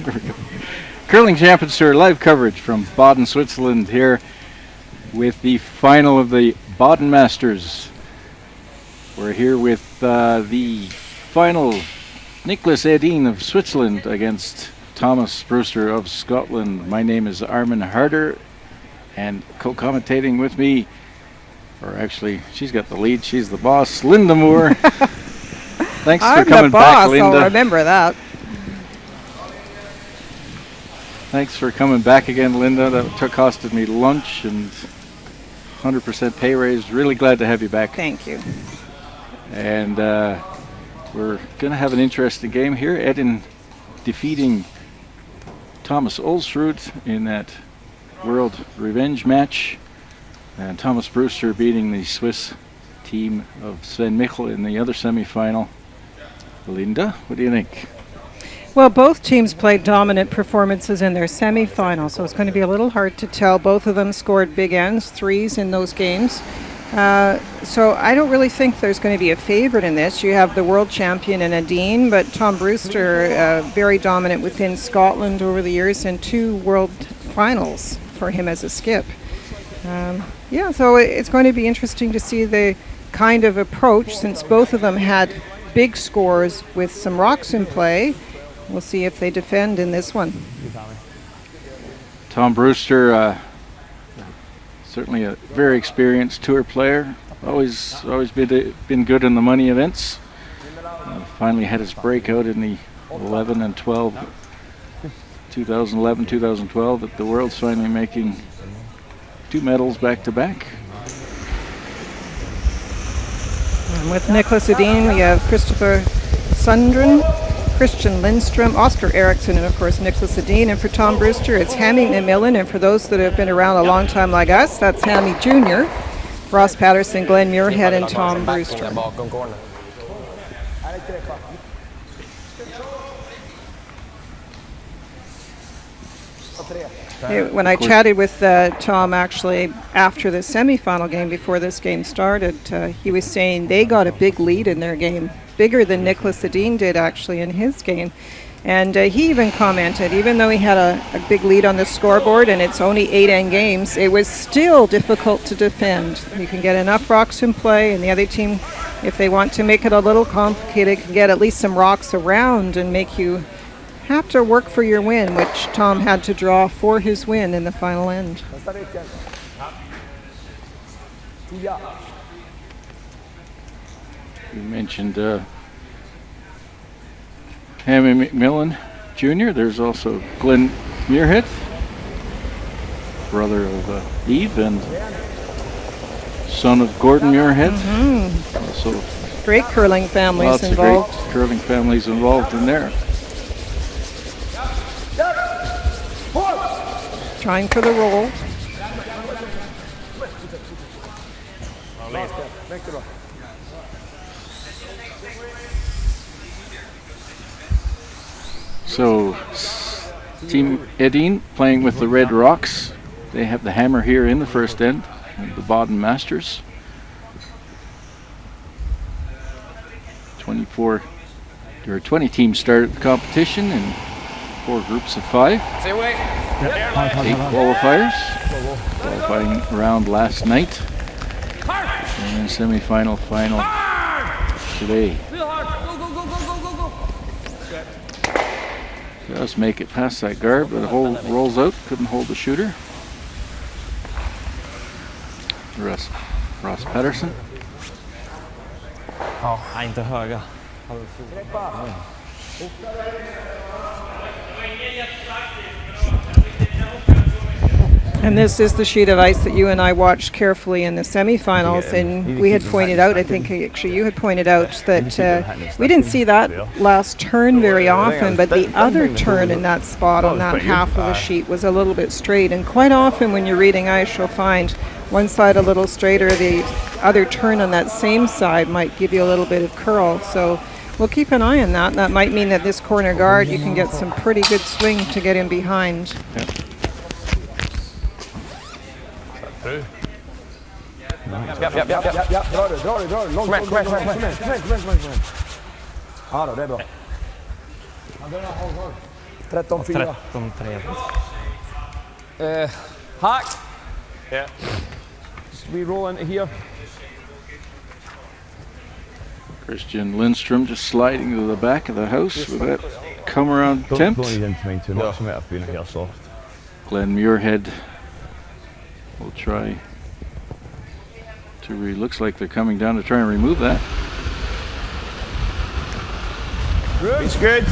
There we go. Curling Champions Tour live coverage from Baden, Switzerland, here with the final of the Baden Masters. We're here with the final, Nicholas Edin of Switzerland against Thomas Brewster of Scotland. My name is Armin Harder, and co-commentating with me, or actually, she's got the lead, she's the boss, Linda Moore. Thanks for coming back, Linda. I'll remember that. Thanks for coming back again, Linda. That costed me lunch and 100% pay raise. Really glad to have you back. Thank you. And we're going to have an interesting game here. Edin defeating Thomas Olsrud in that World Revenge match. And Thomas Brewster beating the Swiss team of Sven Michel in the other semi-final. Linda, what do you think? Well, both teams played dominant performances in their semi-final, so it's going to be a little hard to tell. Both of them scored big ends, threes in those games. So I don't really think there's going to be a favorite in this. You have the world champion in Edin, but Tom Brewster, very dominant within Scotland over the years, and 2 world finals for him as a skip. So it's going to be interesting to see the kind of approach, since both of them had big scores with some rocks in play. We'll see if they defend in this one. Tom Brewster, certainly a very experienced tour player. Always been good in the money events. Finally had his breakout in the 2011, 2012 at the Worlds, finally making 2 medals back to back. And with Nicholas Edin, we have Christopher Sundren, Christian Lindstrom, Oscar Eriksson, and of course Nicholas Edin. And for Tom Brewster, it's Hammy McMillan. And for those that have been around a long time like us, that's Hammy Jr., Ross Patterson, Glenn Muirhead, and Tom Brewster. When I chatted with Tom actually after the semifinal game before this game started, he was saying they got a big lead in their game, bigger than Nicholas Edin did actually in his game. And he even commented, even though he had a big lead on the scoreboard and it's only 8 end games, it was still difficult to defend. You can get enough rocks in play, and the other team, if they want to make it a little complicated, can get at least some rocks around and make you have to work for your win, which Tom had to draw for his win in the final end. You mentioned Hammy McMillan Jr. There's also Glenn Muirhead, brother of Eve and son of Gordon Muirhead. Also, great curling families lots involved. Of great curling families involved in there. Trying for the roll. So, Team Edin playing with the Red Rocks. They have the hammer here in the first end of the Baden Masters. 20 teams started the competition in 4 groups of 5. 8 qualifiers. Qualifying round last night. And then semi-final, final today. Just make it past that guard, but the hole rolls out. Couldn't hold the shooter. Ross Patterson. Inte höga. And this is the sheet of ice that you and I watched carefully in the semifinals, and we had pointed out, I think actually you had pointed out, that we didn't see that last turn very often, but the other turn in that spot on that half of the sheet was a little bit straight. And quite often when you're reading ice, you'll find one side a little straighter, the other turn on that same side might give you a little bit of curl. So we'll keep an eye on that. That might mean that this corner guard, you can get some pretty good swing to get in behind. Yep. Dra det. Långt. Kom igen. Ja då, det är bra. 13-4. 13-3. Hack. Yeah. Just re-roll into here. Christian Lindstrom just sliding to the back of the house with that come around attempt. Don't need into mine too much. I might have been here soft. Glenn Muirhead will try to looks like they're coming down to try and remove that. It's good.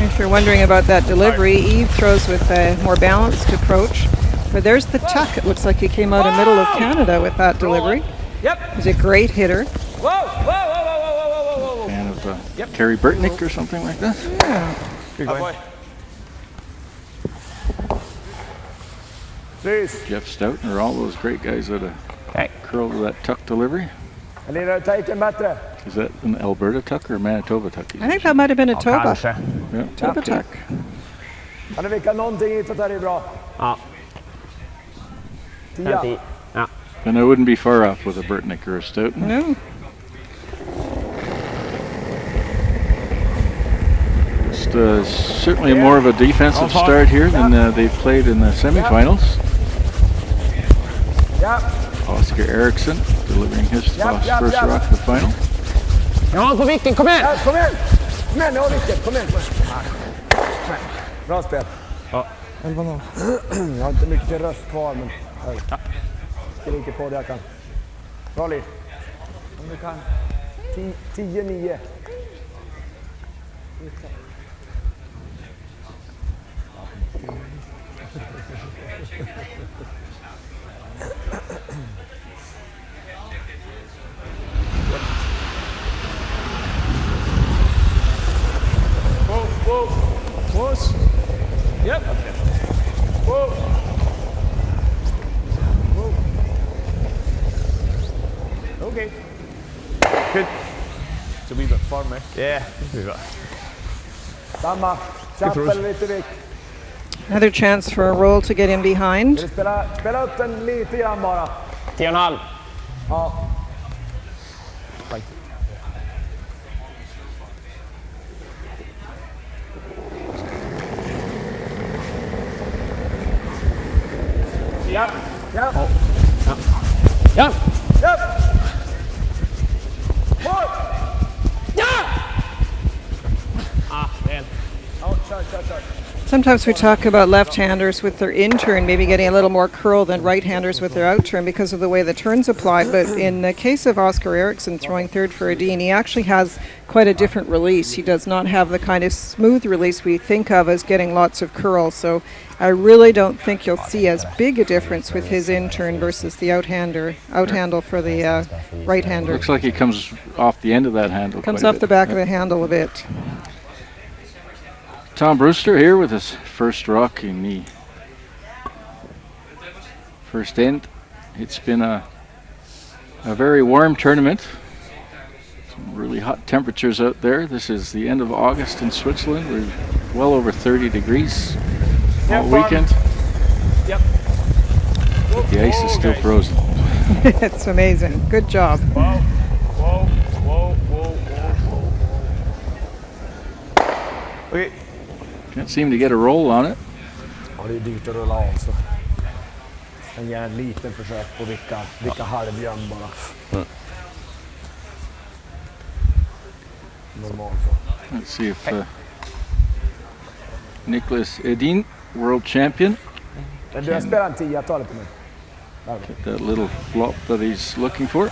If you're wondering about that delivery, Eve throws with a more balanced approach. But there's the tuck. It looks like he came out of middle of Canada with that delivery. Yep. He's a great hitter. Whoa, whoa, whoa, whoa, whoa, whoa, whoa, whoa, whoa. Fan of Kerry Burtnick or something like that. Yeah. Good Boy. going. Please. Jeff Stoughton or all those great guys that curl to that tuck delivery. I need to take him better. Is that an Alberta tuck or a Manitoba tuck? I think that might have been a Toba. Yeah. Toba tuck. Kan du vicka någonting hitåt där är bra? Ja. 10. Ja. And I wouldn't be far off with a Burtnick or a Stoughton. No. Just certainly more of a defensive start here than they've played in the semifinals. Ja. Oscar Eriksson delivering his first rock to the final. Ja, på vicken, kom igen! Ja, kom igen! Kom igen, nu har vilket. Kom igen. Bra spel. Ja. 11-0. Jag har inte mycket till röst kvar, men jag skriker på det jag kan. Bra Liv. Om du kan. 10-9. Whoa. Close. Yep. Whoa. Whoa. Okay. Good. It's a wee bit far, mate. Yeah. Samma. Chappel lite vikt. Another chance for a roll to get in behind. Vill du spela upp den lite grann bara? 10,5. Ja. Ja. Ja. Ja! Ja. Mål! Ja! Ah, man. Ja, kör. Sometimes we talk about left-handers with their in-turn maybe getting a little more curl than right-handers with their out-turn because of the way the turns apply. But in the case of Oscar Eriksson throwing third for Edin, he actually has quite a different release. He does not have the kind of smooth release we think of as getting lots of curl. So I really don't think you'll see as big a difference with his in-turn versus the out-handle for the right-hander. Looks like he comes off the end of that handle. Comes quite a off bit. the back of the handle a bit. Tom Brewster here with his first rock in the first end. It's been a very warm tournament. Some really hot temperatures out there. This is the end of August in Switzerland. We're well over 30 degrees all weekend. Yep. But the ice is still frozen. It's amazing. Good job. Whoa. Okay. Can't seem to get a roll on it. Ja, det är dyrt att rulla av så. En gör en liten försök på vilka halvjön bara. Normalt så. Let's see if Nicholas Edin, world champion, Du har spelat en 10, ta det på mig. get that little flop that he's looking for.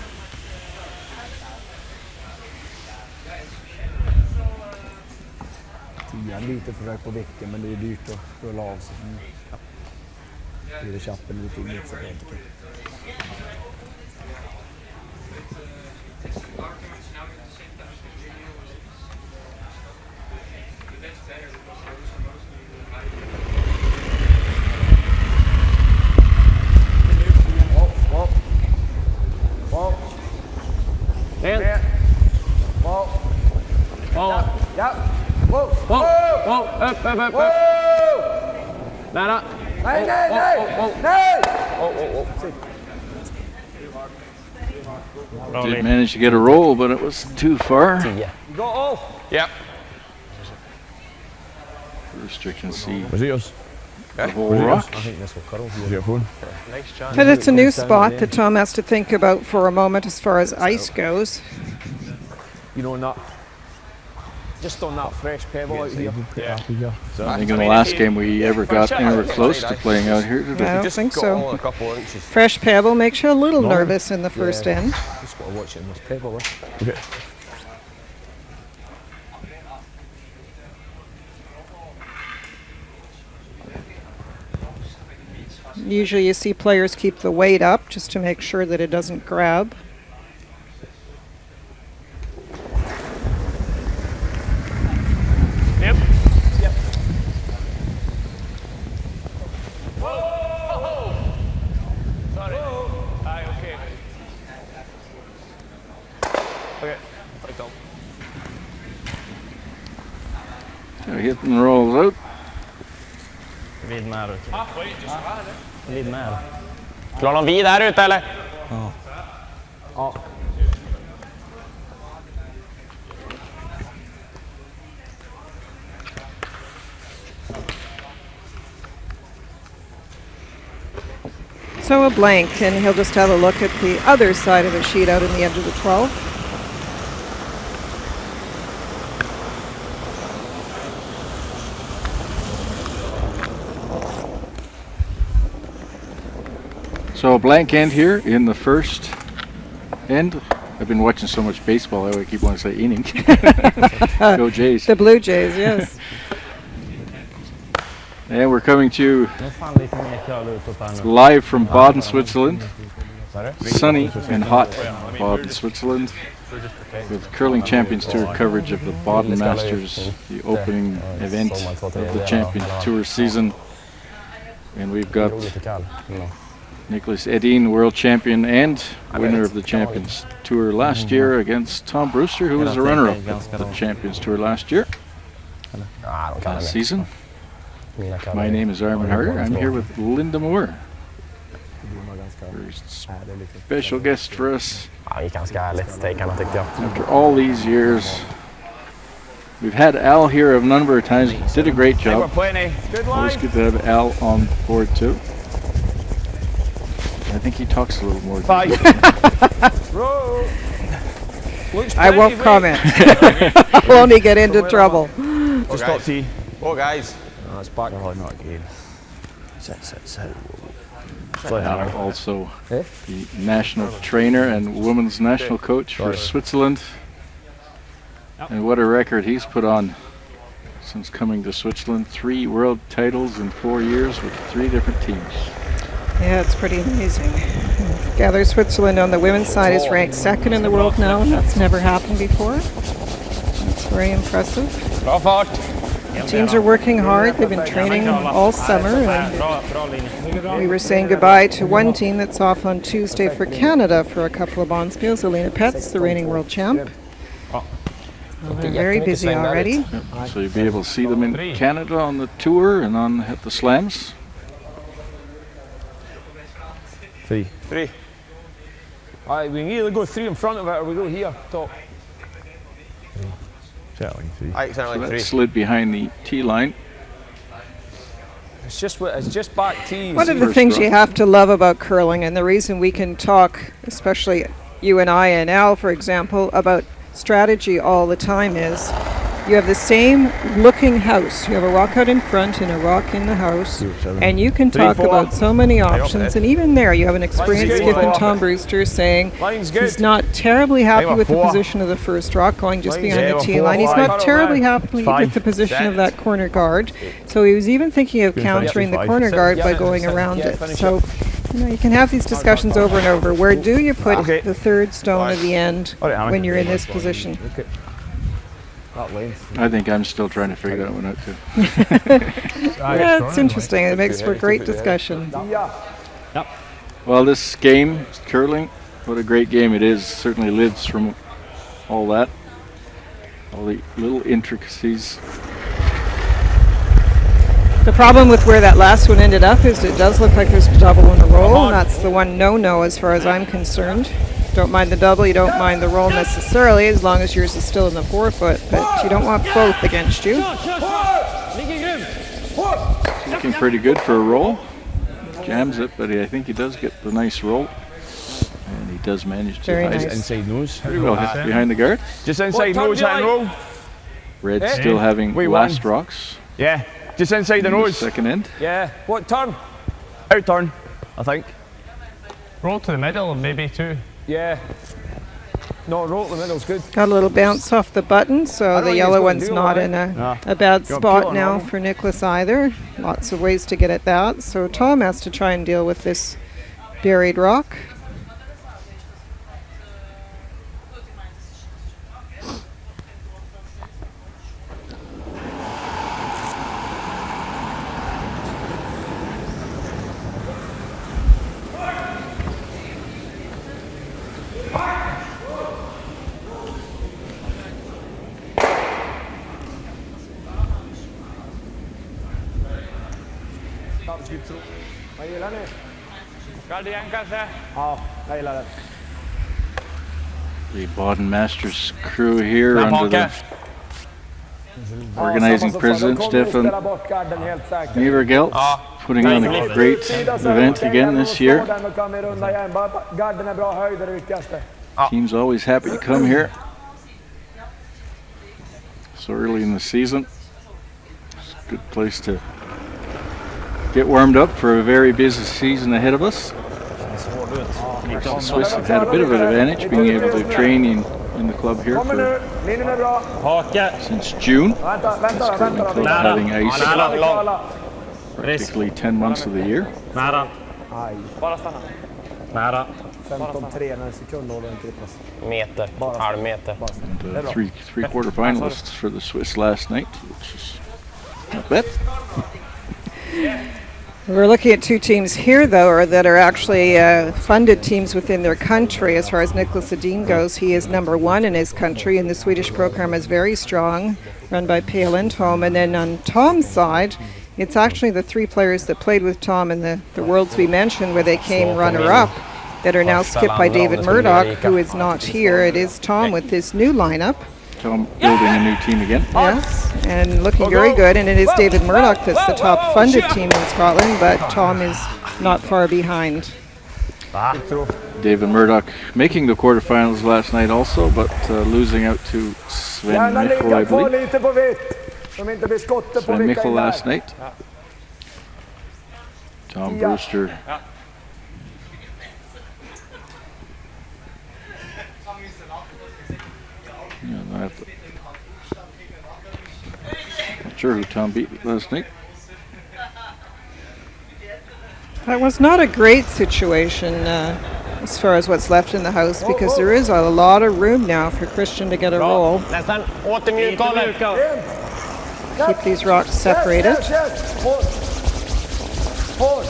10, lite försök på vicken, men det är dyrt att rulla av så. Blir det chappen lite inget så helt okej. En. Wow. Wow. Ja. Wow. Wow. Upp. Wow. Nära. Nej. Wow. Nej! Did manage to get a roll, but it was too far. 10. Go all. Yep. Brewster can see Was it yours? the whole rock. I think this will cuddle Was here. it your phone? But it's a new spot that Tom has to think about for a moment as far as ice goes. You know, not just on that fresh pebble out here. Yeah. I think in the last game we ever got anywhere close to playing out here, did we? I don't think so. A couple of inches. Fresh pebble makes you a little nervous in the first end. Just got to watch it in this pebble. Okay. Usually you see players keep the weight up just to make sure that it doesn't grab. Yep. Yep. Sorry. Aye, okay. Okay. Right, Tom. So hit and rolls out. Vid med ute. Halfway, just ran it. Vid med. Klarar de vid här ute eller? Ja. So a blank, and he'll just have a look at the other side of the sheet out in the end of the 12. So a blank end here in the first end. I've been watching so much baseball, I keep wanting to say inning. Go Jays. The Blue Jays, yes. And we're coming to Nu fan lite mer kall utåt här nu. live from Baden, Switzerland. Sunny and hot Baden, Switzerland. With Curling Champions Tour coverage of the Baden Masters, the opening event of the Champions Tour season. And we've got Lite kall. Nicholas Edin, world champion and winner of the Champions Tour last year, against Tom Brewster, who was a runner-up of the Champions Tour last year, last season. My name is Armin Harder. I'm here with Linda Moore. Very special guest for us. Ja, gick ganska ärligt takearna tyckte jag. After all these years, we've had Al here a number of times. Did a great We're job. playing a good line. Always good to have Al on board too. I think he talks a little more. Five. Row. Looks I won't plenty comment. I'll only get into trouble. Just got tea. Oh, guys. It's back. Oh, not again. Also the national trainer and women's national coach for Switzerland. And what a record he's put on since coming to Switzerland. 3 world titles in 4 years with 3 different teams. Yeah, it's pretty amazing. Gather Switzerland on the women's side is ranked second in the world now, and that's never happened before. That's very impressive. Bra fart. Teams are working hard. They've been training all summer. And Bra linje. we were saying goodbye to one team that's off on Tuesday for Canada for a couple of bonspiels. Alina Petz, the reigning world champ. They're very busy already. So you'll be able to see them in Canada on the tour and on at the slams. 3. Aye, we can either go 3 in front of it or we go here, top. Settling 3. Aye, So certainly that 3. slid behind the tee line. It's just back tees. One of the First things drop. you have to love about curling, and the reason we can talk, especially you and I and Al, for example, about strategy all the time is you have the same looking house. You have a rock out in front and a rock in the house, and you can talk 3-4. about so many options. And even there, you have an experienced good. skip in Tom Brewster saying Line's good. he's not terribly happy Line's with the 4. position of the first rock going just Line's behind the good. tee 4, line. He's 5. not terribly happy 5. with the position of Set. that corner guard. So he was even thinking of countering the 5. corner guard by Yeah, going set. around Yeah, it. finish So you can have these discussions over and over. Where do you put Okay. the third stone of the end All right, Hannah. when you're in this position? That length. I think I'm still trying to figure that one out too. Yeah, it's interesting. It makes for great discussion. Well, this game, curling, what a great game it is. Certainly lives from all that, all the little intricacies. The problem with where that last one ended up is it does look like there's a double in a roll, and that's the one no-no as far as I'm concerned. Don't mind the double, you don't mind the roll necessarily, as long as yours is still in the 4 foot, but you don't want both against you. Ligger grymt. Looking pretty good for a roll. Jams it, but I think he does get the nice roll. And he does manage to Very hide nice. it Inside nose. pretty well behind the guard. Just inside nose, hand roll. Red still having Wait, last one. rocks. Yeah, just inside the in the nose. second end. Yeah. What turn? Out turn, I think. Roll to the middle and maybe two. Yeah. No, roll to the middle's good. Got a little bounce off the button, so don't the think yellow he's gonna one's do not all in right. a bad You want spot pure now normal? for Nicholas either. Lots of ways to get at that. So Tom has to try and deal with this buried rock. Vad gillar ni? Skall igen kanske? Ja, jag gillar det. The Baden Masters crew here under the organizing president Stefan Nevergelt, putting on a great event again this year. Garden är bra höjd, är det viktigaste. Team's always happy to come here so early in the season. It's a good place to get warmed up for a very busy season ahead of us. The Swiss have had a bit of an advantage being able to train in the club here Kommer nu, for, linjen är bra. Hake. since June. Vänta, vänta, This curling vänta. club Nära. having ice Nära, lång. practically 10 months of the year. Nära. Aj, Bara stanna. Nära. 15-3 när sekund håller inte riktigt. Meter. Halv meter. And three quarter finalists for the Swiss last night, which is not bad. We're looking at two teams here, though, that are actually funded teams within their country. As far as Nicholas Edin goes, he is number one in his country, and the Swedish program is very strong, run by P.L. Lindholm. And then on Tom's side, it's actually the three players that played with Tom in the Worlds we mentioned, where they came runner-up, that are now skipped by David Murdoch, who is not here. It is Tom with his new lineup. Tom building a new team again. Yes, and looking very good. And it is David Murdoch that's the top funded team in Scotland, but Tom is not far behind. David Murdoch making the quarterfinals last night also, but losing out to Sven Gärna Michel, I ligga kvar believe. lite på vitt. Som inte blir skottet på Sven vilka Michel in last där. night. Tom Brewster. Yeah, not sure who Tom beat last night. That was not a great situation as far as what's left in the house, because there is a lot of room now for Christian to get a roll. Nästan. Åter mjukare. Keep these rocks separated. Yes, yes. Hårt. Hårt.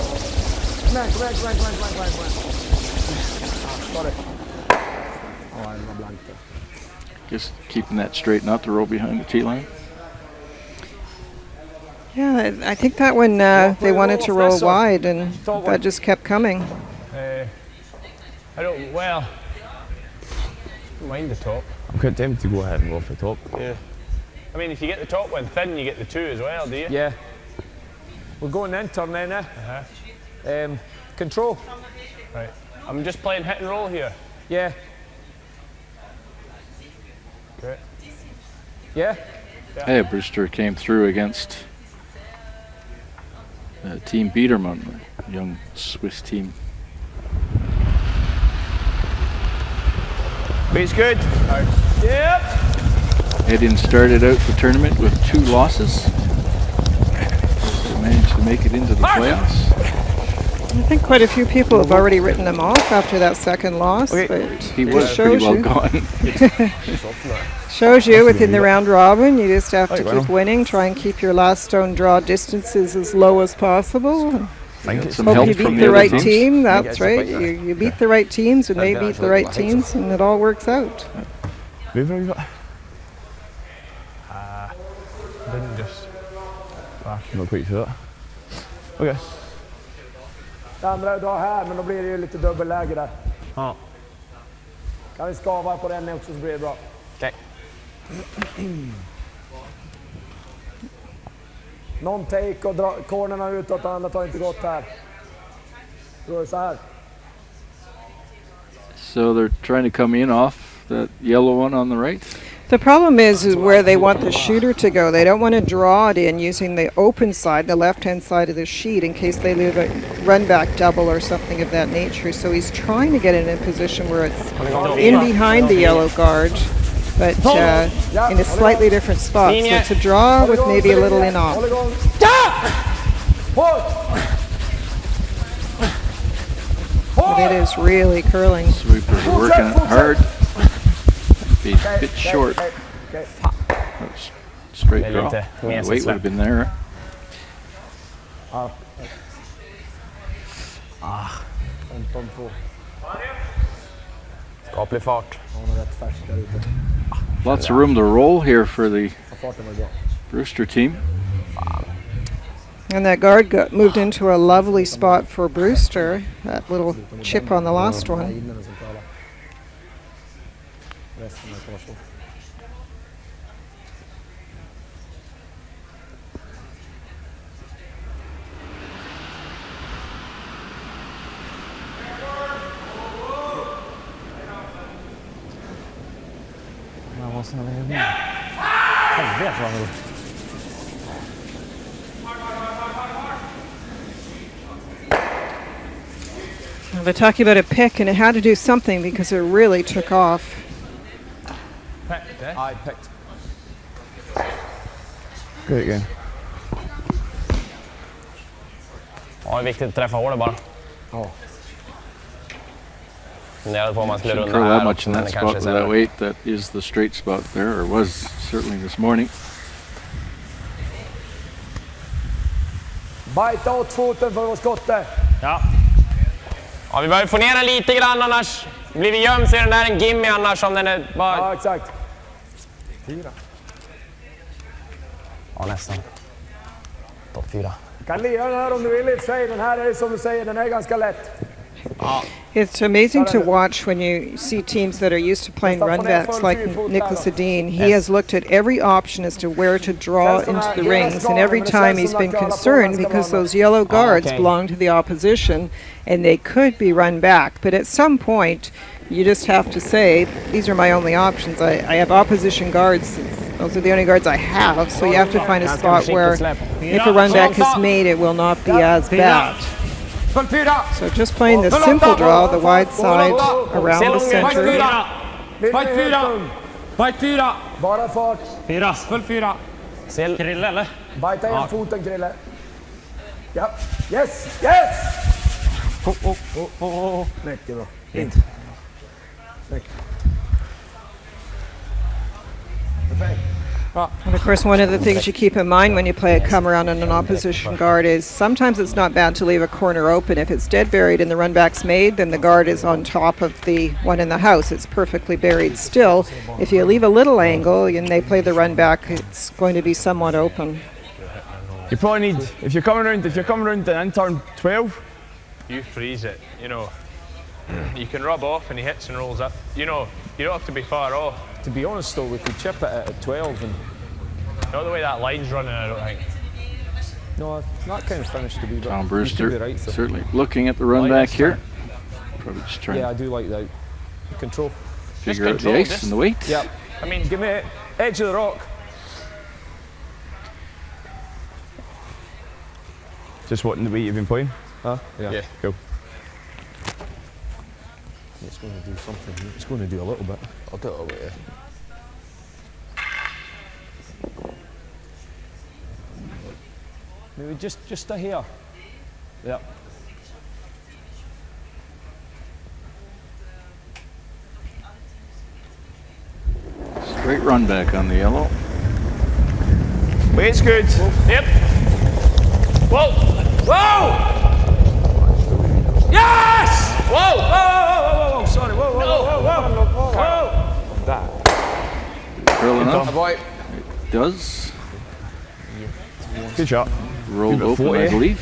Kom igen, kom igen, kom igen, kom igen, kom igen, kom igen. Sorry. Ja, det var blankt där. Just keeping that straight, not the roll behind the tee line. Yeah, I think that one they wanted to roll wide, and that just kept coming. I don't, well, don't mind the top. I'm quite tempted to go ahead and go for the top. Yeah. I mean, if you get the top one thin, you get the two as well, do you? Yeah. We're going in turn then, eh? Control. Right. I'm just playing hit and roll here. Yeah. Great. Yeah? Hey, Brewster came through against Team Biedermann, a young Swiss team. Bait's good. Yep. Edin started out the tournament with 2 losses. They managed to make it into the playoffs. I think quite a few people have already written them off after that second loss, but He it was just pretty shows well you. gone. Shows you within the round robin, you just have to keep winning, try and keep your last stone draw distances as low as possible. Got some Hope help you from beat the the other right teams. team, that's right. You beat the right teams and they beat the right teams, and it all works out. Move have you got? Didn't just. I'm not quite sure. Okay. Det andra du har här, men då blir det ju lite dubbelläge där. Ja. Kan vi skava på den också så blir det bra. Okej. Någon take och dra cornerna utåt, andra tar inte gott här. Då är det så här. So they're trying to come in off that yellow one on the right. The problem is where they want the shooter to go. They don't want to draw it in using the open side, the left-hand side of the sheet, in case they leave a run-back double or something of that nature. So he's trying to get it in a position where it's in behind the yellow guard, but in a slightly different spot. So it's a draw with maybe a little in off. But it is really curling. Sweepers are working it hard. Be a bit short. That's straight draw. The weight would have been there. Skaplig fart. Lots of room to roll here for the Brewster team. And that guard moved into a lovely spot for Brewster. That little chip on the last one. They're talking about a pick, and it had to do something because it really took off. I picked. Great again. Ja, det är viktigt att träffa hålet bara. Ja. Funderade på om man skulle Shouldn't runda curl här that much också, in men that det spot kanske with that är weight. That is the straight spot there, or was certainly this morning. Bajta åt foten för vår skotte. Ja. Ja, vi behöver få ner den lite grann, annars blir vi gömd så är den där en gimme annars om den är bara... Ja, exakt. 4. Ja, nästan. Topp 4. Du kan lira den här om du vill i och för sig. Den här är som du säger, den är ganska lätt. It's amazing to watch when you see teams that are used to playing runbacks like Nicholas Edin. He has looked at every option as to where to draw into the rings, and every time he's been concerned because those yellow guards belong to the opposition and they could be run back. But at some point, you just have to say, these are my only options. I have opposition guards. Those are the only guards I have, so you have to find a spot where if a run back is made, it will not be as bad. So just playing the simple draw, the wide side around the center. Bajt 4. Bara fart. 4. Full 4. Krille eller? Bajta igen foten, Krille. Ja. Yes! Yes! Mycket bra. Fint. Snyggt. Perfekt. And of course, one of the things you keep in mind when you play a come around on an opposition guard is sometimes it's not bad to leave a corner open. If it's dead buried and the run back's made, then the guard is on top of the one in the house. It's perfectly buried still. If you leave a little angle and they play the run back, it's going to be somewhat open. You probably need, if you're coming around the intern 12. You freeze it, you know. You can rub off and he hits and rolls up. You know, you don't have to be far off. To be honest though, we could chip it at 12 and... Not the way that line's running, I don't think. No, that kind of finish to be... Tom Brewster certainly looking at the run back here. Probably just trying I do like that. Control. to figure out the ice and the weight. Yeah. I mean, Give me edge of the rock. Just what the weight you've been playing? Huh? Yeah. Cool. It's going to do something. It's going to do a little bit. I'll do it over here. Maybe just stay here. Yeah. Straight run back on the yellow. Weight's good. Yep. Whoa! Whoa! Yes! Whoa! Whoa! Sorry. Whoa! That. Curl enough. Boy. It does. Good shot. Rolled Give it open, 40. I believe.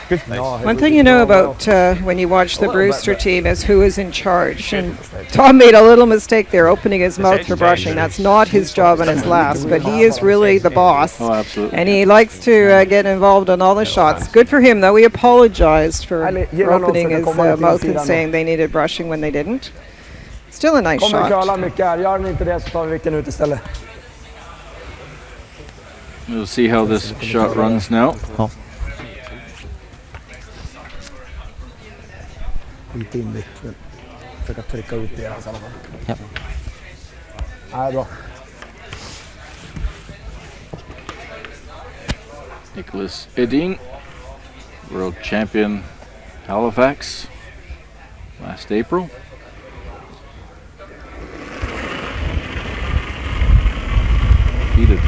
Good. One thing you know about when you watch the Brewster team is who is in charge. And Tom made a little mistake there, opening his mouth for brushing. That's not his job on his last, but he is really the boss. Oh, absolutely. And he likes to get involved in all the shots. Good for him, though. He apologized for opening his mouth and saying they needed brushing when they didn't. Still a nice Kommer shot. curla mycket här. Gör ni inte det så tar vi vilken ut istället. We'll see how this shot runs now. Lite invikt. Försöka trycka ut deras i alla fall. Japp. Nej, bra. Nicholas Edin, world champion Halifax last April. Defeated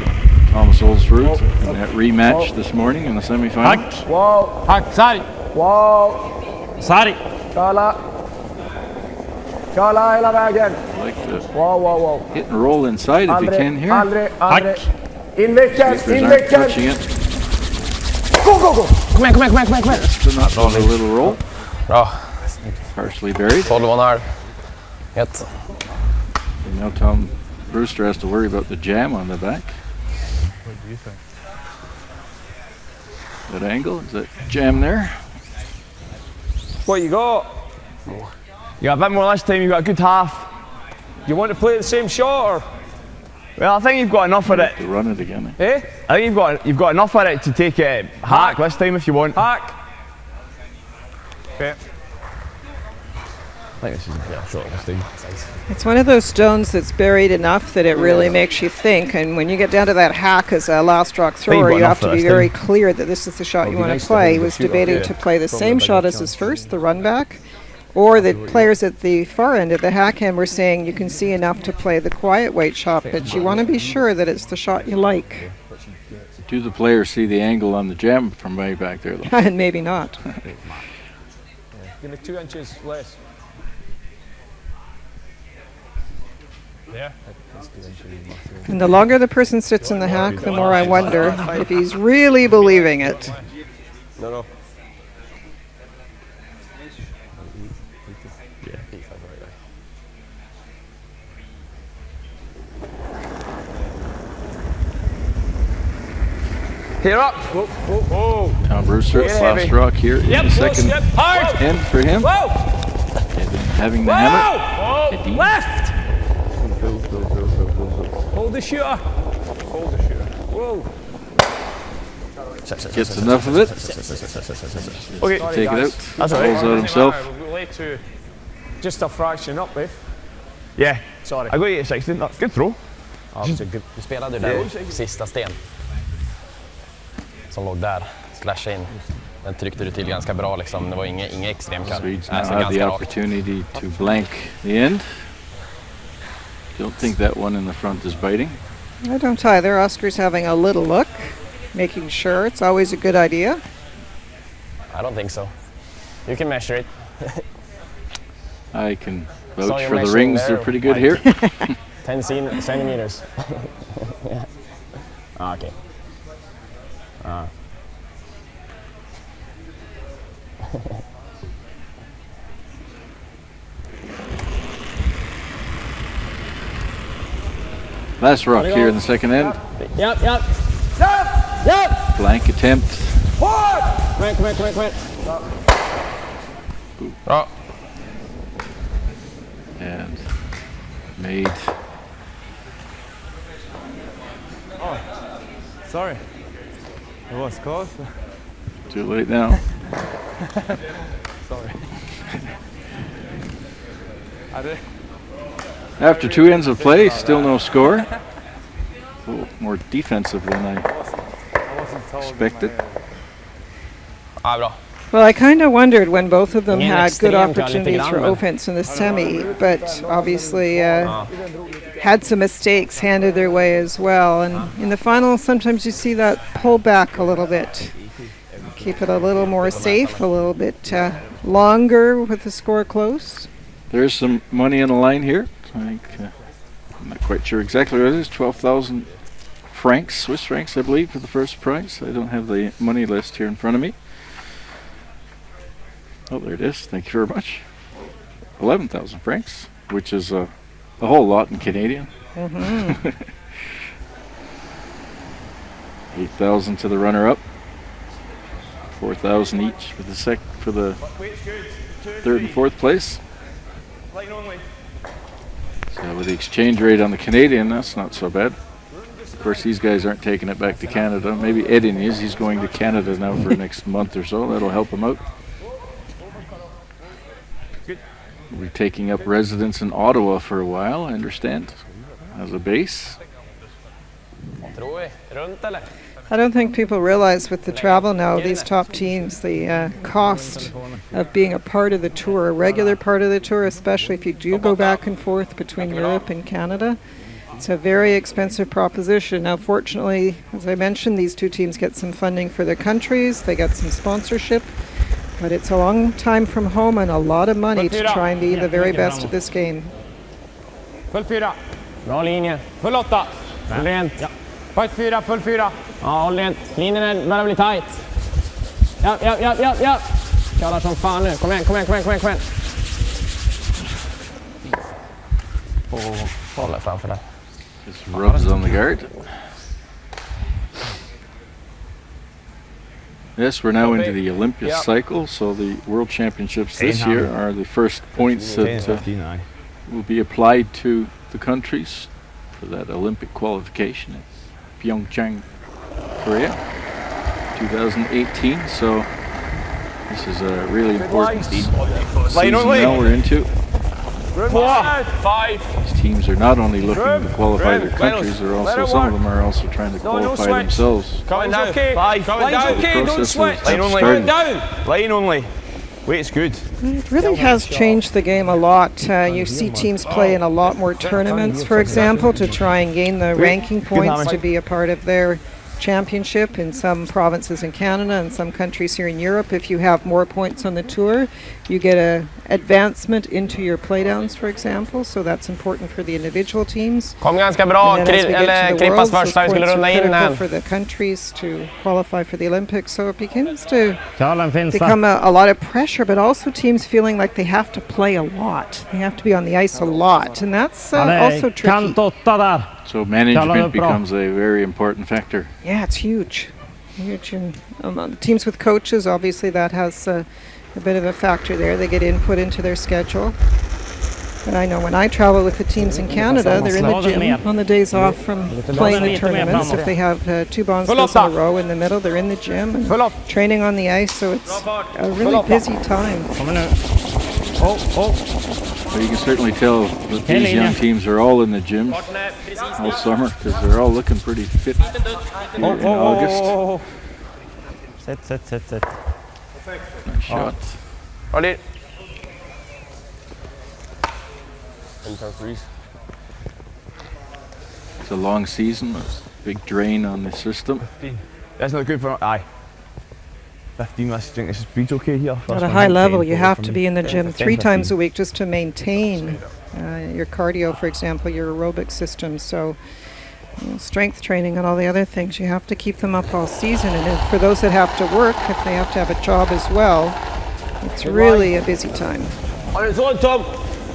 Thomas Olsrud in that rematch this morning in the semifinal. Hack. Wow, Hack. Sari. wow. Sari. Curla. Curla hela vägen. Like to Wow, wow, wow. hit and roll inside if you can here. Aldrig. Hack. Invicken, If there's aren't touching invicken. it, Go, go, go. Kom igen. still not on a little roll. Bra. Partially buried. 12,5. 1. And now Tom Brewster has to worry about the jam on the back. What do you think? That angle, is that jam there? What you got? You got a bit more last time. You got a good half. You want to play the same shot or? Well, I think you've got enough of it. To run it again. Eh? I think you've got enough of it to take a hack this time if you want. Hack. Okay. I think this is a better shot this time. It's one of those stones that's buried enough that it really makes you think. And when you get down to that hack as a last rock thrower, you have to be very clear that this is the shot you want to play. He was debating to play the same shot as his first, the run back, or the players at the far end of the hack end were saying you can see enough to play the quiet weight shot, but you want to be sure that it's the shot you like. Do the players see the angle on the jam from way back there, though? And maybe not. Give me 2 inches less. Yeah. And the longer the person sits in the hack, the more I wonder if he's really believing it. No. Here up. Whoa. Tom Brewster, Get last heavy. rock here in the second Hard. end for him. Whoa. Edin having the hammer. Whoa. Edin. Left. Hold the shooter. Whoa. Gets enough of it. Okay, Take it out. That's all right. Pulls out himself. We'll lay to just a fraction up, eh? Yeah. Sorry. I got you at 16. That's good throw. Ja, du spelade ju där sista sten som låg där, slashade in. Den tryckte du till ganska bra liksom, det var inget extrem kall. Swedes now have the opportunity to blank the end. Don't think that one in the front is biting. I don't either. Oscar's having a little look, making sure. It's always a good idea. I don't think so. You can measure it. I can Saw vouch your for the measuring rings. there, They're pretty good like here. 10 centimeters. Yeah. Ah, okay. Last rock here in the second end. Yep. Blank attempt. Kom igen. Bra. And made. Sorry. It was close. Too late now. Sorry. After 2 ends of play, still no score. A little more defensive than I expected. Ah, bra. Well, I kind of wondered when both of them Ingen had good extrem kall, opportunities lite for grann, men- offense in the semi, but obviously had some mistakes handed their way as well. And in the final, sometimes you see that pull back a little bit. Keep it a little more safe, a little bit longer with the score close. There's some money on the line here. I think, I'm not quite sure exactly what it is. 12,000 francs, Swiss francs, I believe, for the first prize. I don't have the money list here in front of me. Oh, there it is. Thank you very much. 11,000 francs, which is a whole lot in Canadian. 8,000 to the runner-up. 4,000 each for the third and fourth place. So with the exchange rate on the Canadian, that's not so bad. Of course, these guys aren't taking it back to Canada. Maybe Edin is. He's going to Canada now for the next month or so. That'll help him out. We'll be taking up residence in Ottawa for a while, I understand, as a base. I don't think people realize with the travel now, these top teams, the cost of being a part of the tour, a regular part of the tour, especially if you do go back and forth between Europe and Canada. It's a very expensive proposition. Now, fortunately, as I mentioned, these two teams get some funding for their countries. They get some sponsorship. But it's a long time from home and a lot of money to try and be the very best at this game. Full 4. Bra linje. Full 8. Full rent. Ja. Fight 4, full 4. Ja, håll rent. Linjen börjar bli tight. Ja. Kallar som fan nu. Kom igen. Håller framför där. Just rubs on the guard. Yes, we're now into the Olympia cycle, so the World Championships this year are the first points that will be applied to the countries for that Olympic qualification at Pyeongchang, Korea, 2018. So this is a really important season now we're into. 5. These teams are not only looking to qualify their countries, they're also, some of them are also trying to qualify themselves. Coming down. 5. Line's okay, don't switch. Going down. Line only. Weight's good. It really has changed the game a lot. You see teams play in a lot more tournaments, for example, to try and gain the ranking points to be a part of their championship in some provinces in Canada and some countries here in Europe. If you have more points on the tour, you get a advancement into your playdowns, for example, so that's important for the individual teams. Kom ganska bra. Krippas först här skulle runda in här. For the countries to qualify for the Olympics, so it begins to become a lot of pressure, but also teams feeling like they have to play a lot. They have to be on the ice a lot, and that's also tricky. So management becomes a very important factor. Yeah, it's huge. And teams with coaches, obviously that has a bit of a factor there. They get input into their schedule. But I know when I travel with the teams in Canada, they're in the gym on the days off from playing the tournaments. If they have 2 bonds in a row in the middle, they're in the gym and training on the ice. So it's a really busy time. Well, you can certainly tell that these young teams are all in the gym all summer because they're all looking pretty fit here in August. Set. Nice shot. Ready? It's a long season, a big drain on the system. That's not good for aye. 15 less drink. This is okay here. At a high level, you have to be in the gym 3 times a week just to maintain your cardio, for example, your aerobic system. So strength training and all the other things, you have to keep them up all season. And for those that have to work, if they have to have a job as well, it's really a busy time. On its own, Tom.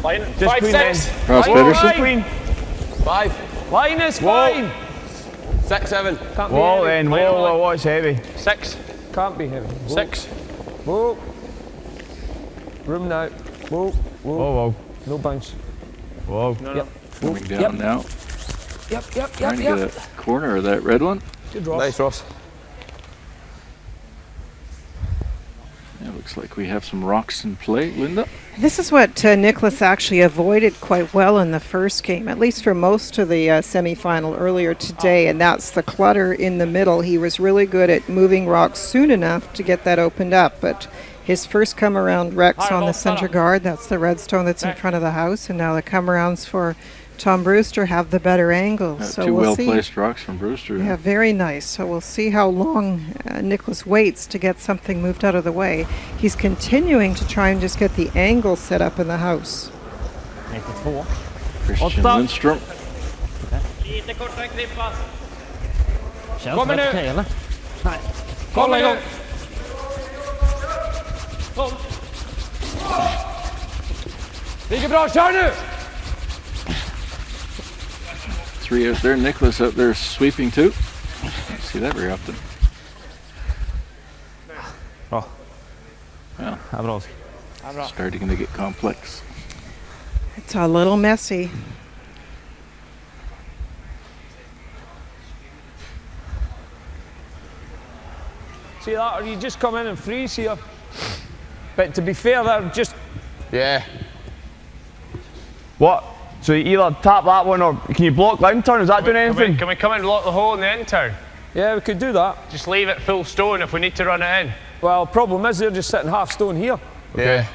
Line, just 5, 6. Ross Pedersen. 5. Line is fine. 6, 7. Whoa, then. Whoa, it's heavy. 6. Can't be heavy. 6. Whoa. Room now. Whoa. No bounce. Whoa. No. Coming down now. Yep. Trying to get a corner of that red one. Good, Ross. Nice, Ross. Yeah, looks like we have some rocks in play. Linda? This is what Nicholas actually avoided quite well in the first game, at least for most of the semi-final earlier today, and that's the clutter in the middle. He was really good at moving rocks soon enough to get that opened up, but his first come-around Rex on the center guard, that's the redstone that's in front of the house, and now the come-arounds for Tom Brewster have the better angle. So 2 we'll see. well-placed rocks from Brewster. Yeah, very nice. So we'll see how long Nicholas waits to get something moved out of the way. He's continuing to try and just get the angle set up in the house. 92. Christian Lindström. Lite kortare Krippas. Kommer nu. Eller? Nej. Kommer nu. Ligger bra, kör nu! 3 out there. Nicholas out there sweeping too. Don't see that very often. Bra. Well, Ja, bra. starting to get complex. It's a little messy. See that, or you just come in and freeze here. But to be fair, they're just... Yeah. What? So you either tap that one or can you block the in turn? Is that doing anything? Can we come and block the hole in the end turn? Yeah, we could do that. Just leave it full stone if we need to run it in. Well, problem is they're just sitting half stone here. Yeah.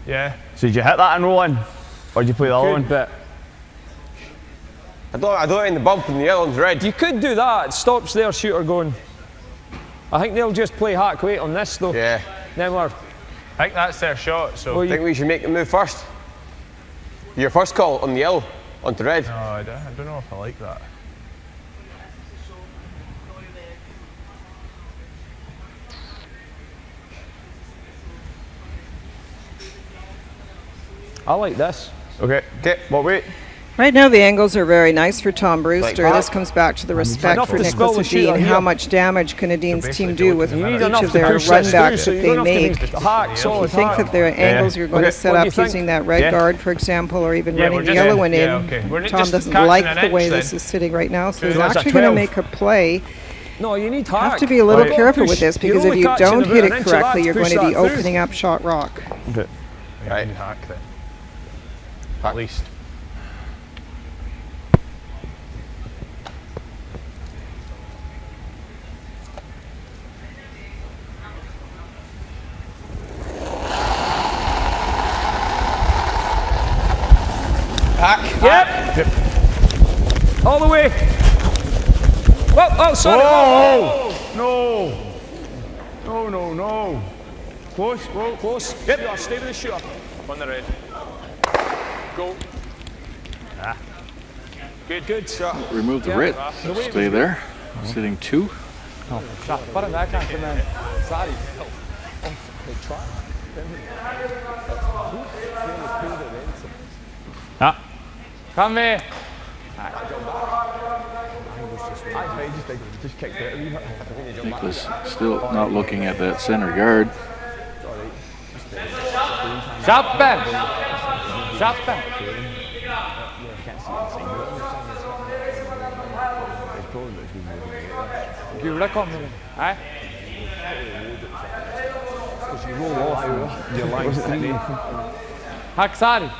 Yeah. So did you hit that and roll in? Or did you play the other one? But I don't in the bump and the yellow one's red. you could do that. It stops their shooter going. I think they'll just play hack weight on this though. Yeah. Then we're... I think that's their shot, so... I think we should make them move first. Your first call on the yellow, onto red. No, I don't know if I like that. I like this. Okay. What weight? Right now, the angles are very nice for Tom Brewster. that. This comes back to the respect enough for to spill Nicholas the shooter Edin. here. How much damage can Edin's team do with You need each enough of to their push this through, runbacks so that you they don't have to make? be hack, If you solid think hack. that the angles you're going to set What do up you think? using that red Yeah. guard, for example, or even Yeah, running we're the just- yellow one in, yeah, okay. We're Tom just doesn't catching like an the way inch this then. is sitting right now, so he's That's a actually going to 12. make a play. No, you need hack. Have to be a little Right. careful Push. with this, You're because if only you catching don't about hit an it inch of correctly, that you're to going to push be that through. opening up shot rock. Okay. Right. Hack then. At least. Hack. Yep. All the way. Whoa, oh, sorry. No! No. Close, whoa. Close. Yep. Shooter, stay with the shooter. On the red. Go. Good shot. Remove the red. Stay there. Sitting 2. Ja. Kom med! Nicholas still not looking at that center guard. Kjappen! Kjappen! Gula kommer nu. Nej. Hacksar!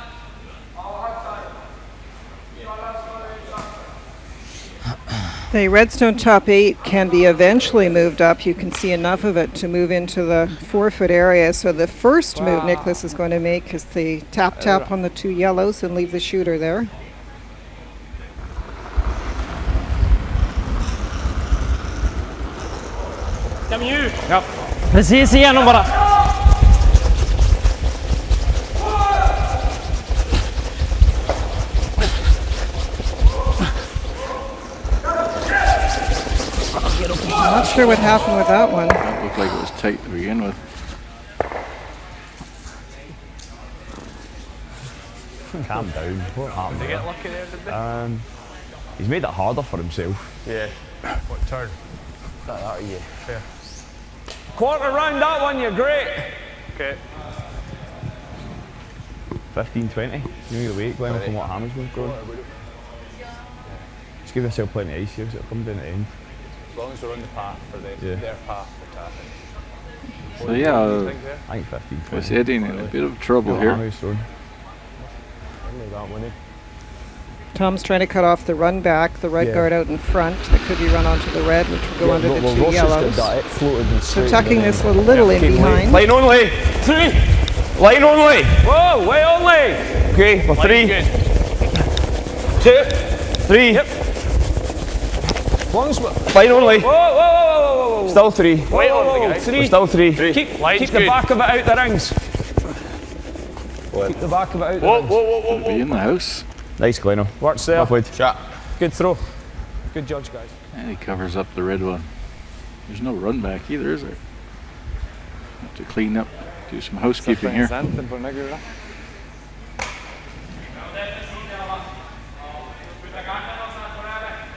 The redstone top 8 can be eventually moved up. You can see enough of it to move into the 4-foot area. So the first move Nicholas is going to make is the tap on the 2 yellows and leave the shooter there. Ja. Precis igenom bara. I'm not sure what happened with that one. It looked like it was tight to begin with. Calm down. What happened? Did they get lucky there, did they? He's made it harder for himself. Yeah. What turn? That are you. Fair. Quarter round that one, you're great. Okay. 15, 20. You know your weight, Glenn, from what Hammers going. Just give yourself plenty of ice here, so it'll come down at the end. As long as we're on the path for their path for tapping. So yeah, I think 15, 20. was Edin in a bit of trouble here. Hammers throwing. Tom's trying to cut off the run back, the red guard out in front. That could be run onto the red, which will go under the 2 yellows. So tucking this a little in behind. Line only! 3! Line only! Whoa, way only! Okay, for 3. Good. 2. 3. Yep. Long as we're- Line only. Whoa. Still 3. Way only, guys. 3. Still 3. Keep the back of it out the rings. Keep the back of it out the rings. Gonna be in the house. Nice, Glenn. Works there. Well played. Shot. Good throw. Good judge, guys. And he covers up the red one. There's no run back either, is there? Have to clean up Do some housekeeping here. Of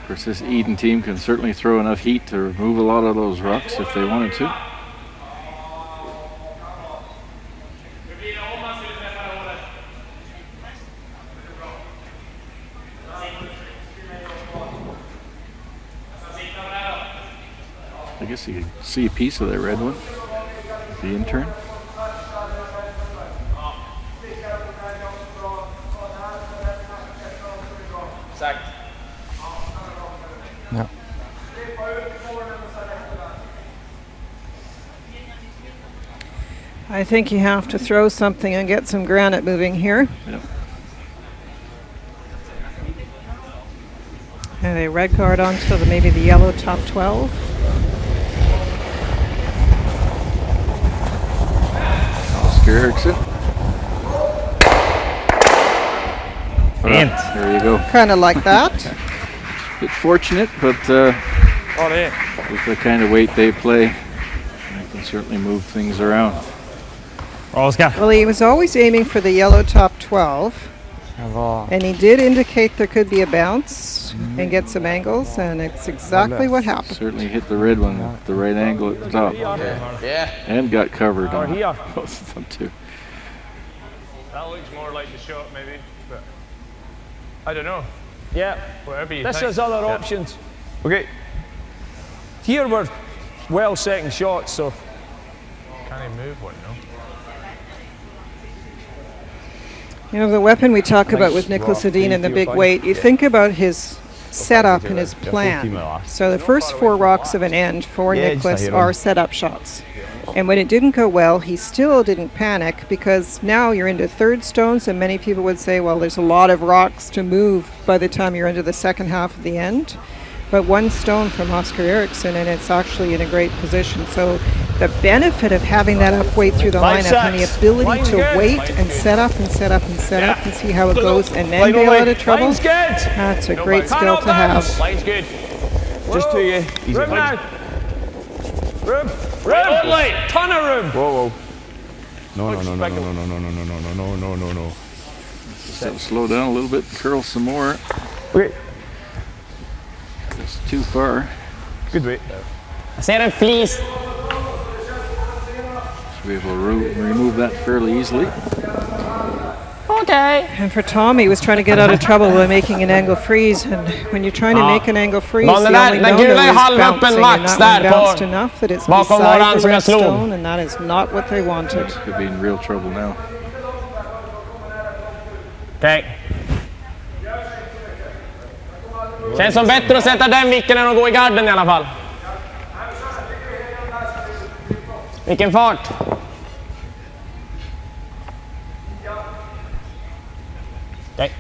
course, this Edin team can certainly throw enough heat to remove a lot of those rocks if they wanted to. I guess you can see a piece of that red one, the intern. Ja. I think you have to throw something and get some granite moving here. Yep. And a red guard onto maybe the yellow top 12. Oscar Eriksson. There you go. Kind of like that. Bit fortunate, but with the kind of weight they play, they can certainly move things around. Oscar. Well, he was always aiming for the yellow top 12. And he did indicate there could be a bounce and get some angles, and it's exactly what happened. Certainly hit the red one at the right angle at the top. Yeah. And got covered Or on here. both of them too. That looks more like the shot, maybe. But I don't know. Yeah. Whatever you This think. is other Yeah. options. Okay. Here we're well second shots, so Can he move one? No. You know, the weapon we talk about with Nicholas Edin and the big weight, you think about his setup and his plan. So the first 4 rocks of an end for Nicholas are setup shots. And when it didn't go well, he still didn't panic, because now you're into third stones, and many people would say, well, there's a lot of rocks to move by the time you're into the second half of the end. But 1 stone from Oscar Eriksson, and it's actually in a great position. So the benefit of having that up weight through the lineup and the ability to wait and set up and set up and set up and see how it goes and then bail out of trouble, Line's good. that's a great skill to have. Line's good. Just to you. Easy. Room now. Room. Room. Ton of room. Whoa. No. So slow down a little bit, curl some more. Okay. It's too far. Good weight. Jag ser en flis. Should be able to remove that fairly easily. Okej. And for Tom, he was trying to get out of trouble by making an angle freeze. And when you're trying to make an angle freeze, the only no-no is bouncing, and that one bounced enough that it's beside the red stone, and that is not what they wanted. Could be in real trouble now. Okej. Känns som bättre att sätta den vicken än att gå i garden i alla fall. Vilken fart. Okej.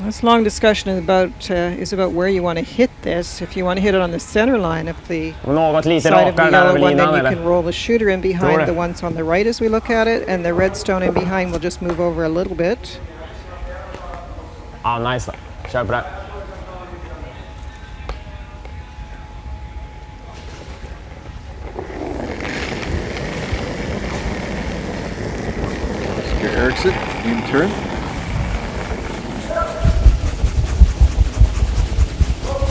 This long discussion is about where you want to hit this. If you want to hit it on the center line of the Något lite side of the rakare där yellow över one, then linan you eller? can roll the shooter in Tror behind det. the ones on the right as we look at it, and the red stone in behind will just move over a little bit. Ja, nice då. Kör på det. Oscar Eriksson, in turn.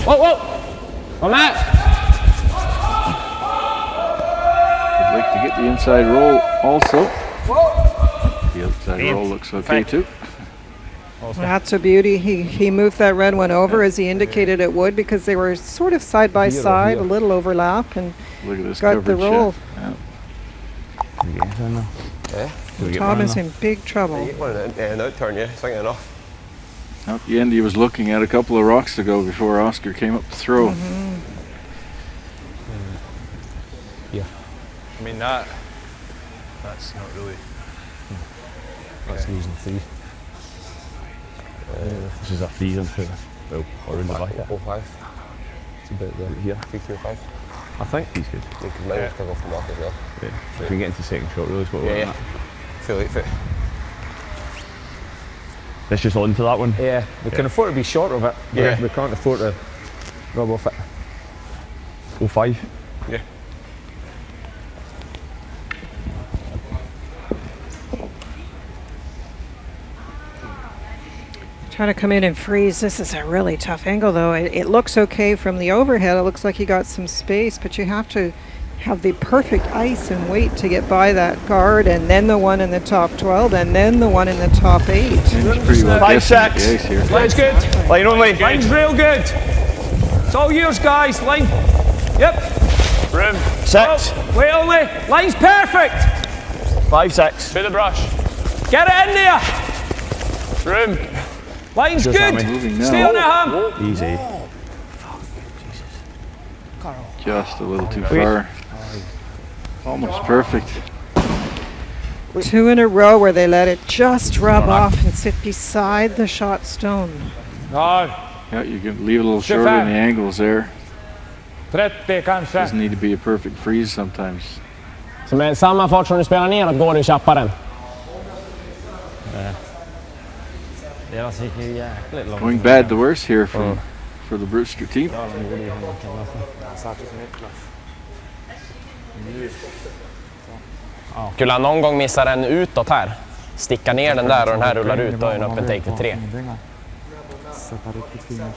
Wow! Kom här! Would like to get the inside roll also. The outside roll looks okay too. That's a beauty. He moved that red one over as he indicated it would, because they were sort of side by side, a little overlap, and Look at this got the coverage. roll. Yeah. Tom is in big trouble. At the end, he was looking at a couple of rocks to go before Oscar came up to throw. I mean, that's not really. That's losing 3. This is a 3 into or in the back. It's a bit there. Here. 3-5. I think he's good. Yeah. If we can get into second shot, really is what we're at. Let's just on to that one. Yeah, we can afford to be short of it. Yeah. We can't afford to Bra Buffe. 05. Yeah. Trying to come in and freeze. This is a really tough angle, though. It looks okay from the overhead. It looks like you got some space, but you have to have the perfect ice and weight to get by that guard, and then the one in the top 12, and then the one in the top 8. It's pretty well 5 guessing sacks. the ice here. Line's good. Line only. Line's real good. It's all yours, guys. Line. Yep. Room. 6. Oh, wait only. Line's perfect. 5, 6. To the brush. Get it in there. Room. Line's Just good. Moving Stay now. on it, Ham. Easy. Just a little too far. Almost perfect. 2 in a row where they let it just rub off and sit beside the shot stone. No. Yeah, you can leave a little short on the angles there. 30 kanske. Doesn't need to be a perfect freeze sometimes. Så med samma fart som du spelar neråt går du tjapparen. Deras gick ju jäkligt långt. Going bad the worst here for the Brewster team. Skulle han någon gång missa den utåt här, sticka ner den där och den här rullar ut, då är en öppen take till 3. Sätta riktigt finger.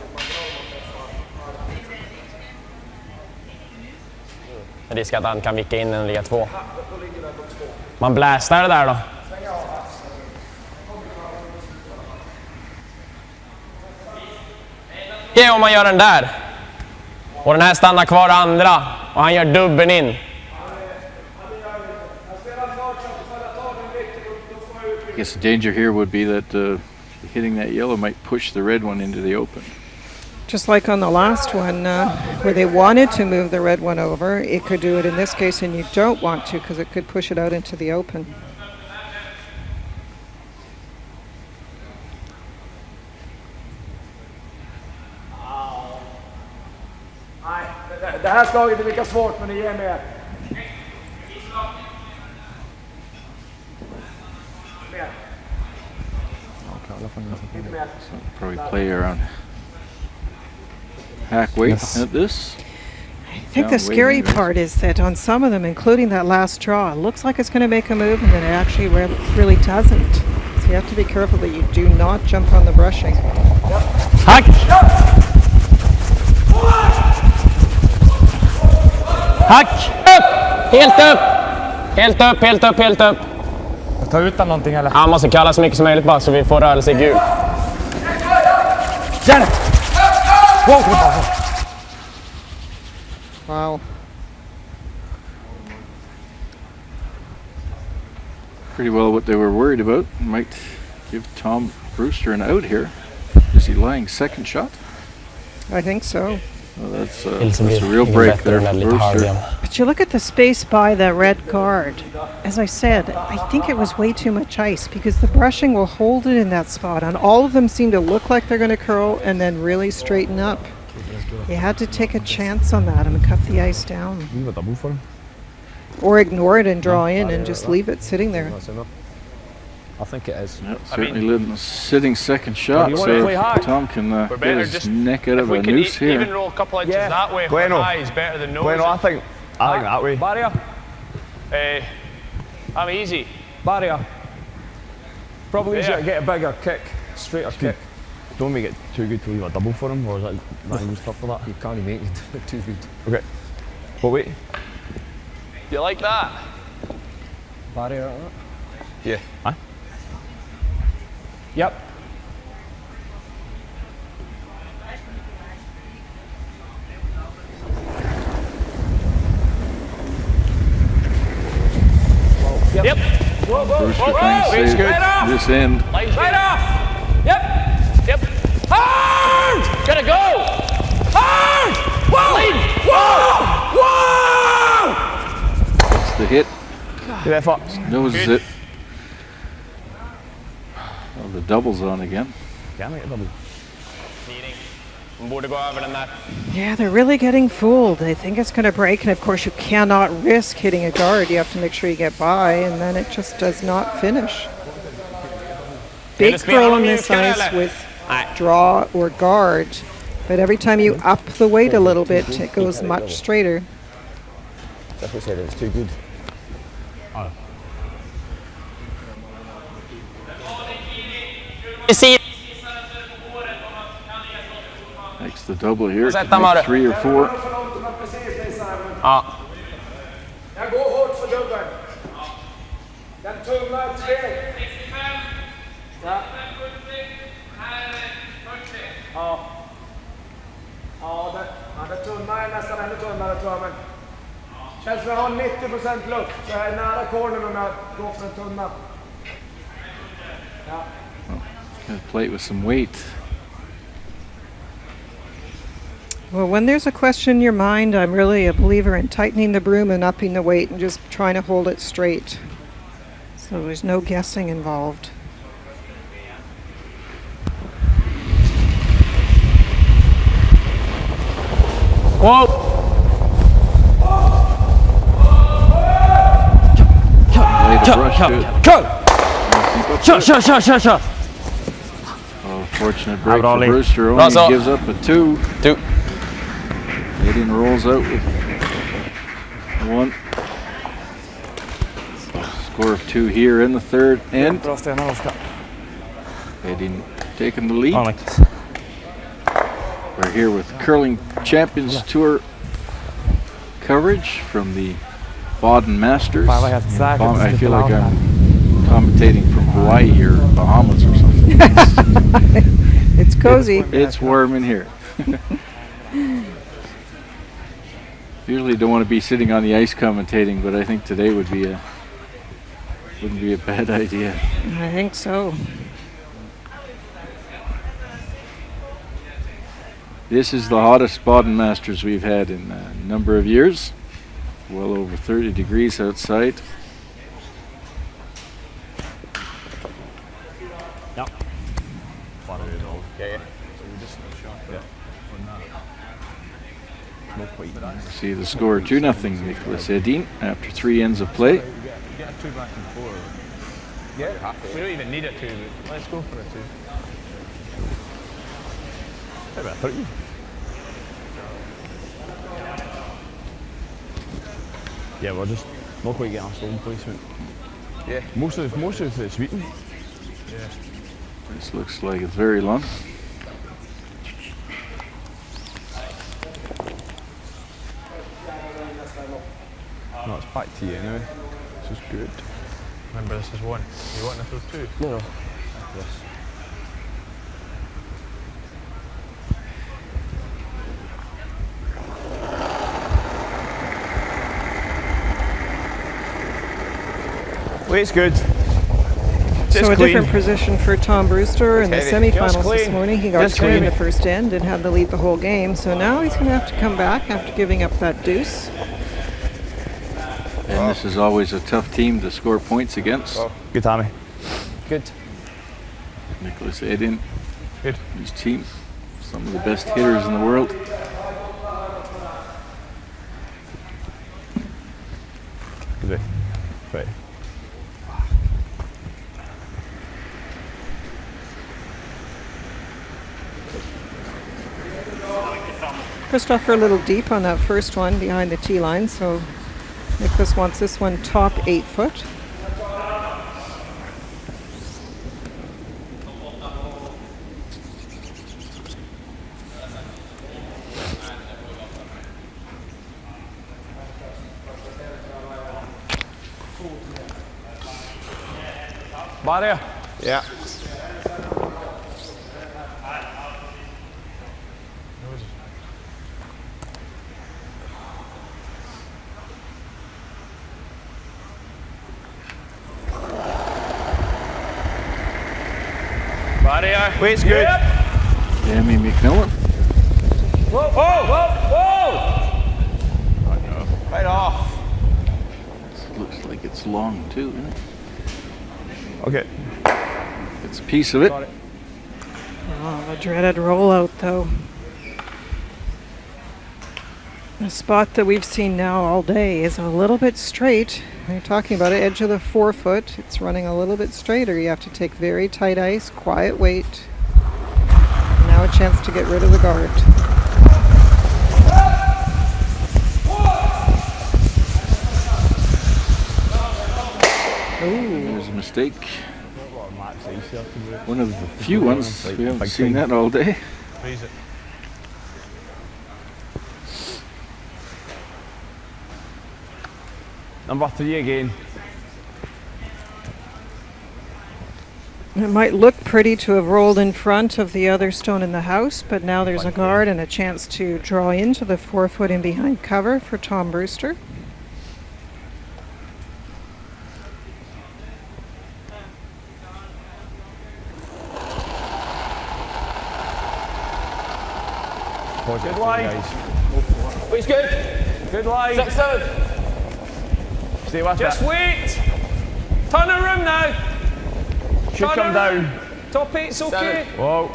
Risk att han kan vicka in en liga 2. Man blästar det där då. Okej, om man gör den där. Och den här stannar kvar andra. Och han gör dubbeln in. I guess the danger here would be that hitting that yellow might push the red one into the open. Just like on the last one, where they wanted to move the red one over, it could do it in this case, and you don't want to because it could push it out into the open. Det här slaget är lika svårt, men det ger mer. Probably play around hack weight at this. I think the scary part is that on some of them, including that last draw, it looks like it's going to make a move, and then it actually really doesn't. So you have to be careful that you do not jump on the brushing. Hack! Hack! Upp! Helt upp! Helt upp, helt upp, helt upp. Ta utan någonting eller? Han måste kalla så mycket som möjligt bara så vi får rörelse i gul. Wow. Pretty well what they were worried about. Might give Tom Brewster an out here. Is he lying second shot? I think so. Well, that's a real break there for Brewster. But you look at the space by the red guard. As I said, I think it was way too much ice because the brushing will hold it in that spot. And all of them seem to look like they're going to curl and then really straighten up. You had to take a chance on that and cut the ice down. Or ignore it and draw in and just leave it sitting there. I think it is. Yep, certainly sitting second shot, so Tom can get his neck out of a noose here. Even roll a couple inches that way. Bueno. High is better than nose. Bueno, I think that way. Barrier. I'm easy. Barrier. Probably easier to get a bigger kick, straighter kick. Don't make it too good to leave a double for him, or is that not even stuff for that? You can't make it too good. Okay. But wait. You like that? Barrier. Yeah. Huh? Yep. Yep. Whoa, whoa, Brewster whoa, trying to whoa. save Right off. this end. Right off. Yep. Yep. Hard. Gotta go. Hard. Whoa. Whoa. Whoa. That's the hit. Good effort. Noses it. Oh, the double's on again. Can I make a double? Borde gå över den där. Yeah, they're really getting fooled. They think it's going to break, and of course you cannot risk hitting a guard. You have to make sure you get by, and then it just does not finish. Big throw on this ice with draw or guard. But every time you up the weight a little bit, it goes much straighter. That's what I said, it's too good. You see, Makes the double here. Sätta Can Mare. make 3 or 4. ja. Jag går hårt för dubben. Den tunna 3. Ja. Ja. Ja, den tunna är nästan ännu tunnare tror jag, men känns som att jag har 90% luft, så jag är nära cornern om jag går för den tunna. Ja. Gonna play it with some weight. Well, when there's a question in your mind, I'm really a believer in tightening the broom and upping the weight and just trying to hold it straight. So there's no guessing involved. Whoa! Lay the brush to it. Kör! Oh, fortunate break Bra, for Lee. Brewster. Bra Only så. gives up a 2. 2. Edin rolls out with 1. Score of 2 here in the third end. Bra stenar, Oskar. Edin taking the lead. Ja, We're here with Curling Champions Tour coverage from the Baden Masters. Fan, vad helt säkert I det feel skulle like vara. I'm commentating from Hawaii or Bahamas or something. It's cozy. It's warm in here. Usually don't want to be sitting on the ice commentating, but I think today wouldn't be a bad idea. I think so. This is the hottest Baden Masters we've had in a number of years. Well over 30 degrees outside. See the score 2-0 Nicholas Edin after 3 ends of play. Get a 2 back and 4. Yeah, we don't even need a 2, but let's go for a 2. About 30. Yeah, we're just not quite getting our stone placement. Yeah. Most of it's sweeping. This looks like it's very long. No, it's back to you anyway. This is good. Remember, this is 1. You want this with 2? No. Yes. Weight's good. So a different position for Tom Brewster in the Heavy. semifinals Just this clean. morning. He got Just 3 in the heavy. first end and had to lead the whole game. So now he's going to have to come back after giving up that deuce. And this is always a tough team to score points against. Good, Tommy. Good. Nicholas Edin, Good. his team, some of the best hitters in the world. Good. Right. Christopher a little deep on that first one behind the tee line. So Nicholas wants this one top 8 foot. Barrier? Yeah. Barrier. Weight's good. Jamie McMillan. Whoa, whoa, whoa, whoa! Right off. This looks like it's long too, isn't it? Okay. It's a piece of it. Oh, the dreaded rollout, though. The spot that we've seen now all day is a little bit straight. When you're talking about it, edge of the 4 foot, it's running a little bit straighter. You have to take very tight ice, quiet weight. Now now a chance to get rid of the guard. There's a mistake. One of the few ones. We haven't seen that all day. Freeze it. Number 3 again. It might look pretty to have rolled in front of the other stone in the house, but now there's a guard and a chance to draw into the 4-foot in behind cover for Tom Brewster. Good line. He's good. Good line. 6-7. Stay with Just it. wait. Turn the room now. Should come down. Top 8's okay. Whoa.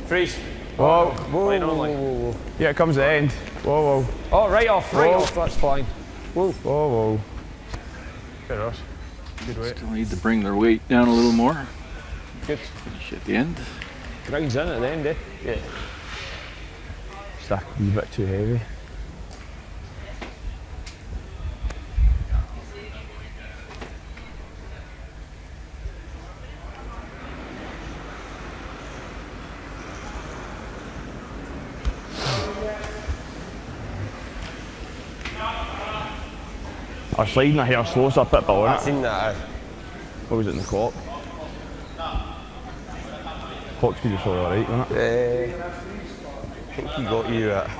Freeze. Whoa. Line only. Yeah, it comes at the end. Whoa, whoa. Oh, right off, right Whoa. off. That's fine. Whoa, whoa. Good, Ross. Good weight. Still need to bring their weight down a little more. Good. Finish at the end. Ground's in at the end, eh? Yeah. Stack a wee bit too heavy. Our sliding here slows up a bit, but on it. I've seen that. What was it in the clock? Clock speed was probably alright, wasn't it? I think he got you at.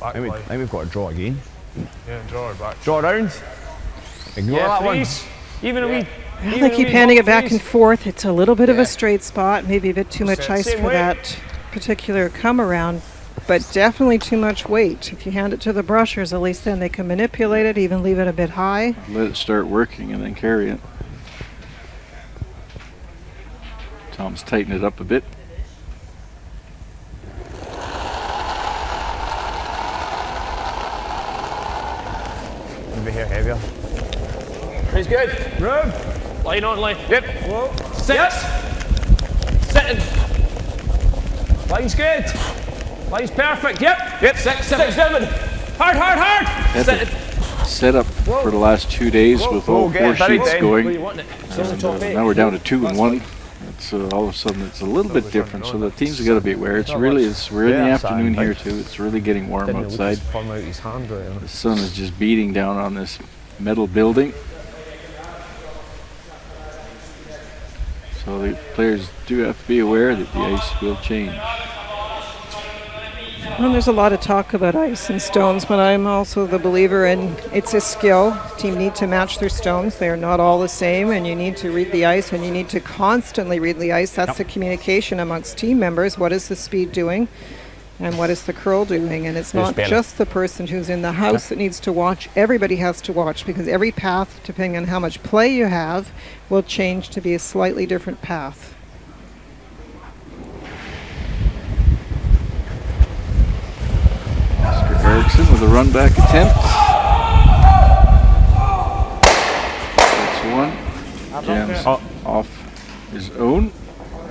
Back I line. think we've got to draw again. Yeah, draw her back. Draw round. Ignore Yeah, that one. freeze. Even a wee. Well, they keep handing it back and forth. It's a little bit of a straight spot, maybe a bit too much ice Same for weight. that particular come around, but definitely too much weight. If you hand it to the brushers, at least then they can manipulate it, even leave it a bit high. Let it start working and then carry it. Tom's tightened it up a bit. Maybe here heavier. He's good. Room. Line on line. Yep. Whoa. Sit. Sitting. Line's good. Line's perfect. Yep. Yep. 6, 7. Hard, hard, hard. Had Sitting. to set up for the last 2 days with all get 4 it buried sheets then. Where you going. want it? It's on the top 8. Now we're down to 2 and 1. It's all of a sudden it's a little bit different. So the teams have got to be aware. It's we're in the afternoon here too. It's really getting warm outside. Firm out his hand right on. The sun is just beating down on this metal building. So the players do have to be aware that the ice will change. Well, there's a lot of talk about ice and stones, but I'm also the believer in it's a skill. The team need to match their stones. They are not all the same, and you need to read the ice, and you need to constantly read the ice. That's the communication amongst team members. What is the speed doing, and what is the curl doing? And it's not just the person who's in the house that needs to watch. Everybody has to watch, because every path, depending on how much play you have, will change to be a slightly different path. Erickson with a run back attempt. That's one. Jams off his own.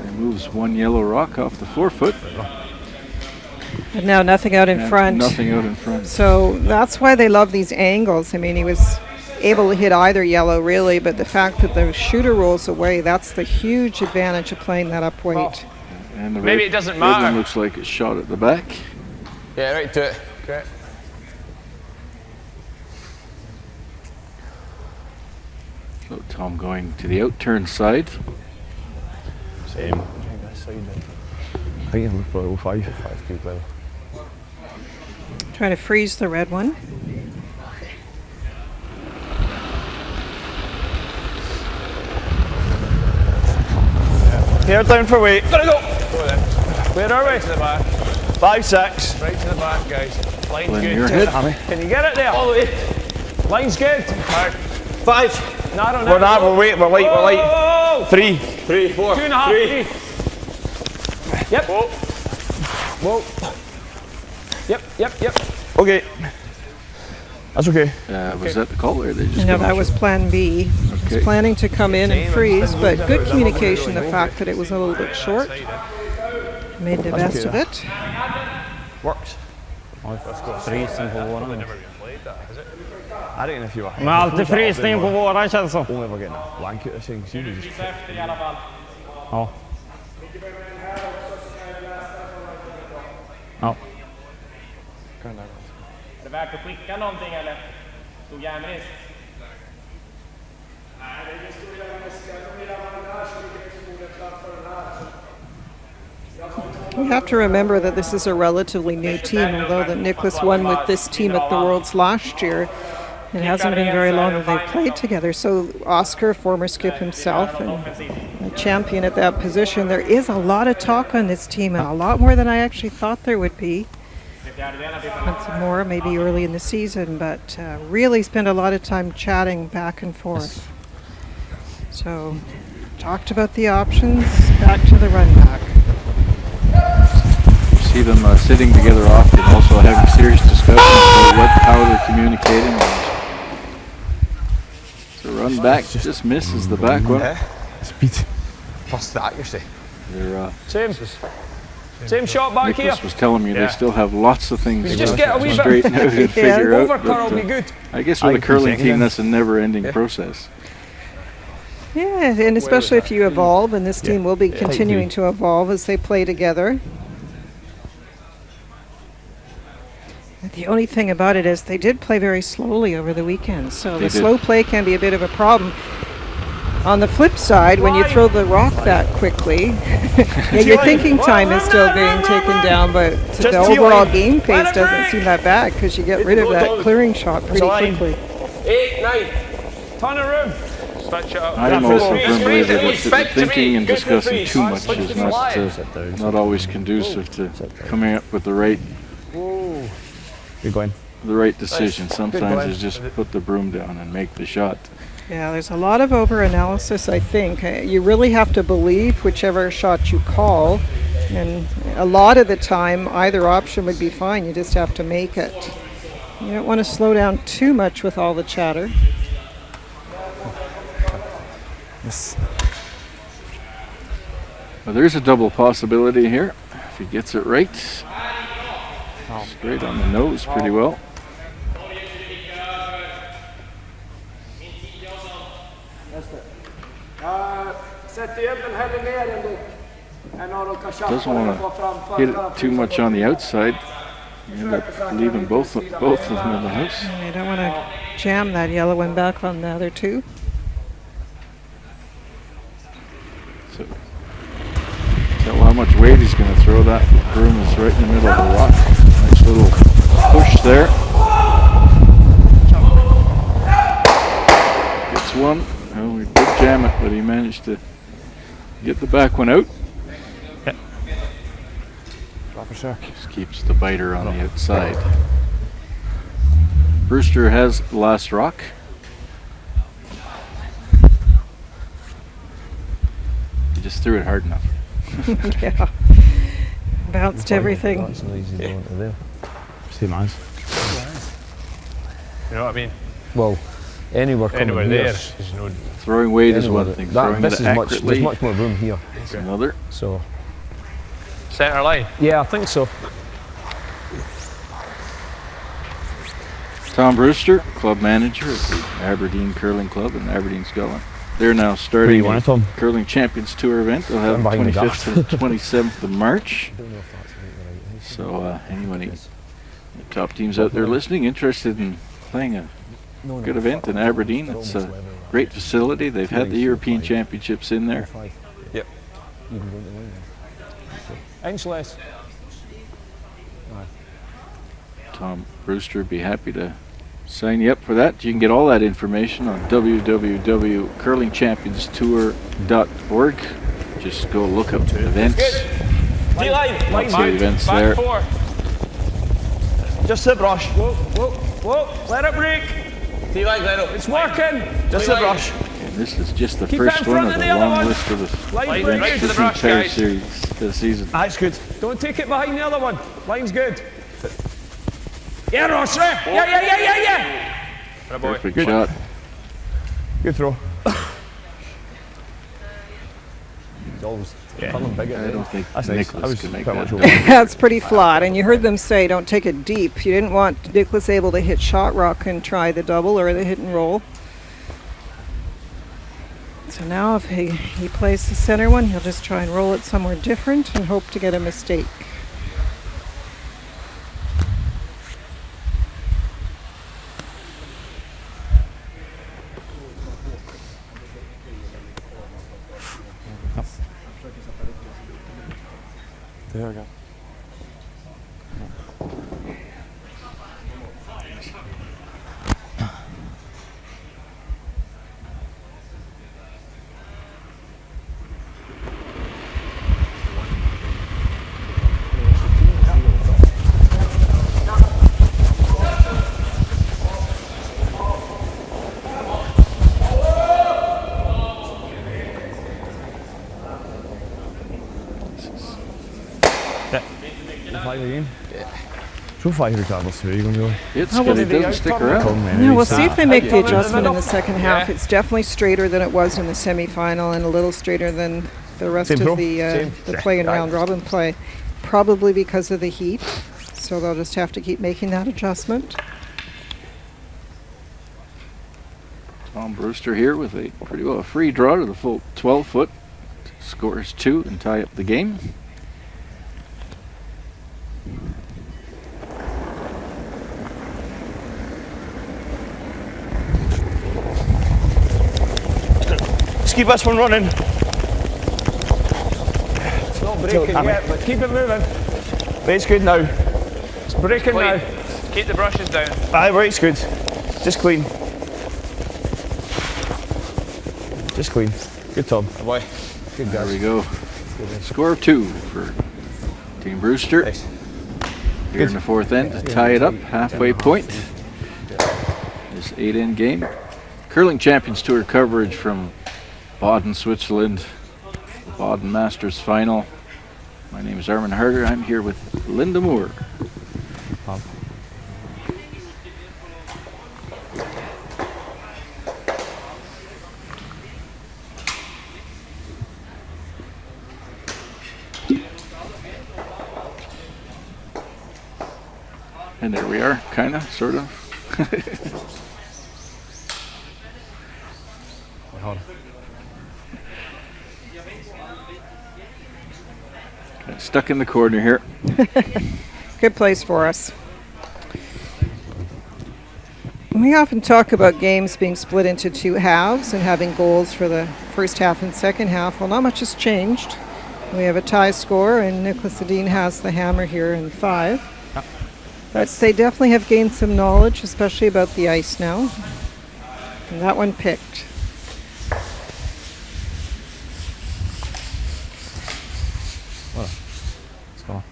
Removes one yellow rock off the 4-foot. But now nothing out in And front. Nothing out in front. So that's why they love these angles. I mean, he was able to hit either yellow, really, but the fact that the shooter rolls away, that's the huge advantage of playing that up weight. And the Maybe red- it doesn't red one matter. looks like it's shot at the back. Yeah, right to it. Okay. So Tom going to the out-turn side. Same. I think I'm looking for 05. That's good, man. Trying to freeze the red one. Here down for weight. Gotta go. Go then. Where are we? To the back. 5, 6. Right to the back, guys. Line's Glenn, good. you're hit. Can you get it there? All the way. Line's good. Hard. 5. Narrow, We're not, we're light, we're light. Whoa. 3. 3, 4. 2.5. 3. Yep. Whoa. Yep. Okay. That's okay. Was that the call or they just? No, that was plan B. Okay. Was planning to come in and freeze, but good communication, the fact that it was a little bit short. Made the best of it. Works. Frysning på våran. I reckon if you were... Men alltid frysning på våran känns som. Only ever getting a blanket or things, you just... Ja. Ja. Är det värt att skicka någonting eller? Stod järnrisk? Nej, det är ingen stor järnrisk. De vill ha den här så ligger förmodligen framför den här. You have to remember that this is a relatively new team, although that Nicholas won with this team at the Worlds last year. It hasn't been very long that they've played together. So Oscar, former skip himself, and a champion at that position. There is a lot of talk on this team, and a lot more than I actually thought there would be. Once more, maybe early in the season, but really spent a lot of time chatting back and forth. So talked about the options, back to the run back. See them sitting together often, also having serious discussions about how they're communicating. So run back just misses the back one. Speed. Plus the accuracy. They're, Same shot back here. Nicholas was telling me they still have lots of things You to just get a wee bit- straighten out and figure out. Overcurl but, will be good. I guess with a curling team, that's a never-ending process. Yeah, and especially if you evolve, and this team will be continuing to evolve as they play together. The only thing about it is they did play very slowly over the weekend, so the slow play can be a bit of a problem. On the flip side, when you throw the rock that quickly, your thinking time is still being taken down, but the overall game pace doesn't seem that bad because you get rid of that clearing shot pretty quickly. 8, 9. Ton of room. I'm also a firm believer that thinking and discussing too much is not always conducive to coming up with the right decision. Sometimes it's just put the broom down and make the shot. Yeah, there's a lot of over-analysis, I think. You really have to believe whichever shot you call, and a lot of the time either option would be fine. You just have to make it. You don't want to slow down too much with all the chatter. Yes. Well, there's a double possibility here. If he gets it right. Straight on the nose pretty well. Doesn't want to hit it too much on the outside. You end up leaving both of them in the house. You don't want to jam that yellow one back on the other two. So, tell how much weight he's going to throw. That broom is right in the middle of the rock. Nice little push there. Gets one. Oh, he did jam it, but he managed to get the back one out. Just keeps the biter on the outside. Brewster has the last rock. He just threw it hard enough. Yeah. Bounced everything. Same as. You know what I mean? Well, anywhere there is no... Throwing weight is one thing. Throwing it accurately there's much more room here. is another. So. Centre line. Yeah, I think so. Tom Brewster, club manager at the Aberdeen Curling Club in Aberdeen, Scotland. They're now starting the Curling Champions Tour event. They'll have the 25th and 27th of March. So any top teams out there listening, interested in playing a good event in Aberdeen, it's a great facility. They've had the European Championships in there. Yep. Inch less. Tom Brewster would be happy to sign you up for that. You can get all that information on www.curlingchampionstour.org. Just go look up events. D-line. Lots of events there. Four. Just the brush. Whoa. Let it break. D-line, let it. It's working. Just the brush. And this is just the Keep first it in one front of of the the other long one. list of the Line events right to for the the brush, entire guys. series this season. That's good. Don't take it behind the other one. Line's good. Yeah, Roger. Yeah. Perfect shot. Good throw. He's always coming big at I don't think That's nice. Nicholas can make quite that. much over. That's pretty flat, and you heard them say don't take it deep. You didn't want Nicholas able to hit shot rock and try the double or the hit and roll. So now if he plays the center one, he'll just try and roll it somewhere different and hope to get a mistake. There we go. Five again? Yeah. So 5 regardless who you're going to go. It's good. It doesn't stick around. Yeah, we'll see if they make the adjustment in the second half. It's definitely straighter than it was in the semi-final and a little straighter than the rest of the play and round robin play. Probably because of the heat. So they'll just have to keep making that adjustment. Tom Brewster here with a pretty well a free draw to the full 12 foot. Scores 2 and tie up the game. Keep this one running. It's not breaking yet, but keep it moving. Weight's good now. It's breaking Clean. now. Keep the brushes down. Aye, weight's good. Just clean. Just clean. Good Tom. Oh boy. Good There guys. we go. Score of 2 for Team Brewster. Nice. Here in the fourth end to tie it up, halfway point. This 8-end game. Curling Champions Tour coverage from Baden, Switzerland. The Baden Masters final. My name is Armin Harder. I'm here with Linda Moore. And there we are, kind of, sort of. Hold on. Got stuck in the corner here. Good place for us. We often talk about games being split into 2 halves and having goals for the first half and second half. Well, not much has changed. We have a tie score, and Nicholas Edin has the hammer here in 5. But they definitely have gained some knowledge, especially about the ice now. And that one picked. Let's go.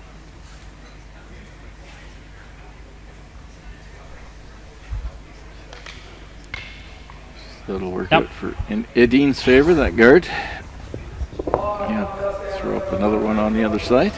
That'll work out for in Edin's favor, that guard. Yeah, throw up another one on the other side.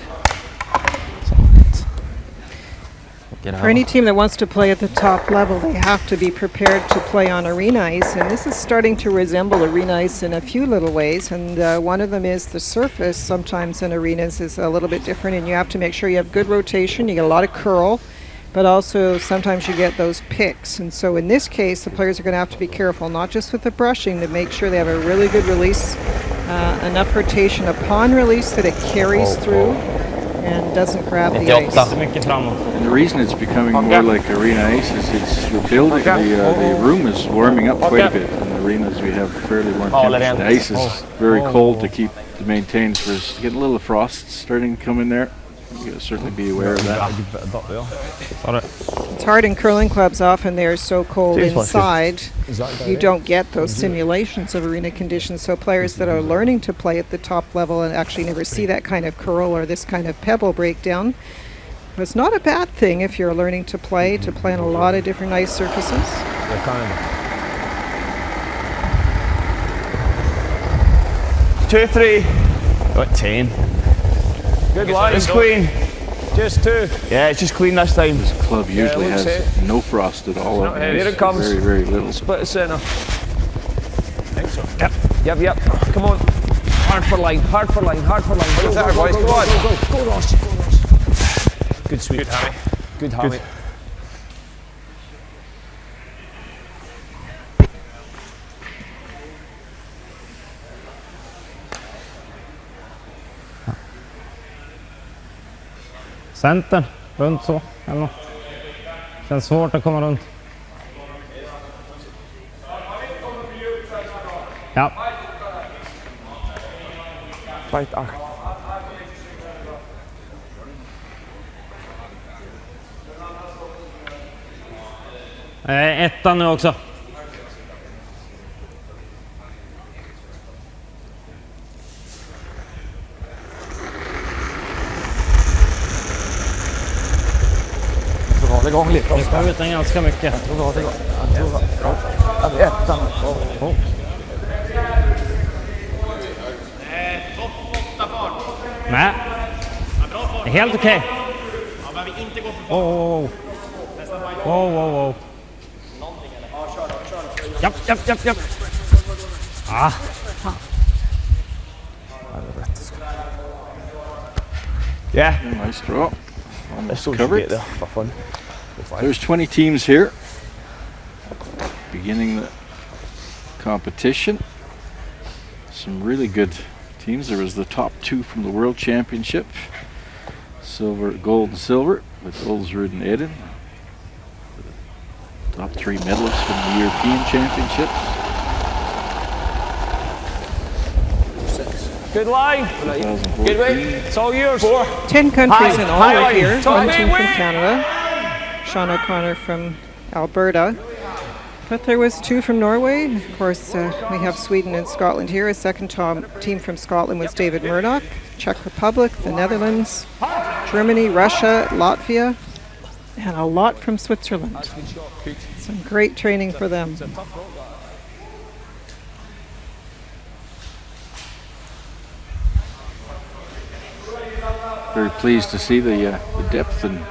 For any team that wants to play at the top level, they have to be prepared to play on arena ice, and this is starting to resemble arena ice in a few little ways, and one of them is the surface sometimes in arenas is a little bit different, and you have to make sure you have good rotation, you get a lot of curl, but also sometimes you get those picks, and so in this case the players are going to have to be careful, not just with the brushing, to make sure they have a really good release, enough rotation upon release that it carries through and doesn't grab the ice. And the reason it's becoming more like arena ice is it's the building, the room is warming up quite a bit. In the arenas we have fairly warm temperatures. The ice is very cold to maintain. So there's getting a little frost starting to come in there. You gotta certainly be aware of that. It's hard in curling clubs. Often they're so cold inside, you don't get those simulations of arena conditions. So players that are learning to play at the top level and actually never see that kind of curl or this kind of pebble breakdown. But it's not a bad thing if you're learning to play on a lot of different ice surfaces. 2-3. Got 10. Good line, Queen. Just 2. Yeah, it's just clean this time. This club usually looks has no frost at all. not heavy. Here it comes. Very, very little. Split the centre. Think so. Yep. Come on. Hard for line. Go, boys, come on. Go, Ross. Good sweep. Good Hammy. Centern, runt så, eller något. Känns svårt att komma runt. Ja. Fight 8. Ettan nu också. Det går lite. Det ska ut den ganska mycket. Jag tror det går. Ja, det är ettan. Nej. Det är helt okej. Man behöver inte gå för fort. Wow. Japp. Ah. Yeah. Nice draw. Let's still covered. get there for fun. There's 20 teams here beginning the competition. Some really good teams. There was the top 2 from the World Championship. Gold and silver with Ulsrud and Edin. Top 3 medalists from the European Championships. Good line. Good way. It's all yours. 10 countries in all are here. Top One team eight, from win. Canada, Sean O'Connor from Alberta. But there was 2 from Norway. Of course, we have Sweden and Scotland here. A second team from Scotland was David Murdoch. Czech Republic, the Netherlands, Germany, Russia, Latvia, and a lot from Switzerland. Some great training for them. Very pleased to see the depth in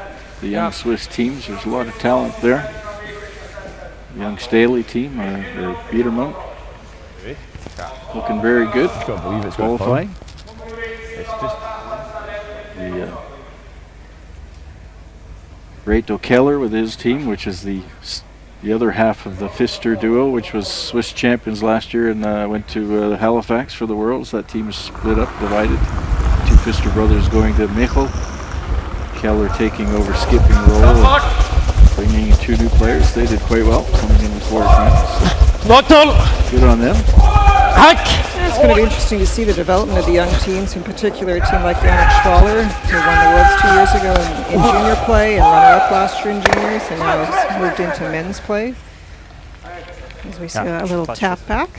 the young Swiss teams. There's a lot of talent there. The young Staley team, or Biedermann, looking very good. I can't believe it's qualifying. It's just Reto Keller with his team, which is the other half of the Pfister duo, which was Swiss champions last year and went to Halifax for the Worlds. That team is split up, divided. 2 Pfister brothers going to Michel. Keller taking over skipping role, bringing in 2 new players. They did quite well, coming in with quarterfinals. Good on them. It's going to be interesting to see the development of the young teams, in particular a team like Yannick Schwaller, who won the Worlds 2 years ago in junior play and runner-up last year in juniors, and now has moved into men's play. As we see a little tap back.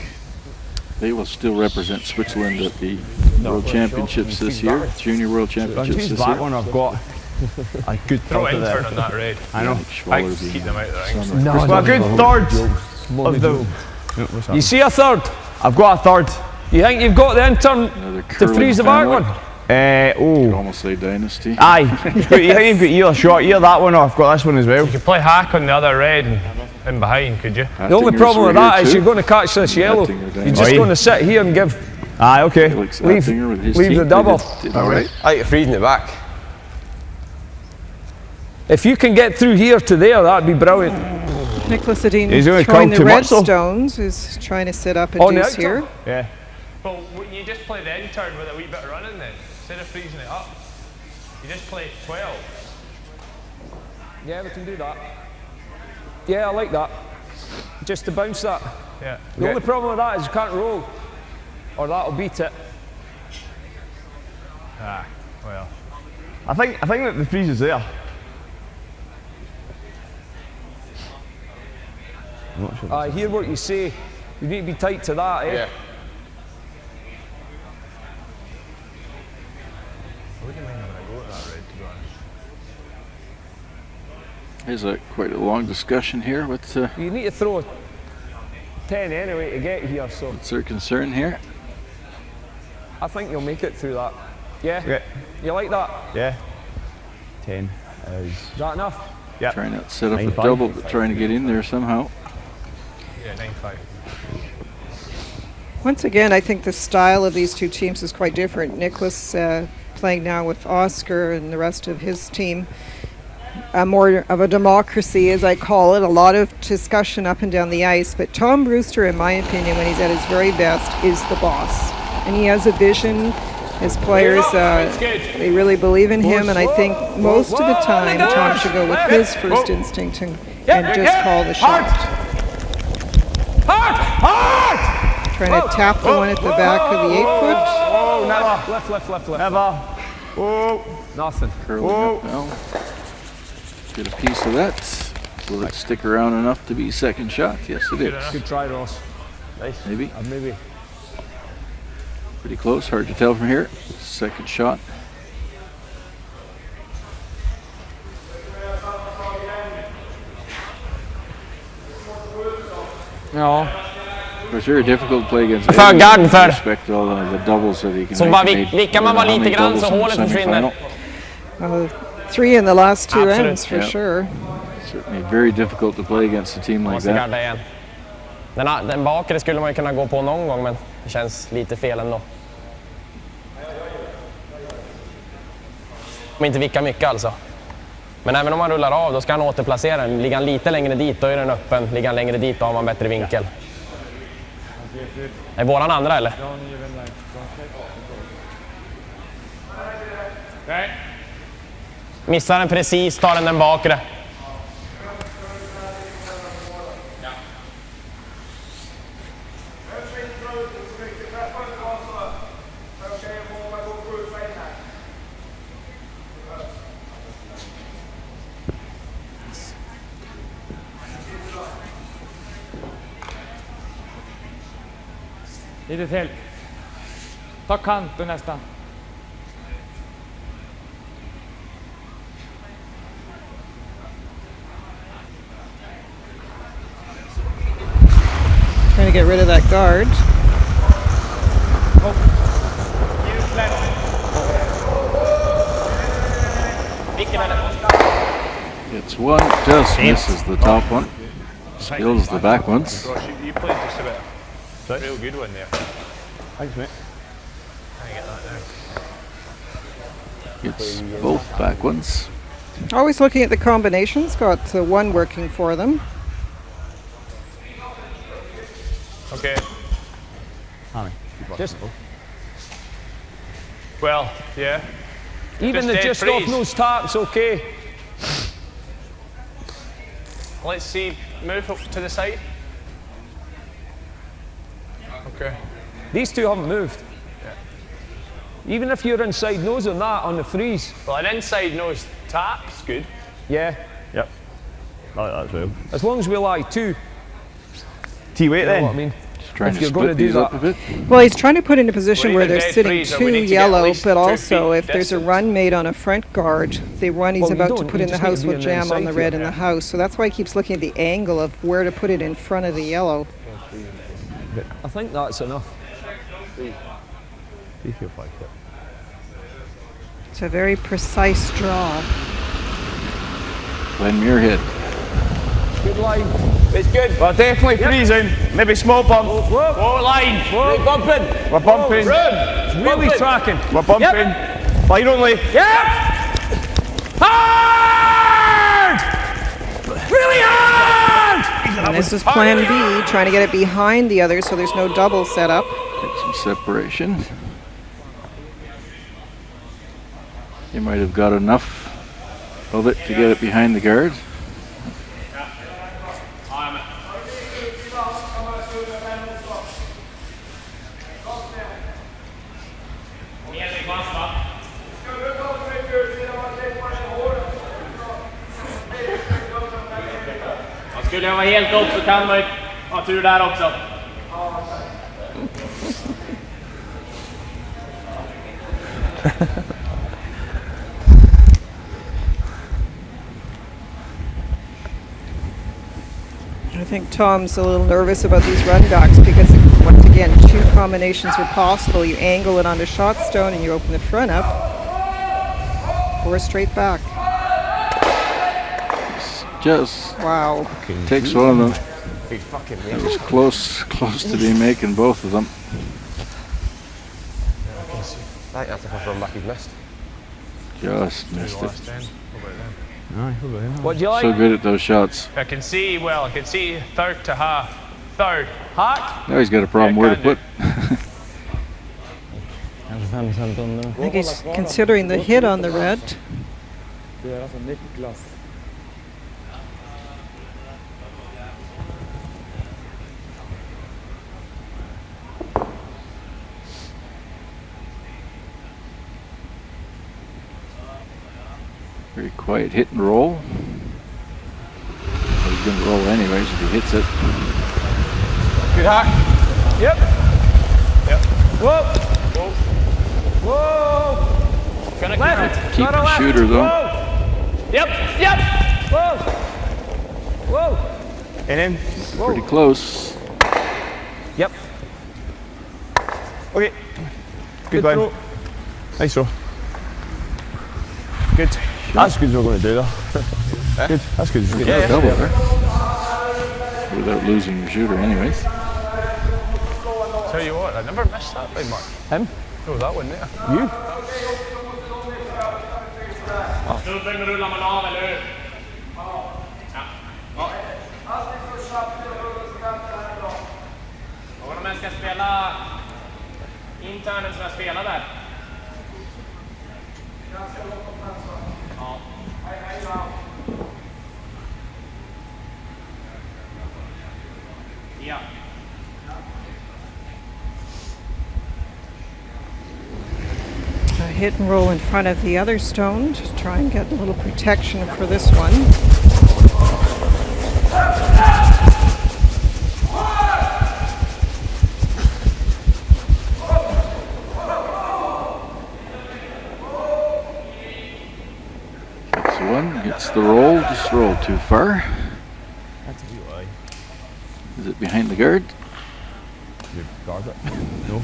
They will still represent Switzerland at the World Championships this year, Junior World Championships this that year. one I've got a good Throw third of intern there. on that raid. I know. Thanks to keep them out of the rings. Well, a good third of the. You see a third? I've got a third. You think you've got the intern Another to curling freeze the back family. one? Could almost say dynasty. Aye. You think you've got either shot, either that one, or I've got this one as well. You could play hack on the other red and in behind, could you? The only Hattinger's problem with were that here is too. you're going to catch this yellow. Hattinger You're down. just Aye. going to sit here and give. Aye, okay. Felix leave- Hattinger with his leave team. the They double. did all right. I like freezing it back. If you can get through here to there, that'd be brilliant. Nicholas Edin He's only throwing come the too red much, though. stones, is trying to sit up and On the deuce outside? here. Yeah. Well, you just play the intern with a wee bit of running then, instead of freezing it up. You just play 12. Yeah, we can do that. Yeah, I like that. Just to bounce that. Yeah. The only problem with that is you can't roll, or that'll beat it. Ah, well. I think that the freeze is there. I'm not sure. I hear what you say. You need to be tight to that, eh? Yeah. I wouldn't mind having a go at that red, to be honest. There's quite a long discussion here. What's You need to throw 10 anyway to get here, so their concern here? I think you'll make it through that. Yeah? Yeah. You like that? Yeah. 10 is... Is that enough? Yeah. Trying to set up a 9-5. double, but trying to get in there somehow. Yeah, 9-5. Once again, I think the style of these two teams is quite different. Nicholas playing now with Oscar and the rest of his team. More of a democracy, as I call it, a lot of discussion up and down the ice. But Tom Brewster, in my opinion, when he's at his very best, is the boss. And he has a vision. His players, they really believe in him. And I think most of the time, Tom should go with his first instinct and just call the shot. Trying to tap the one at the back of the 8-foot. Oh, never. Left. Never. Oh, nothing. Curling up now. Get a piece of that. Will it stick around enough to be second shot? Yes, it is. Good try, Ross. Nice. Maybe. Maybe. Pretty close. Hard to tell from here. Second shot. Ja. It's very difficult to play against För Edin. garden för. Respect all the doubles that he can Så make. bara He made vickar man bara how many lite grann doubles så in the hålet försvinner. semifinal. 3 in the last 2 Absolut. ends, for Yeah. sure. Certainly very difficult to play against a team like Måste that. garda igen. Den bakre skulle man ju kunna gå på någon gång, men det känns lite fel ändå. Om inte vicka mycket alltså. Men även om man rullar av, då ska han återplacera den. Ligger han lite längre dit, då är den öppen. Ligger han längre dit, då har man bättre vinkel. Är våran andra eller? Missar den precis, tar den bakre. Lite till. Ta kanten nästan. Trying to get rid of that guard. Gets one, just misses the top one. Spills the back ones. Ross, you played just about a real good one there. Thanks, mate. Gets both back ones. Always looking at the combinations. Got one working for them. Okay. Just Well, yeah. Even the dead just freeze. off nose tap's okay. Let's see. Move up to the side. Okay. These two haven't moved. Even if you're inside nose on that, on the freeze. Well, an inside nose tap's good. Yeah. Yep. Like that as well. As long as we lie 2. T-weight You know then. what I mean? Just trying If to you're gonna split do these up that. a bit. Well, he's trying to put in a position We're where either they're dead sitting freeze or too we need to get at yellow, least but 2 also feet if there's a distance. run made on a front guard, the one he's Well, you about to don't, put you in the just need house to be will on the jam on inside the red here. in the house. So that's why he keeps looking at the angle of where to put it in front of the yellow. I think that's enough. 3-4-5, yep. It's a very precise draw. Glenn Muirhead. Good line. It's good. We're definitely freezing. Maybe small bump. Whoa, line. Whoa, bumping. We're bumping. It's really tracking. We're bumping. Line only. Yep! Hard! Really hard! And this is plan B, trying to get it behind the other so there's no double set up. Get some separation. He might have got enough of it to get it behind the guard. Skulle jag vara helt upp så kan man ju ha tur där också. I think Tom's a little nervous about these run backs because, once again, 2 combinations are possible. You angle it onto shot stone and you open the front up, or straight back. just Wow. takes one of them. Big fucking It was close to be making both of them. I think that's the first run back he's missed. Just missed it. What do you like? So good at those shots. I can see third to half. Third. Hack? Now he's got a problem where to put. I think he's considering the hit on the red. Det är alltså Niklas. Very quiet hit and roll. Well, he's going to roll anyways if he hits it. Good hack. Yep. Whoa. Gonna left. Keep the shooter though. Whoa. Yep. Whoa. And then. Whoa. Pretty close. Yep. Okay. Good throw. Nice throw. Good. That's good we're going to do that. Good. That's good. Yeah. Double there. Without losing your shooter anyways. Tell you what, I never missed that by much. Him? No, that one there. You? Snubben rullar man av, eller hur? Ja. Och de ska spela internen som jag spelar där. Ja. Ja. A hit and roll in front of the other stone to try and get a little protection for this one. Gets one, gets the roll, just rolled too far. That's a wee lie. Is it behind the guard? You guard it? No.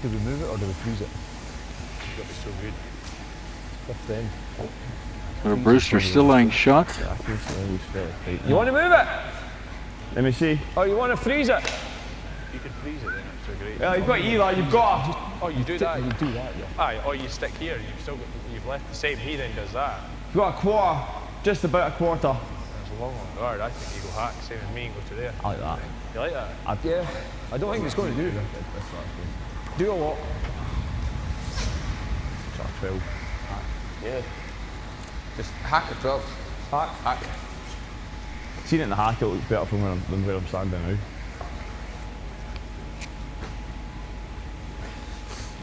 Do we move it or do we freeze it? It's got to be so good. What's then? Or Brewster still laying shot. Yeah, I think so. We've got it tight. You want to move it? Let me see. Or you want to freeze it? You can freeze it then, it's so great. Yeah, you've got Eli, you've got. Oh, you do that? You do that, yeah. Aye, or you stick here, you've left the same, he then does that. You've got a quarter. Just about a quarter. There's a long one guard, I think you go hack, same as me, and go to there. I like that. You like that? Yeah. I don't think it's going to do. Do a lot. Sort of 12. Yeah. Just hack at 12. Hack. Seen it in the hack, it looks better from where I'm standing now.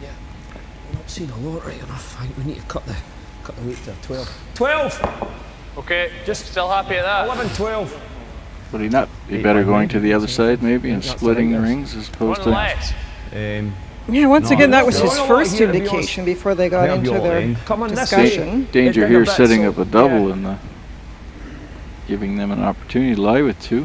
Yeah, we're not seeing a lot right enough. I think we need to cut the weight to 12. 12! Okay, just still happy at that. 11, 12. Would he not be better going to the other side maybe and splitting the rings as opposed One to... less. Yeah, once again, that was his No, first here, to be indication before they got into their Come on, this discussion. way. Danger It's here bigger setting bet, up so- a double yeah. and giving them an opportunity to lie with two.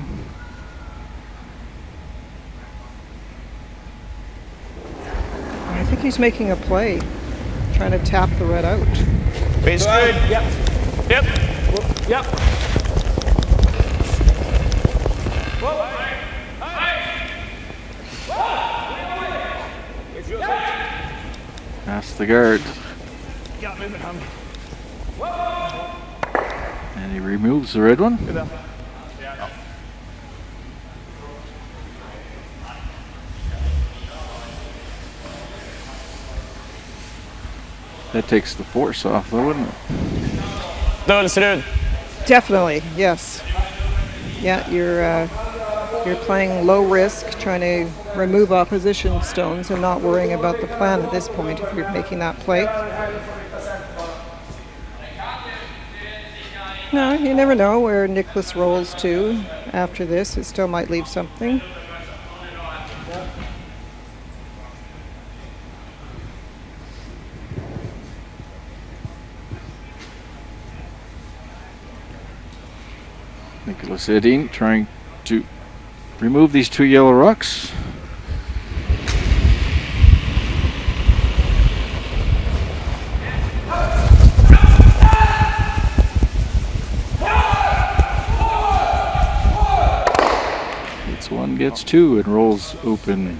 I think he's making a play, trying to tap the red out. It's good. Yep. Yep. Past the guard. Yeah, move it, And he removes the red one. That takes the force off though, wouldn't it? Definitely, yes. Yeah, you're playing low risk, trying to remove opposition stones and not worrying about the plan at this point if you're making that play. No, you never know where Nicholas rolls to after this. It still might leave something. Nicholas Edin trying to remove these two yellow rocks. One gets two and rolls open.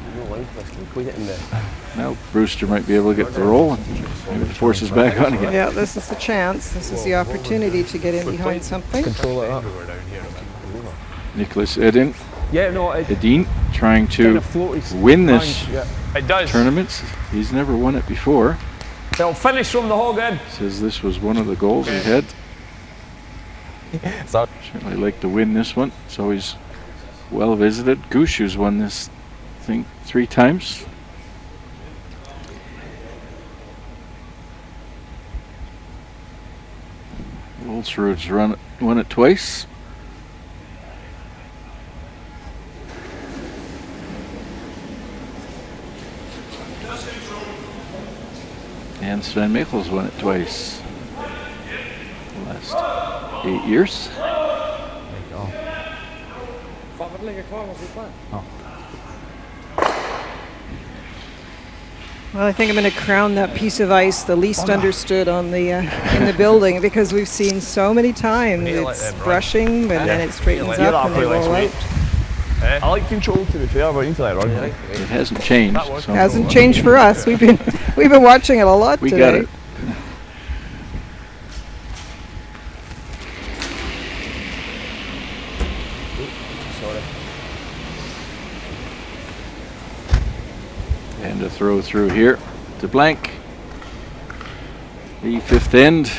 Now Brewster might be able to get the roll and maybe the force is back on again. Yeah, this is the chance. This is the opportunity to get in behind something. Control it up. Nicholas Edin. Yeah, no, Edin trying to win this It does. tournament. He's never won it before. They'll finish from the hog in. Says this was one of the goals he had. Certainly like to win this one. It's always well visited. Gushu's won this thing 3 times. Olsrud's won it twice. And Sven Mikkel's won it twice. The last 8 years. Well, I think I'm going to crown that piece of ice the least understood on the in the building, because we've seen so many times it's brushing, but then it straightens up and they roll out. I like control, to be fair, but you need to let it run. It hasn't changed. So Hasn't changed for us. We've been watching it a lot we today. got it. And a throw through here to blank. The 5th end.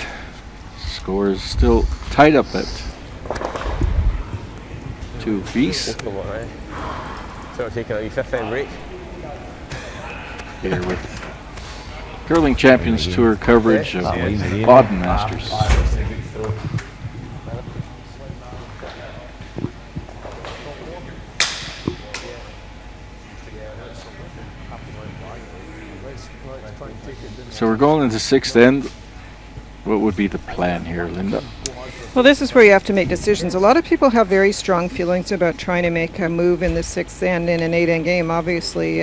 Score is still tied up at 2 apiece. So taking a 5th end break. Here with Curling Champions Tour coverage of the Baden Masters. So we're going into 6th end. What would be the plan here, Linda? Well, this is where you have to make decisions. A lot of people have very strong feelings about trying to make a move in the 6th end in an 8-end game. Obviously,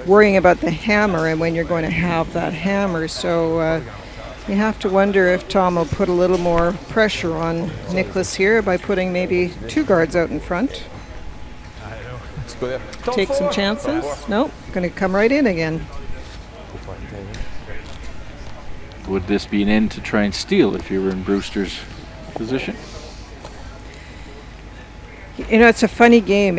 worrying about the hammer and when you're going to have that hammer. So you have to wonder if Tom will put a little more pressure on Nicholas here by putting maybe 2 guards out in front. Take some chances. Nope, going to come right in again. Would this be an end to try and steal if you were in Brewster's position? You know, it's a funny game.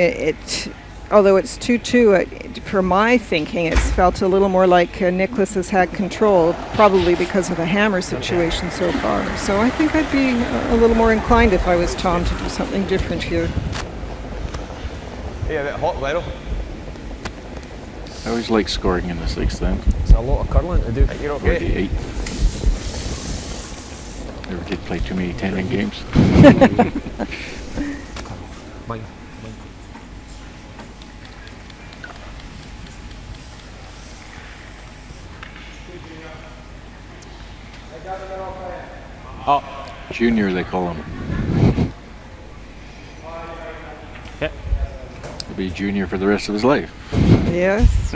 Although it's 2-2, for my thinking, it's felt a little more like Nicholas has had control, probably because of the hammer situation so far. So I think I'd be a little more inclined if I was Tom to do something different here. Yeah, a bit hot, Lero. I always like scoring in the 6th end. It's a lot of curling to do. You're Or okay. the 8th. Never did play too many 10-end games. Mine. Junior, they call him. He'll be junior for the rest of his life. Yes.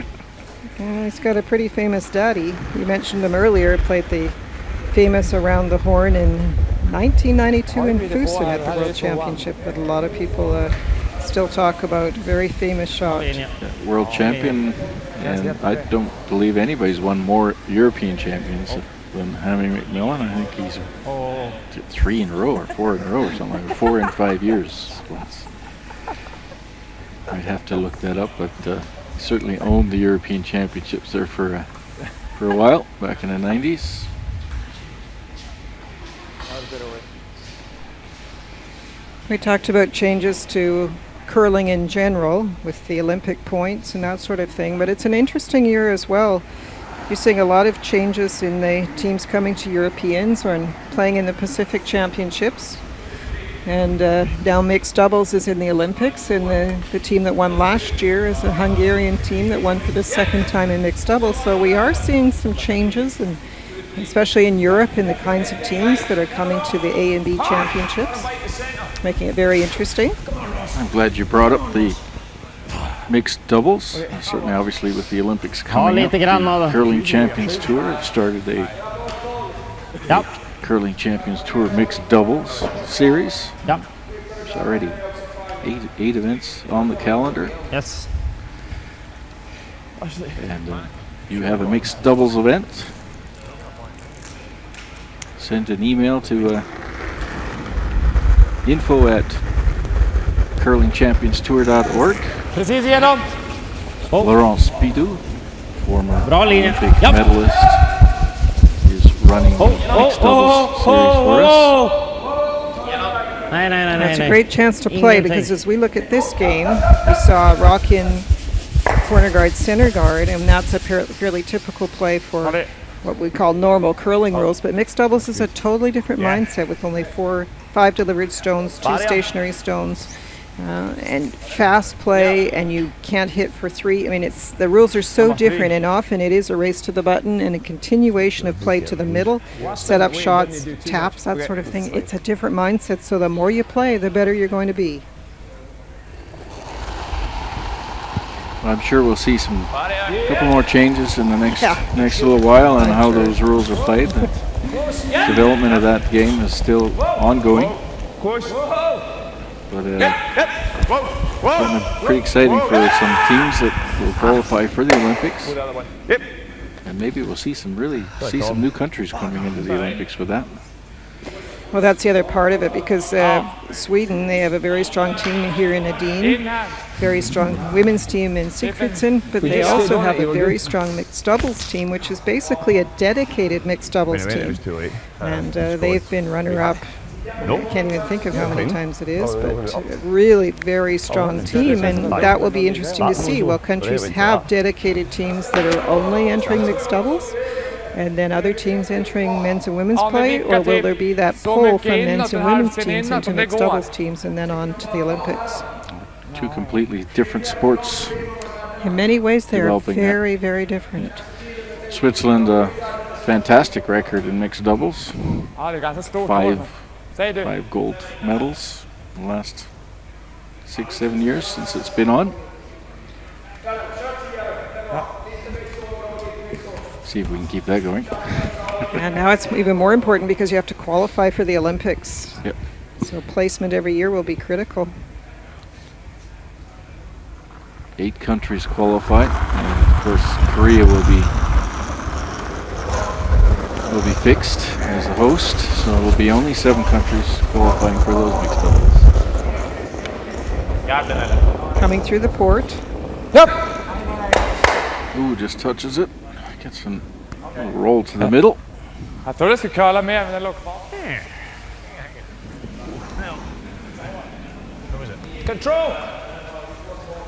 Yeah, he's got a pretty famous daddy. You mentioned him earlier, played the famous Around the Horn in 1992 in Fusen at the World Championship that a lot of people still talk about. Very famous shot. World champion, and I don't believe anybody's won more European champions than Hammy McMillan. I think he's 3 in a row or 4 in a row or something like that. 4 in 5 years. I'd have to look that up, but certainly owned the European Championships there for a while back in the 90s. We talked about changes to curling in general with the Olympic points and that sort of thing, but it's an interesting year as well. You're seeing a lot of changes in the teams coming to Europeans or playing in the Pacific Championships. And now mixed doubles is in the Olympics, and the team that won last year is a Hungarian team that won for the 2nd time in mixed doubles. So we are seeing some changes, and especially in Europe, in the kinds of teams that are coming to the A and B championships, making it very interesting. I'm glad you brought up the mixed doubles. Certainly, obviously, with the Olympics coming up, the Curling Champions Tour, it started a Curling Champions Tour mixed doubles series. Yep. There's already eight events on the calendar. Yes. And you have a mixed doubles event. Send an email to info@curlingchampionstour.org. Precis igenom. Laurence Bidou, former Bra linje. Olympic Japp. medalist, is running the mixed doubles series for us. Nej, nej, nej, nej. It's a great chance to play because as we look at this game, we saw Rockin corner guard, center guard, and that's a fairly typical play for what we call normal curling rules. But mixed doubles is a totally different mindset with only 5 delivered stones, 2 stationary stones, and fast play, and you can't hit for 3. I mean, the rules are so different, and often it is a race to the button and a continuation of play to the middle, set up shots, taps, that sort of thing. It's a different mindset, so the more you play, the better you're going to be. I'm sure we'll see some couple more changes in the next little while on how those rules are played. The development of that game is still ongoing. But pretty exciting for some teams that will qualify for the Olympics. And maybe we'll see some new countries coming into the Olympics with that. Well, that's the other part of it because Sweden, they have a very strong team here in Edin, very strong women's team in Sigfridsson, but they also have a very strong mixed doubles team, which is basically a dedicated mixed doubles team. And they've been runner-up. I can't even think of how many times it is, but a really very strong team, and that will be interesting to see. Will countries have dedicated teams that are only entering mixed doubles, and then other teams entering men's and women's play, or will there be that pull from men's and women's teams into mixed doubles teams and then on to the Olympics? 2 completely different sports. In many ways, they're very, very different. Switzerland, a fantastic record in mixed doubles. 5 gold medals in the last 6-7 years since it's been on. See if we can keep that going. And now it's even more important because you have to qualify for the Olympics. Yep. So placement every year will be critical. 8 countries qualify, and of course Korea will be fixed as the host, so it will be only 7 countries qualifying for those mixed doubles. Coming through the port. Yep. Ooh, just touches it. Gets a little roll to the middle. Jag tror det ska curla mer, men det låg kvar. Control!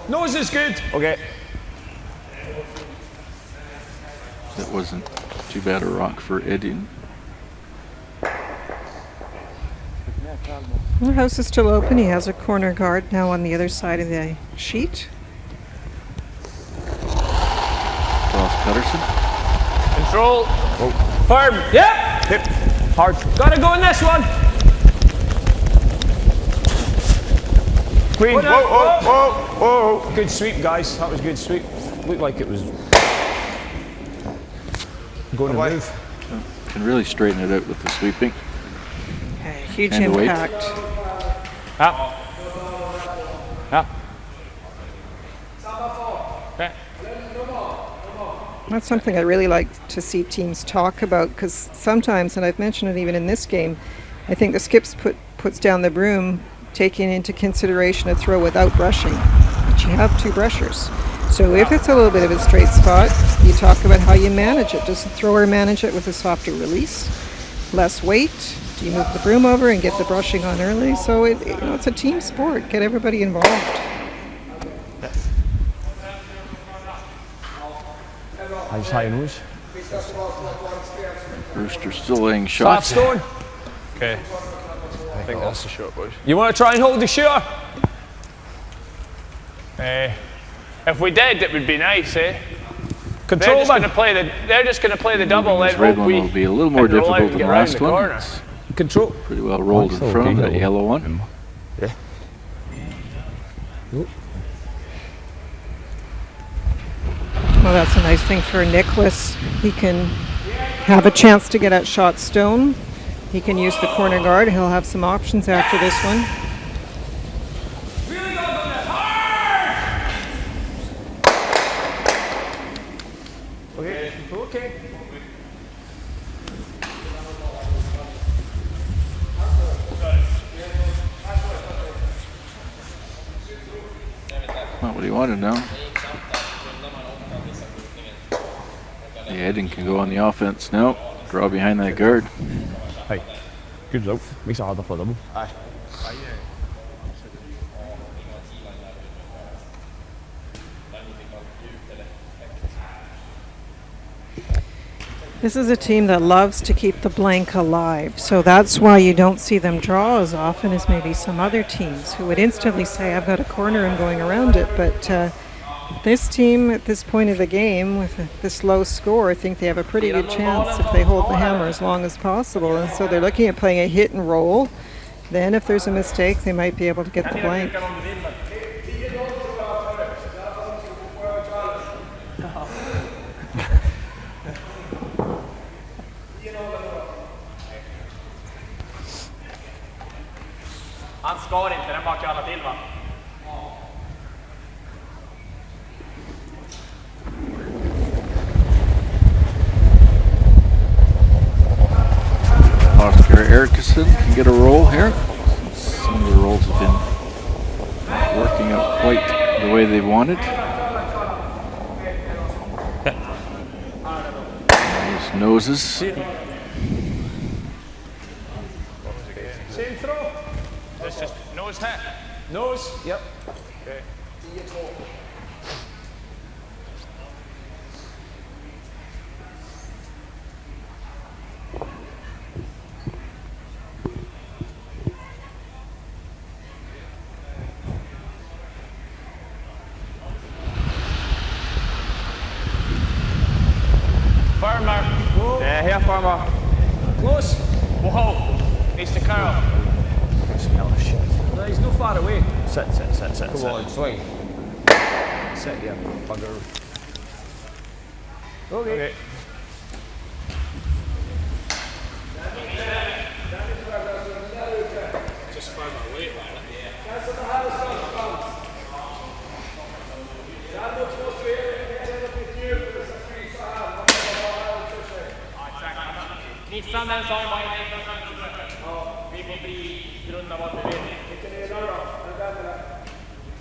Nose is good! Okay. That wasn't too bad a rock for Edin. The house is still open. He has a corner guard now on the other side of the sheet. Ross Pettersson. Control. Firm. Yep. Hip. Hard. Gotta go in this one. Queen. Whoa. Good sweep, guys. That was good sweep. Looked like it was going to move. Can really straighten it out with the sweeping. Huge And the weight. impact. Ja. Okay. That's something I really like to see teams talk about because sometimes, and I've mentioned it even in this game, I think the skips puts down the broom taking into consideration a throw without brushing. But you have 2 brushers. So if it's a little bit of a straight spot, you talk about how you manage it. Does the thrower manage it with a softer release, less weight? Do you move the broom over and get the brushing on early? So it's a team sport. Get everybody involved. High nose. Brewster still laying shots. Soft stone. Okay. I think that's the shot, boys. You want to try and hold the shooter? If we did, it would be nice, eh? Control. They're just going to play the double. This red one will be a little more difficult than the last one. It's Control. pretty well rolled in front of that yellow one. Yeah. Well, that's a nice thing for Nicholas. He can have a chance to get at shot stone. He can use the corner guard. He'll have some options after this one. Not what he wanted now. The Edin can go on the offense now. Draw behind that guard. Hey, good result. Makes it harder for them. This is a team that loves to keep the blank alive, so that's why you don't see them draw as often as maybe some other teams who would instantly say, I've got a corner, I'm going around it. But this team at this point of the game with this low score, I think they have a pretty good chance if they hold the hammer as long as possible. And so they're looking at playing a hit and roll. Then if there's a mistake, they might be able to get the blank. Han skar inte, den bara kallar till va? Oscar Eriksson can get a roll here. Some of the rolls have been working out quite the way they wanted. Nice noses. Same throw. This is nose hit. Nose. Yep. Okay. Farmer. Yeah, here, farmer. Close. Whoa. Needs to curl. Smell of shit. No, he's not far away. Sit. Come on, swing. Sit, yeah, bugger. Okay. Just further away, right? Ni stannar en sån bara in vi får bli grunda vart vi vill.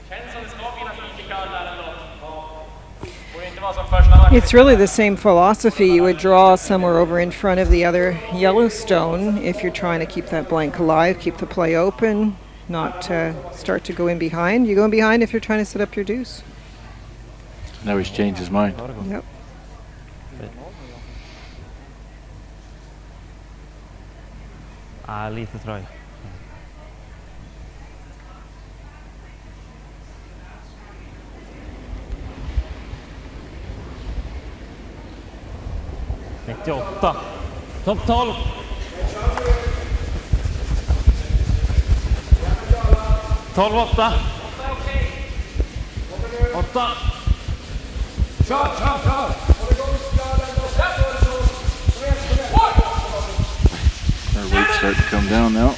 Känns som det ska finnas lite kall där ändå. Får inte vara som första matchen. It's really the same philosophy. You would draw somewhere over in front of the other Yellowstone if you're trying to keep that blank alive, keep the play open, not start to go in behind. You go in behind if you're trying to set up your deuce. Now he's changed his mind. Yep. Lite tror jag. Topp 12. Tolv 8. 8. Kör! Our weight's starting to come down now.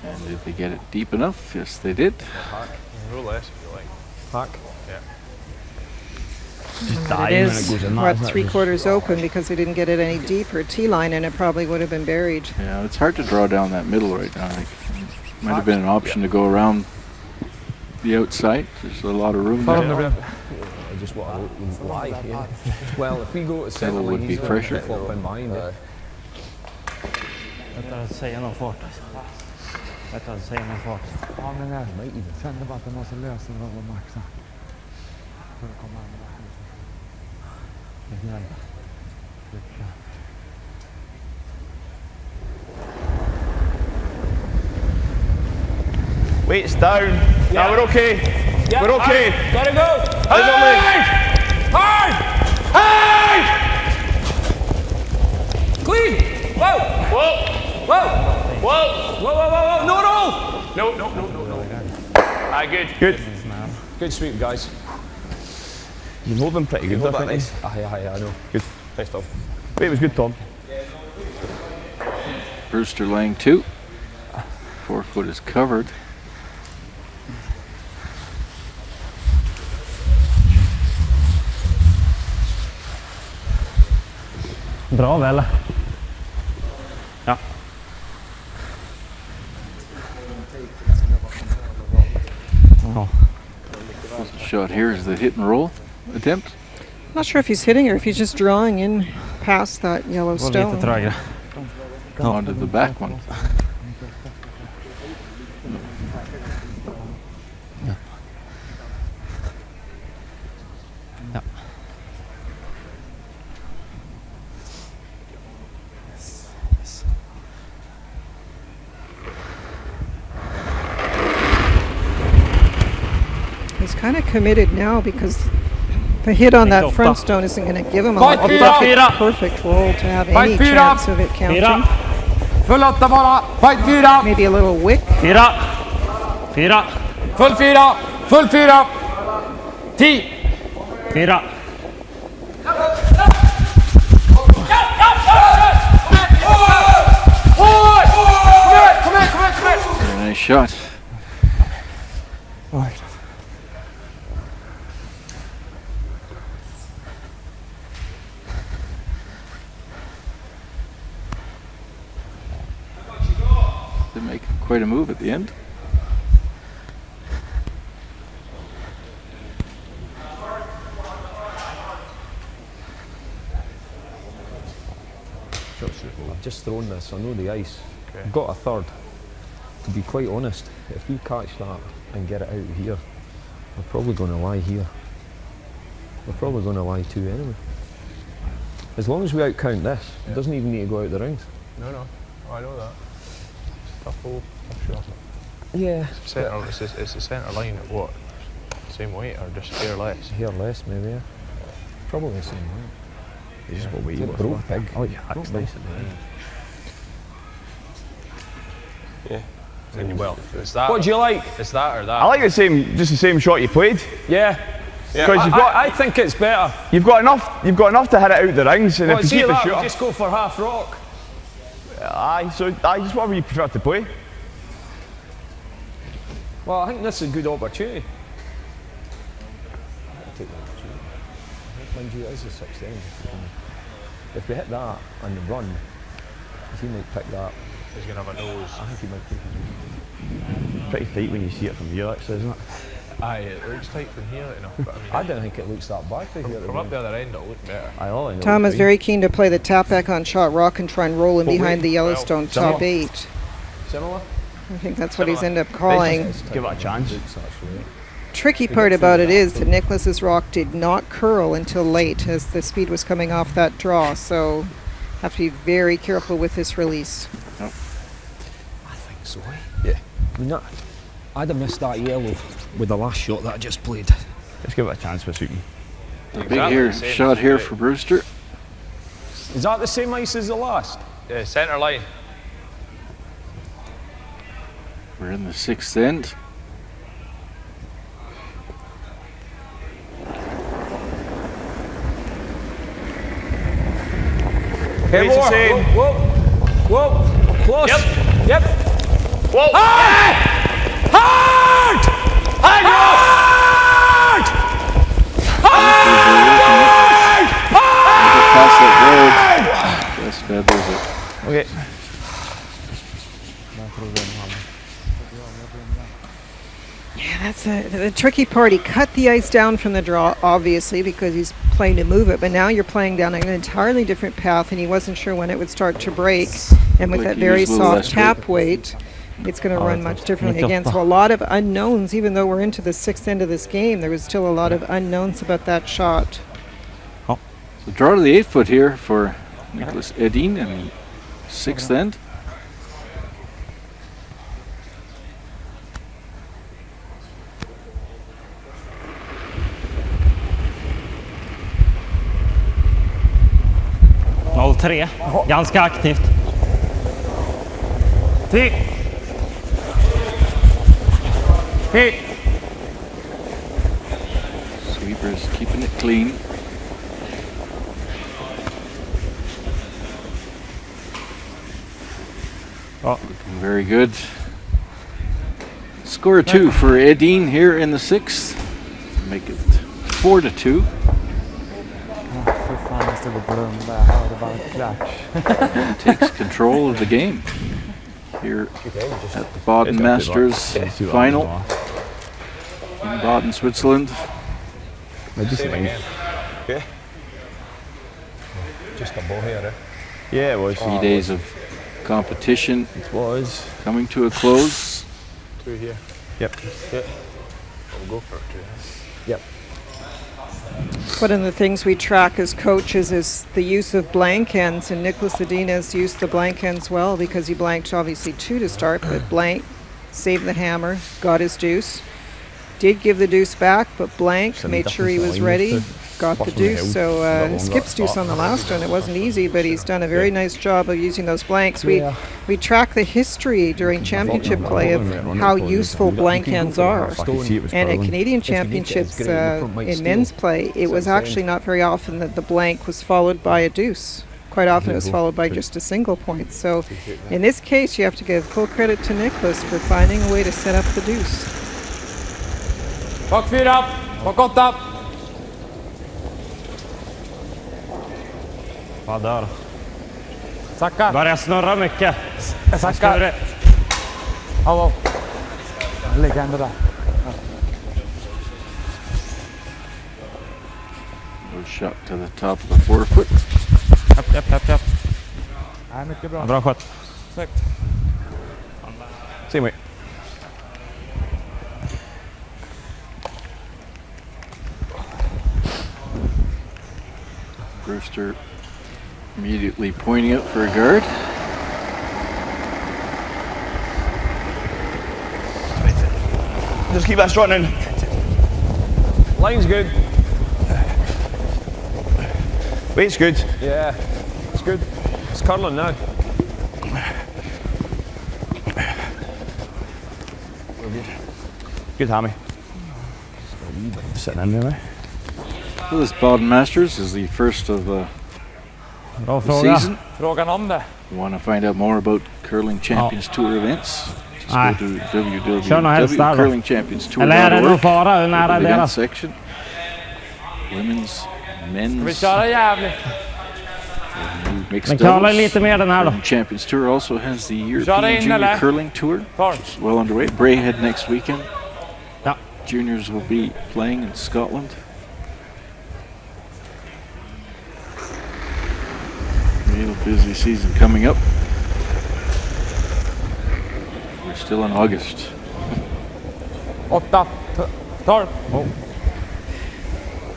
And did they get it deep enough? Yes, they did. Roll less if you like. Park. Yeah. Just But die it when it is, goes in. what, 3/4 open because they didn't get it any deeper. T-line and it probably would have been buried. Yeah, it's hard to draw down that middle right now. Like, might have been an option to go around the outside. There's a lot of room there. Just what why? Yeah. Well, if we go to center Middle would line, be he's fresher. flop in behind it. Bättre att säga någon fart. Bättre att säga någon fart. Ja, men närmare in. Sen det bara att de måste lösa det och maxa. För att komma andra. Weight's down. Yeah. Now we're okay. Yeah. We're okay. Gotta go. Hard! Clean. Whoa. Whoa. Whoa. Whoa. Whoa, whoa, whoa, whoa. No. Good. Good. Good sweep, guys. You hold them pretty good. hold I that think. nice. I know. Good. Nice, Tom. Wait, it was good, Tom. Brewster laying 2. 4 foot is covered. Bra väl? Ja. Shot here is the hit and roll attempt. Not sure if he's hitting or if he's just drawing in past that yellow stone. Onto the back one. He's kind of committed now because the hit on that front stone isn't going to give him a perfect roll to have any chance of it counting. Full 8 bara. Fight 4. Maybe a little wick. 4. Full 4. Full 4. 10. 4. Very nice shot. They make quite a move at the end. I've just thrown this, I know the ice. I've got a third. To be quite honest, if we catch that and get it out of here, we're probably going to lie here. We're probably going to lie 2 anyway. As long as we outcount this, it doesn't even need to go out the rings. No. Oh, I know that. Tough hole, tough shot. Yeah. It's the centre line at what? Same weight or just hair less? Hair less, maybe, yeah. Probably the same weight. It's just what weight you broke pig. Oh yeah, that's nice at the end. Yeah. Well, it's that. What do you like? It's that or that. I like the same shot you played. Yeah. Because I think it's better. You've got enough to hit it out the rings, and Well, if you see keep the that, we shot. just go for half rock. Just whatever you prefer to play. Well, I think this is a good opportunity. Mind you, it is the 6th end. If we hit that and run, he might pick that. He's going to have a nose. I think he might take it. Pretty tight when you see it from here, actually, isn't it? Aye, it looks tight from here enough, but I mean, I don't think it looks that bad from here. from up the other end it'll look better. Tom is very keen to play the tap back on shot rock and try and roll in behind the Yellowstone top 8. Similar? I think that's what he's ended up calling. Give it a chance. Tricky part about it is that Nicholas's rock did not curl until late as the speed was coming off that draw, so have to be very careful with this release. I think so. Yeah. I'd have missed that yellow with the last shot that I just played. Let's give it a chance for shooting. Big shot here for Brewster. Is that the same ice as the last? Centre line. We're in the 6th end. Hey, It's the same. Whoa. Close. Yep. Whoa! Hard! Hard! Hard! Pass that road. Just feathers it. Okay. Yeah, that's the tricky part. He cut the ice down from the draw, obviously, because he's playing to move it, but now you're playing down an entirely different path, and he wasn't sure when it would start to break. And with that very soft tap weight, it's going to run much differently again. So a lot of unknowns, even though we're into the 6th end of this game, there was still a lot of unknowns about that shot. So draw to the 8 foot here for Nicholas Edin in the 6th end. Tre. Ganska aktivt. 3. Hey. Sweepers keeping it clean. Looking very good. Score 2 for Edin here in the 6th. Make it 4-2. Takes control of the game here at the Baden Masters final. in Baden, Switzerland. Same again. Okay. Just a bow here, eh? Yeah, it was. 3 days of competition It was. coming to a close. 2 here. Yep. Yeah. We'll go for it, 2. Yep. One of the things we track as coaches is the use of blank ends, and Nicholas Edin has used the blank ends well because he blanked obviously 2 to start, but blank, saved the hammer, got his deuce. Did give the deuce back, but blank, made sure he was ready, got the deuce. So skips deuce on the last one. It wasn't easy, but he's done a very nice job of using those blanks. We track the history during championship play of how useful blank ends are. And at Canadian Championships in men's play, it was actually not very often that the blank was followed by a deuce. Quite often it was followed by just a single point. So in this case, you have to give full credit to Nicholas for finding a way to set up the deuce. Bak 4, bak 8. Vad där. Sacka. Börjar snurra mycket. Sacka. Hallå. Lägg ändå där. A shot to the top of the forefoot. Japp. Nej, mycket bra. Bra skott. Snyggt. Se mig. Brewster immediately pointing up for a guard. Just keep that straight in. Line's good. Weight's good. Yeah. It's good. It's curling now. Good hammy. Sitting in there, mate. Well, this Baden Masters is the first of Bra the fråga. season. Frågan om det. Want to find out more about Curling Champions Tour events? Just Nej. go to Kör nog helst där då. www.curlingchampionstour.org. Eller är det någon fara nära Look at the event deras? section. Women's, men's, Vi kör jävligt. mixed Men kalla doubles. lite mer den här då. Curling Champions Tour also has the Kör European in, Junior eller? Curling Tour. Kvar. It's well underway. Braehead next weekend. Ja. Juniors will be playing in Scotland. Real busy season coming up. We're still in August. 8, 12.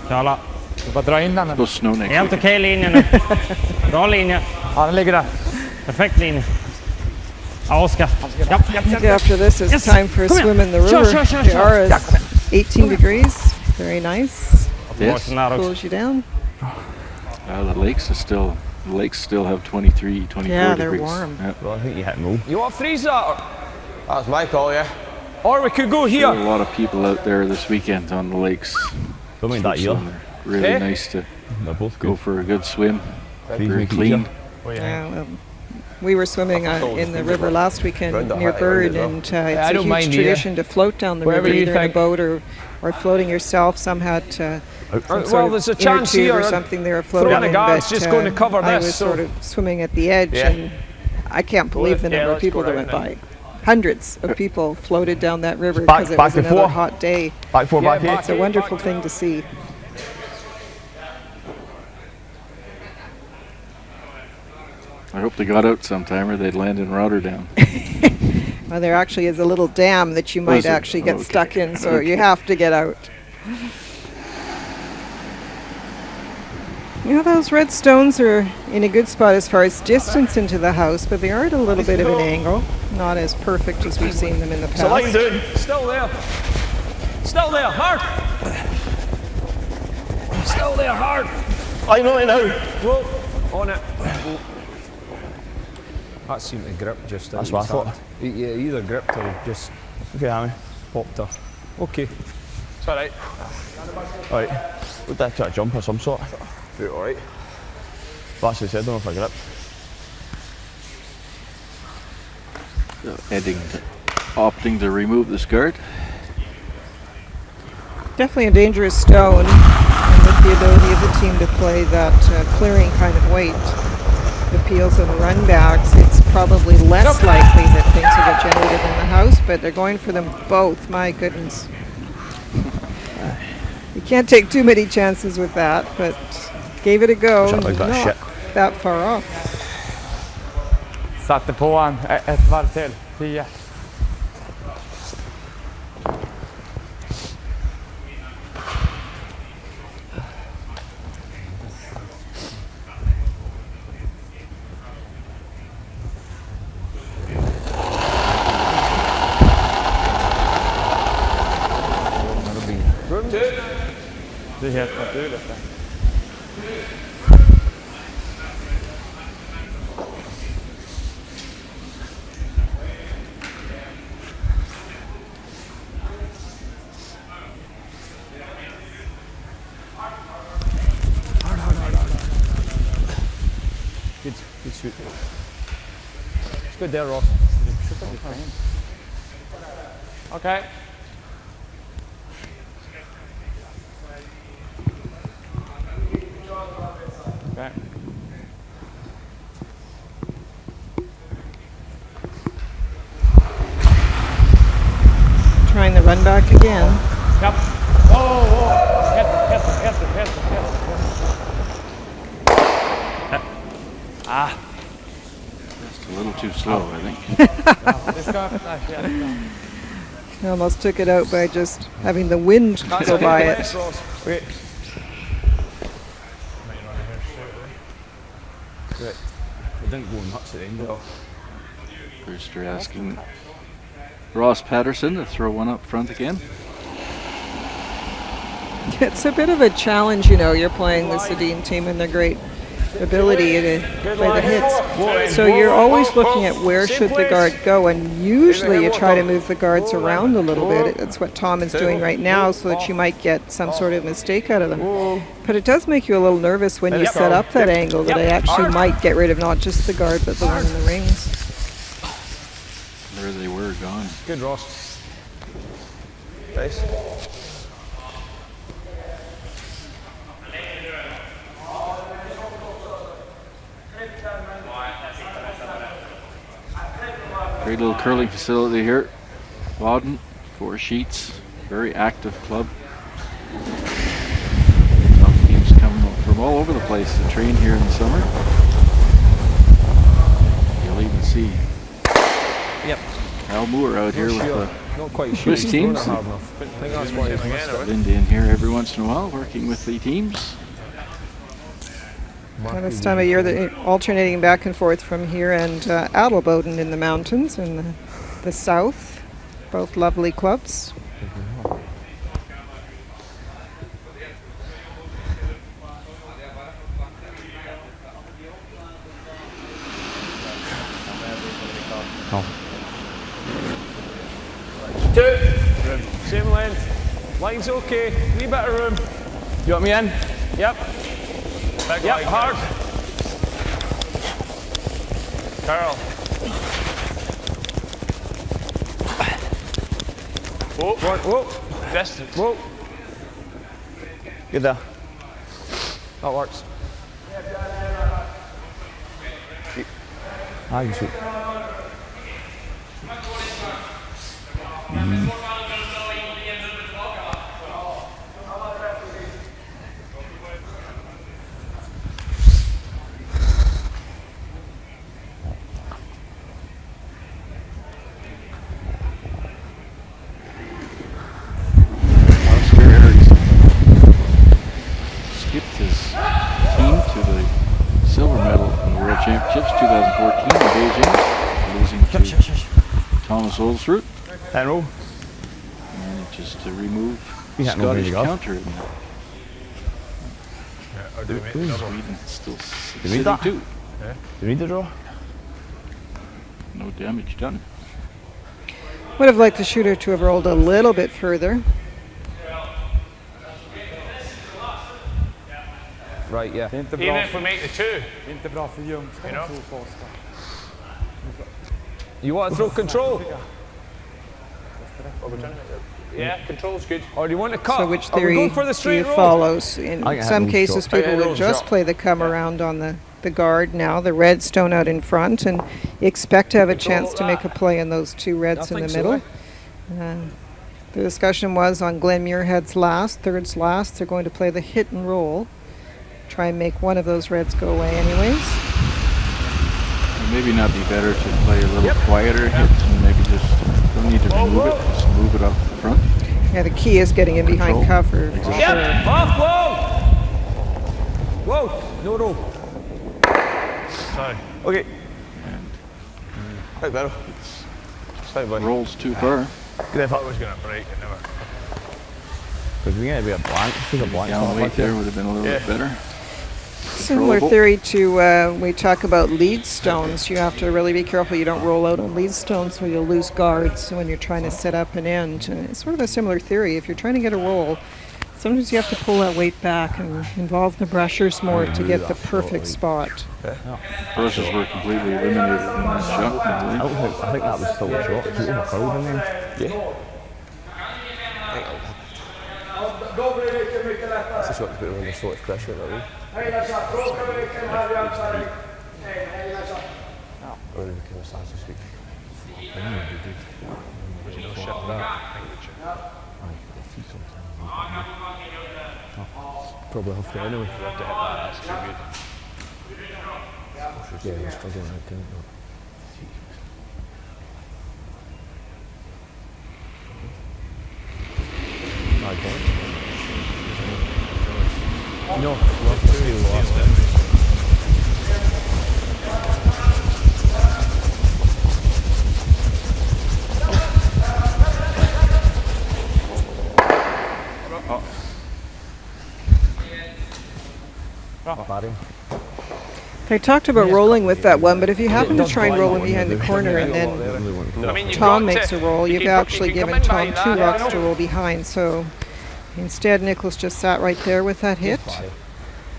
Kalla. Du bara dra in den. Supposed to snow next Helt weekend. okej linje nu. Bra linje. Ja, den ligger där. Perfekt linje. Ja, Oskar. Japp. I think after this it's Yes. time for a Come here. swim in the Sure, river. sure, sure, The sure. R is 18 degrees. Very nice. Yes. Cools you down. The lakes still have 23, 24 Yeah, they're degrees. warm. Yeah. Well, I think you hit them all. You want to freeze that? Or, That's my call, yeah. or we could go There are here. a lot of people out there this weekend on the lakes. Don't mind that either. Really Okay. nice to They're both go good. for a good swim. Please Very make it clean. easier. Yeah, we were swimming in the river last weekend near Baden, and it's I a don't huge mind either. tradition to float down the Wherever river, you either in a think. boat or floating yourself. Some had some Well, sort of there's a inner chance tube here. or something they were floating Throwing a in, guard's but just going to cover I this, was so- sort of swimming at the edge, Yeah. and I can't believe the number of let's people go that round went by. Hundreds of people floated down that river Back- because it back was another before. hot day. Back 4, back 8. It's a wonderful thing to see. I hope they got out sometime or they'd land in Rotterdam. Well, there actually is a little dam that you might is there? actually get Okay. stuck in, so you have to get out. You know, those red stones are in a good spot as far as distance into the house, but they are at a little bit of an angle. Not as perfect as we've seen them in the So line past. down. Still there. Still there. Hard. Still there. Hard. Line on it now. Whoa. On it. That seemed to grip just That's in what I his thought. hand. Yeah, either gripped or just Okay, hammy. popped her. Okay. It's all right. Alright. Would that try to jump or some sort? You're all right. I've actually said, I don't know if I grip. Edin opting to remove this guard. Definitely a dangerous stone, and with the ability of the team to play that clearing kind of weight, the peels and the run backs, it's probably less likely that things will get generated in the house, but they're going for them both. My goodness. You can't take too many chances with that, but gave it a go. Shot like that Not shit. that far off. Satte på han ett varv till. 10. Det är helt naturligt. Good shoot. It's good there, Ross. Okay. Okay. Trying the run back again. Yep. Oh. Hit it. Just a little too slow, I think. He almost took it out by just having the wind go by it. Okay. It didn't go nuts at the end though. Brewster asking Ross Patterson to throw one up front again. It's a bit of a challenge, you know. You're playing this Edin team and their great ability to play the hits. So you're always looking at where should the guard go, and usually you try to move the guards around a little bit. That's what Tom is doing right now, so that you might get some sort of mistake out of them. But it does make you a little nervous when you set up that angle that I actually might get rid of not just the guard but the one in the rings. There they were, gone. Good, Ross. Nice. Great little curling facility here. Baden, 4 sheets, very active club. Tough teams coming from all over the place to train here in the summer. You'll even see Al Moore out here with the Swiss teams. Linda in here every once in a while working with the teams. Well, this time of year, they're alternating back and forth from here and Adelboden in the mountains in the south. Both lovely clubs. Same length. Line's okay. Wee bit of room. You want me in? Yep. Yep, hard. Carl. Whoa. Distance. Whoa. Good there. That works. I can shoot. Skipped his team to the silver medal in the World Championships 2014 in Beijing, losing to Thomas Olsrud. And roll. And just to remove We had no Scottish really counter. Sweden still sitting that? too. Do you need the draw? No damage done. Would have liked the shooter to have rolled a little bit further. Right, yeah. Det är inte Even bra, if we make the two. inte bra för ljumskarna You know? så fast. You want to throw control? Yeah, control's good. Or do you want to cut? So which Are we theory going for the do straight you roll? follow? I In can some have no cases, shot. people Yeah, would no just shot. play the come around on the guard now, the red stone out in front, and expect to have a chance to make a play in those two reds in the think so, middle. The discussion was on Glen Muirhead's last, third's last. They're going to play the hit and roll. Try and make one of those reds go away anyways. Maybe not be better to play a little quieter hit and maybe just don't need to remove it, just move it off the front. Yeah, the key is getting in behind cover. Exactly. Yep. Off, whoa! Whoa! No roll. Sorry. Okay. Hey, better. Sorry, buddy. Rolls too far. Good if I was going to break it, never. Because we got to be a blank. Down weight there would have been a little bit better. Similar theory to we talk about lead stones. You have to really be careful you don't roll out on lead stones, so you'll lose guards when you're trying to set up an end. And it's sort of a similar theory. If you're trying to get a roll, sometimes you have to pull that weight back and involve the brushers more to get the perfect spot. Brushes were completely eliminated in this shot, I believe. I think that was still a shot. He was fouled in there. Yeah. That's a shot to put under so much pressure, though. Really became a size this week. No shit for that. Probably have to anyway. That's too good. Yeah, we're struggling out to No, we'll have to steal the last one. Baden. They talked about rolling with that one, but if you happen to try and roll him behind the corner and then Tom makes a roll, you've actually given Tom 2 rocks to roll behind. So instead, Nicholas just sat right there with that hit.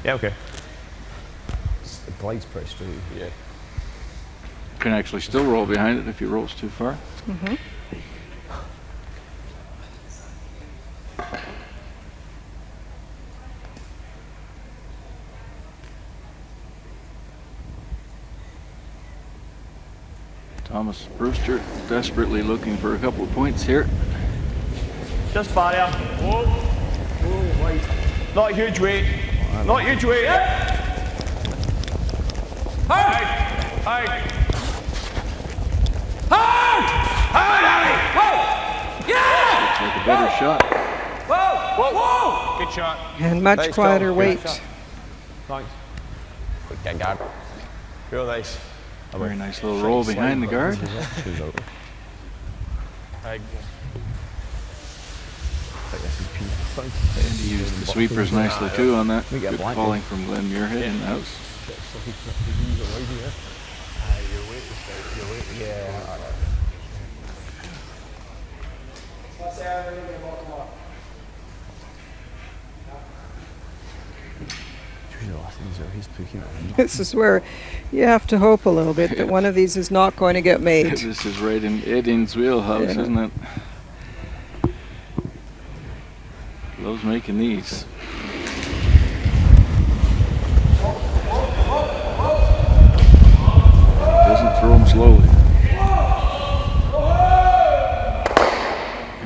Yeah, okay. The glide's pretty straight. Yeah. Can actually still roll behind it if he rolls too far. Mm-hmm. Thomas Brewster desperately looking for a couple of points here. Just barrier. Whoa. Whoa, right. Not a huge weight. Not a huge weight. Hard! Hard! Hard! Hard, Ali! Whoa! Yeah! Looks like a better shot. Whoa! Whoa! Whoa! Good shot. And much Nice quieter job. weight. Thanks. Good guard. Real nice. A very nice little roll behind the guard. And he used the sweepers nicely too on that. Good falling from Glen Muirhead in the house. This is where you have to hope a little bit that one of these is not going to get made. This is right in Edin's wheelhouse, isn't it? Loves making these. Doesn't throw them slowly.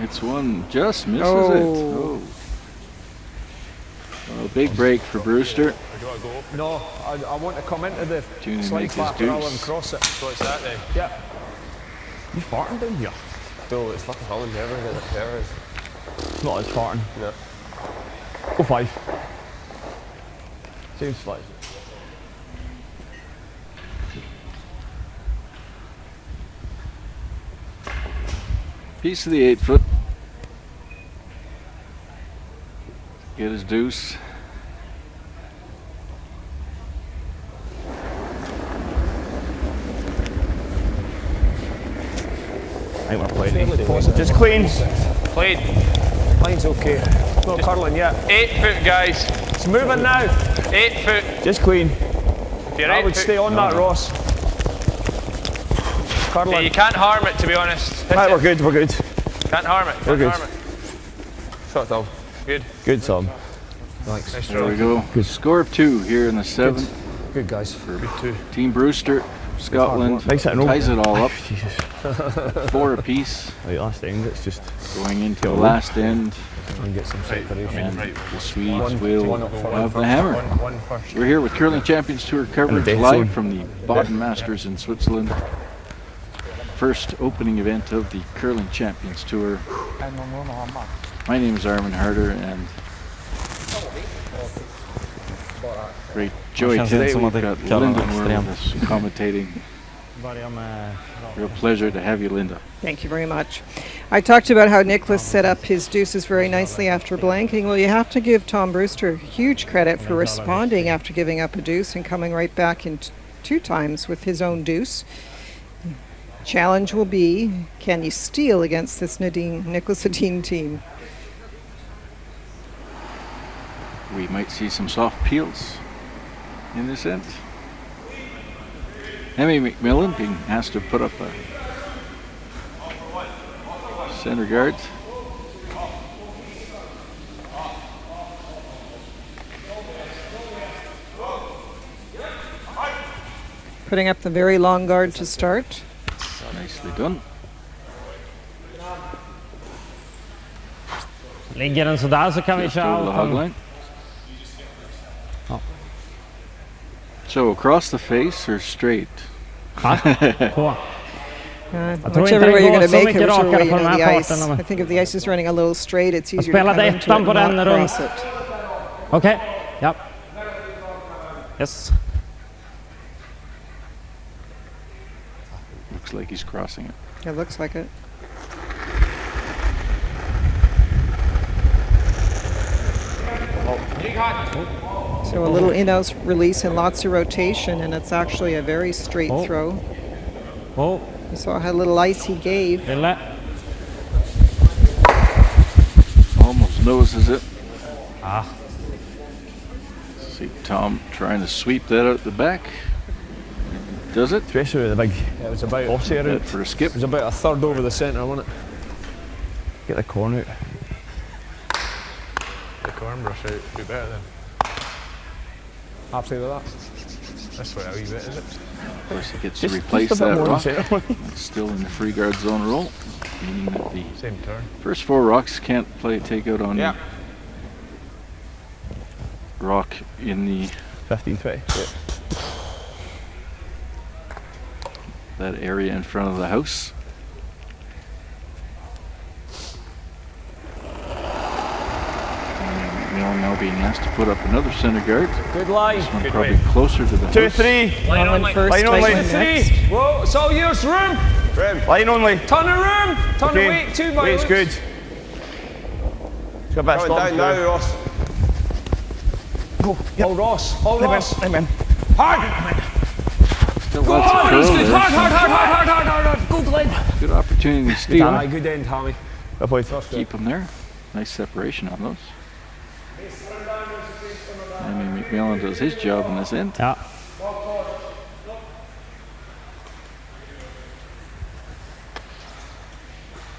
It's one, just misses it. Oh. Well, a big break for Brewster. No, I want to come into the Tune slide make his flapper rather than deuce. cross it. So it's that then? Yeah. You farting down here? No, it's fucking Holland, never get it there. It's not as farting. No. Go 5. Same slice. Piece of the 8 foot. Get his deuce. I think we're playing easy. Just clean. Played. Line's okay. Not curling yet. 8 foot, guys. It's moving now. 8 foot. Just clean. If you're I 8 would foot, stay on that, Ross. Yeah, Curling. you can't harm it, to be honest. Right, we're good, we're good. Can't harm it. We're good. Harm it. Shot Tom. Good. Good, Tom. Thanks. Nice There we throw. go. Good score of 2 here in the 7th Good, guys. for Team Brewster. Scotland Nice hit and roll. ties it all up. Jesus. 4 apiece. Right, last end, it's just going into the last end. and get some separation. And the Swedes will have the hammer. We're here with Curling Champions Tour coverage live from the Baden Masters in Switzerland. First opening event of the Curling Champions Tour. My name is Armin Harder, and great joy today we've got Linda with us commentating. Real pleasure to have you, Linda. Thank you very much. I talked about how Nicholas set up his deuces very nicely after blanking. Well, you have to give Tom Brewster huge credit for responding after giving up a deuce and coming right back in 2 times with his own deuce. Challenge will be, can you steal against this Nicholas Edin team? We might see some soft peels in this end. Emmy McMillan being asked to put up a center guard. Putting up the very long guard to start. Nicely done. Ligger den sådär så kan vi Just over the köra. hog line. So across the face or straight? På. Whichever way you're going to make it, whichever rakare way you på de know här the ice. farterna. I think if the ice is running a little straight, it's easier to spelade come into it ettan and på den not runt. cross it. Okej, ja. Yes. Looks like he's crossing it. It looks like it. So a little in-out release and lots of rotation, and it's actually a very straight throw. Oh. You saw how little ice he gave. Almost noses it. Ah. See Tom trying to sweep that out the back. Does it? Especially with the big it was about boss area. For a skip. It was about a third over the centre, wasn't it? Get the corn out. The corn brush out would be better then. Happy with that? This way a wee bit, is it? Of course, he gets to replace that rock. It's still in the free guard zone roll, meaning that the same turn. First 4 rocks can't play a takeout on the rock in the 15-20. That area in front of the house. Now being asked to put up another center guard. Good line. This one probably closer to the 2-3. Line only. First, line only. next. 3. Whoa, it's all yours. Room. Line only. Ton of room. Ton Okay. of weight. 2 by Weight's good. It's got a bit of storm now, Ross. Go. Yep. All Ross. All Ross. Amen. Hard. Still lots of curl there. Hard. Go, Glenn. Good opportunity to steal. Aye, good end, Tommy. Keep him there. Nice separation on those. Emmy McMillan does his job in this end. Ja.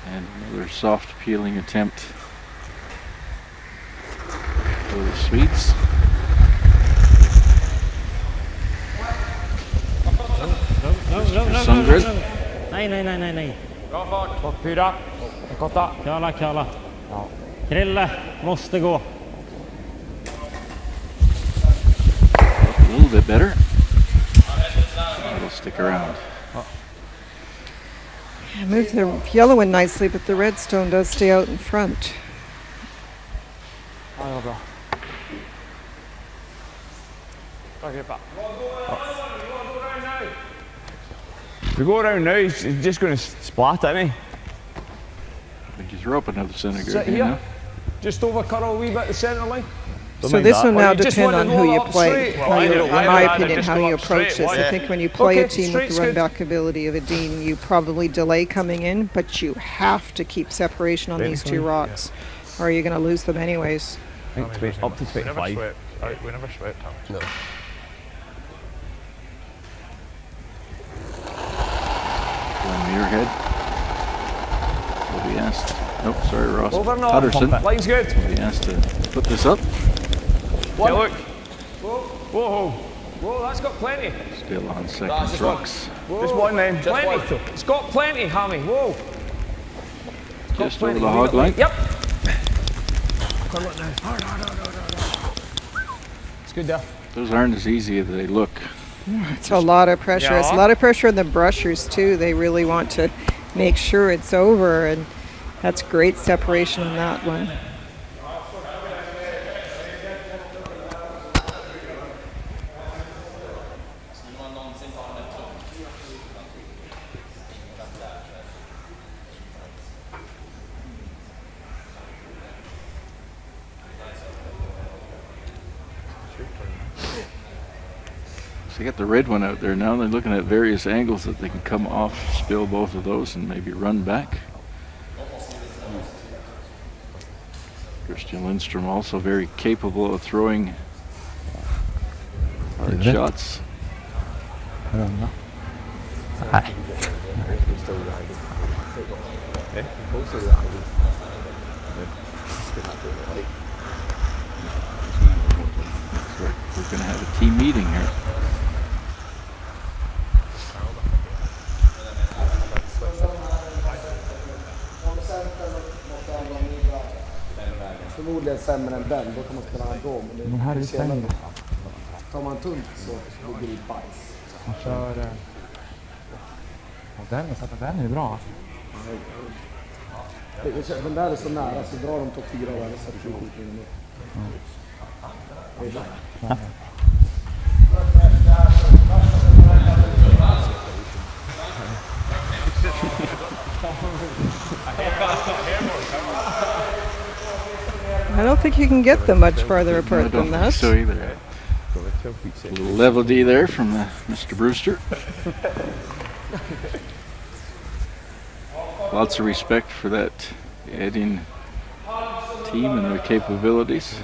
And another soft peeling attempt for the Swedes. Some grid. Nej. Bra fart. Topp 4. Kotta. Kala. Ja. Krille måste gå. A little bit better. It'll stick around. I moved the yellow one nicely, but the redstone does stay out in front. Bra. If we go around now, he's just going to splat, isn't he? Would you throw up another center Sit guard here. now? Just over curl a wee bit the centre line. So this will now Or you just depend want on to who roll you up play. straight? How Well, you- either in way, my I'd opinion, just how go you up approach straight, this. yeah. I think when you play a Okay, team with the straight's run good. back ability of Edin, you probably delay coming in, but you have to keep separation on these 2 rocks, or you're going to lose them anyways. I think up to We never 25. swept. We never swept, Tom. No. Going Muirhead. Will be asked. Nope, sorry, Ross. Over and off. Hutterson Line's good. will be asked to put this up. One. Yeah, look. Whoa. Whoa, that's got plenty. Still on second strokes. Whoa. Just one name. Plenty. It's got plenty, Hammy. Whoa. Just over the hog line. Yep. It's good there. Those aren't as easy as they look. It's a lot of pressure. It's a lot of pressure on the brushers too. They really want to make sure it's over, and that's great separation on that one. So they got the red one out there now. They're looking at various angles that they can come off, spill both of those, and maybe run back. Christian Lindstrom also very capable of throwing hard shots. We're going to have a team meeting here. Förmodligen sämre än den, då kan man spela då. Men här är senare. Tar man tunt så blir det bajs. Man kör... den, så att den är bra. Den där är så nära, så drar de topp 4 där och sätter 27 minuter. I don't think you can get them much farther apart than that. So either. A little levity there from Mr. Brewster. Lots of respect for that Edin team and their capabilities.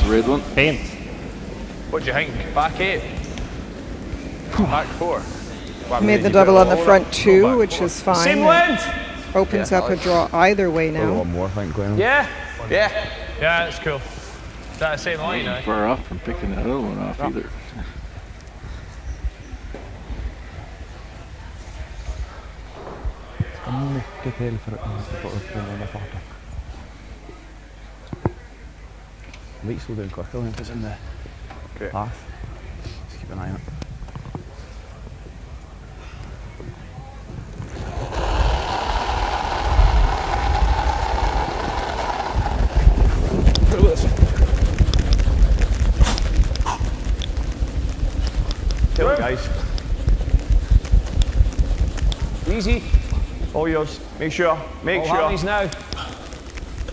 Red one. Fint. What do you think? Back 8? Back 4? Made the double on the front too, which is fine. Same length! Opens up a draw either way now. One more, I think, Glenn. Yeah? Yeah. Yeah, that's cool. Is that the same line now? Far off from picking that other one off either. Mycket till för att få upp den där farten. Lights will do quicker than it's in the path. Just keep an eye on it. Kill it, guys. Easy. All yours. Make sure. Make sure. All hammies now.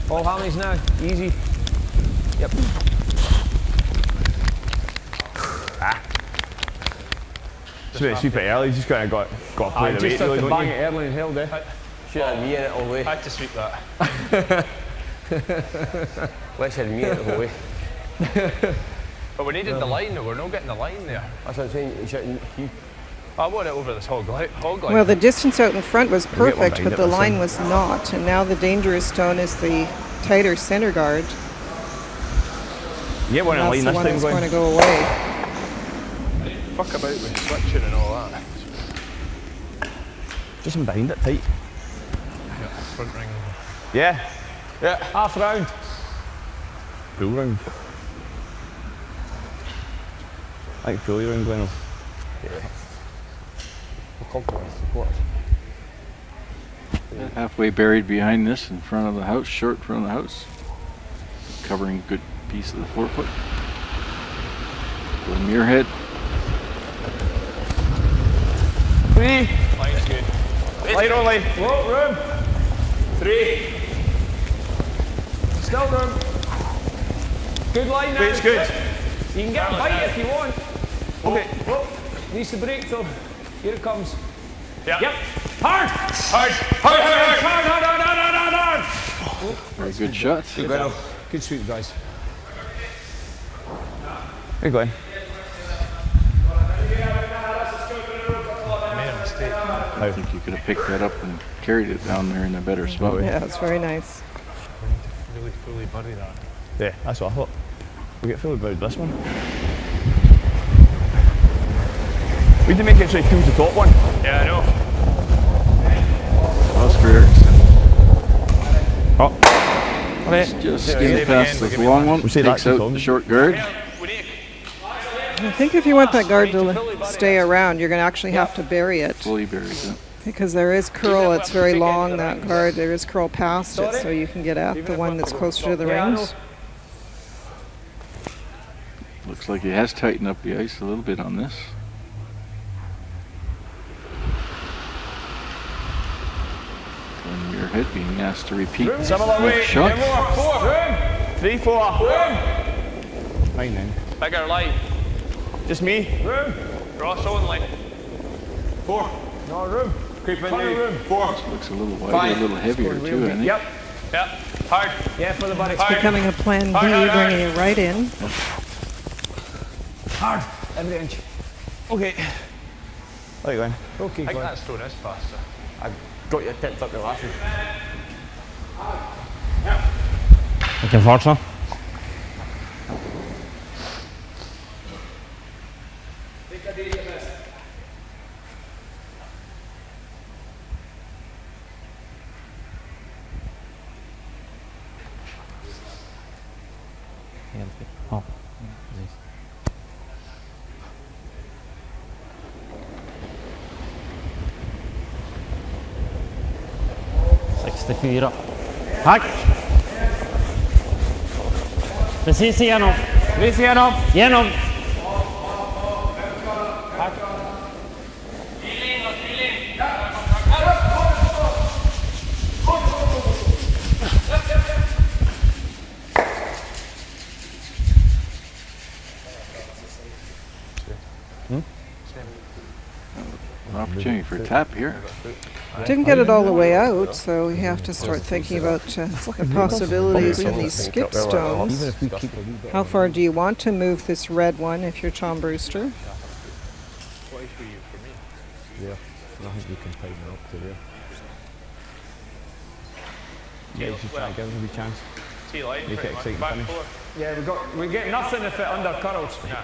All hammies now. Easy. Yep. Just went super early, just kind of got to play the weight. Just had to bang you? it early and held it. Should have me in it all the way. I had to sweep that. Let's have me in it all the way. But we needed the line though, we're not getting the line there. That's what I'm saying. I want it over this hog line. Well, the distance out in front was perfect, but the line was not. And now the dangerous stone is the tighter center guard. You get one in line That's this the one time, that's Glenn. going to go away. Fuck about with switching and all that. Just in behind it, tight. Yeah, front ring over. Yeah. Yeah, half round. Full round. I think fully round, Glenn. Halfway buried behind this in front of the house, short front of the house. Covering a good piece of the forefoot. With Muirhead. 3. Line's good. Line only. Whoa, room. 3. Still room. Good line now. It's good. You can get a bite if you want. Okay. Whoa. Needs to break though. Here it comes. Yeah. Yep. Hard. Hard. Hard. Hard. Hard. Hard. Hard. Hard. Hard. Hard. Very good shot. Good. Good sweep, guys. Where you going? Made a mistake. I think you could have picked that up and carried it down there in a better spot. Yeah, it's very nice. We need to really fully bury that. Yeah, that's what I thought. We get fully buried this one. We need to make it so he kills the top one. Yeah, I know. Oscar Eriksson. Oh. Okay. Just skim past the long one. We'll say Takes that's out the short guard. I think if you want that guard to stay around, you're going to actually have to bury it. Fully buried it. Because there is curl, it's very long, that guard. There is curl past it, so you can get at the one that's closer to the rings. Looks like he has tightened up the ice a little bit on this. And your head being asked to repeat the shot. 3, 4. Fine then. Bigger line. Just me. Room. Ross only. 4. No room. Creep in room. 4. Looks a little wider, a little heavier too, I think. Yep. Yep. Hard. Yeah, for the body. It's becoming a plan B, bringing it right in. Hard. Every inch. Okay. Where you going? Okay, I think go that stone is faster. I got your tips up your lashes. Vilken fart så? Ja, precis. 64. Tack! Precis igenom. Precis igenom. Genom. Tack. An opportunity for a tap here. Didn't get it all the way out, so we have to start thinking about the possibilities in these skip stones. How far do you want to move this red one if you're Tom Brewster? Yeah, I think we can tighten it up to there. Yeah, you should try and give him a wee chance. T-line. Make it exciting Back finish. 4. Yeah, we get nothing if it under curls. Yeah.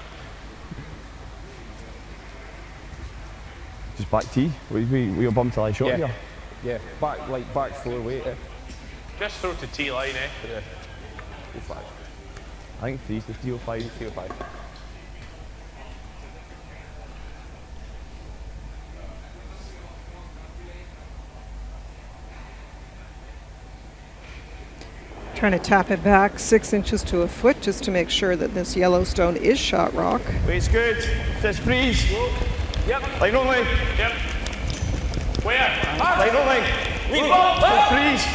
Just back tee. We bum till I shot Yeah. here. Yeah, back 4 weight. Just throw to T-line, eh? Yeah. 5. I think 3's the 305. 305. Trying to tap it back 6 inches to a foot just to make sure that this Yellowstone is shot rock. Weight's good. Just freeze. Yep. Line only. Yep. Where? Line only. Lead bump. bump. Freeze.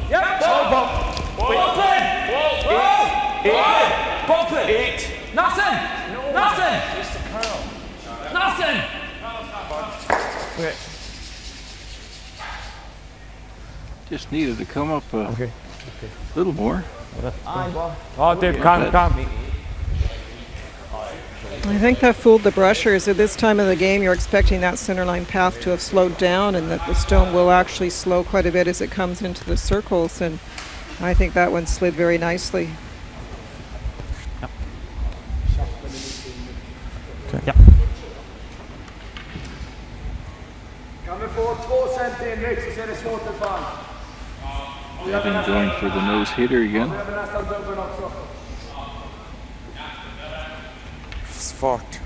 Yep. Small bump. Bump in. Bump it. 8. Nothing. Nothing. Just a curl. Nothing. Okay. Just needed to come up a little more. Oh, dude, come. I think that fooled the brushers. At this time of the game, you're expecting that centerline path to have slowed down and that the stone will actually slow quite a bit as it comes into the circles. And I think that one slid very nicely. Ja. Kan vi få 2 cent inryck så ser det svårt ut fan. Edin going for the nose hitter again. Vi behöver nästan dubbeln också. Fart.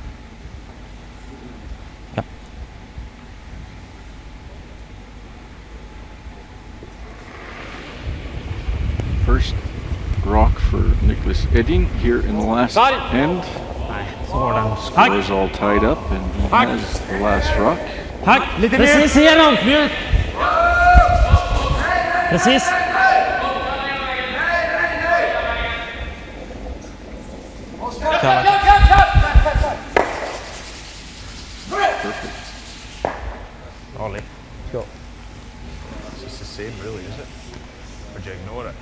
First rock for Nicholas Edin here in the last end. Nej, så var den. Score is all tied up and he has the last rock. Tack! Precis igenom! Mjuk! Precis! Ollie. It's just the same, really, is it? Or do you ignore it?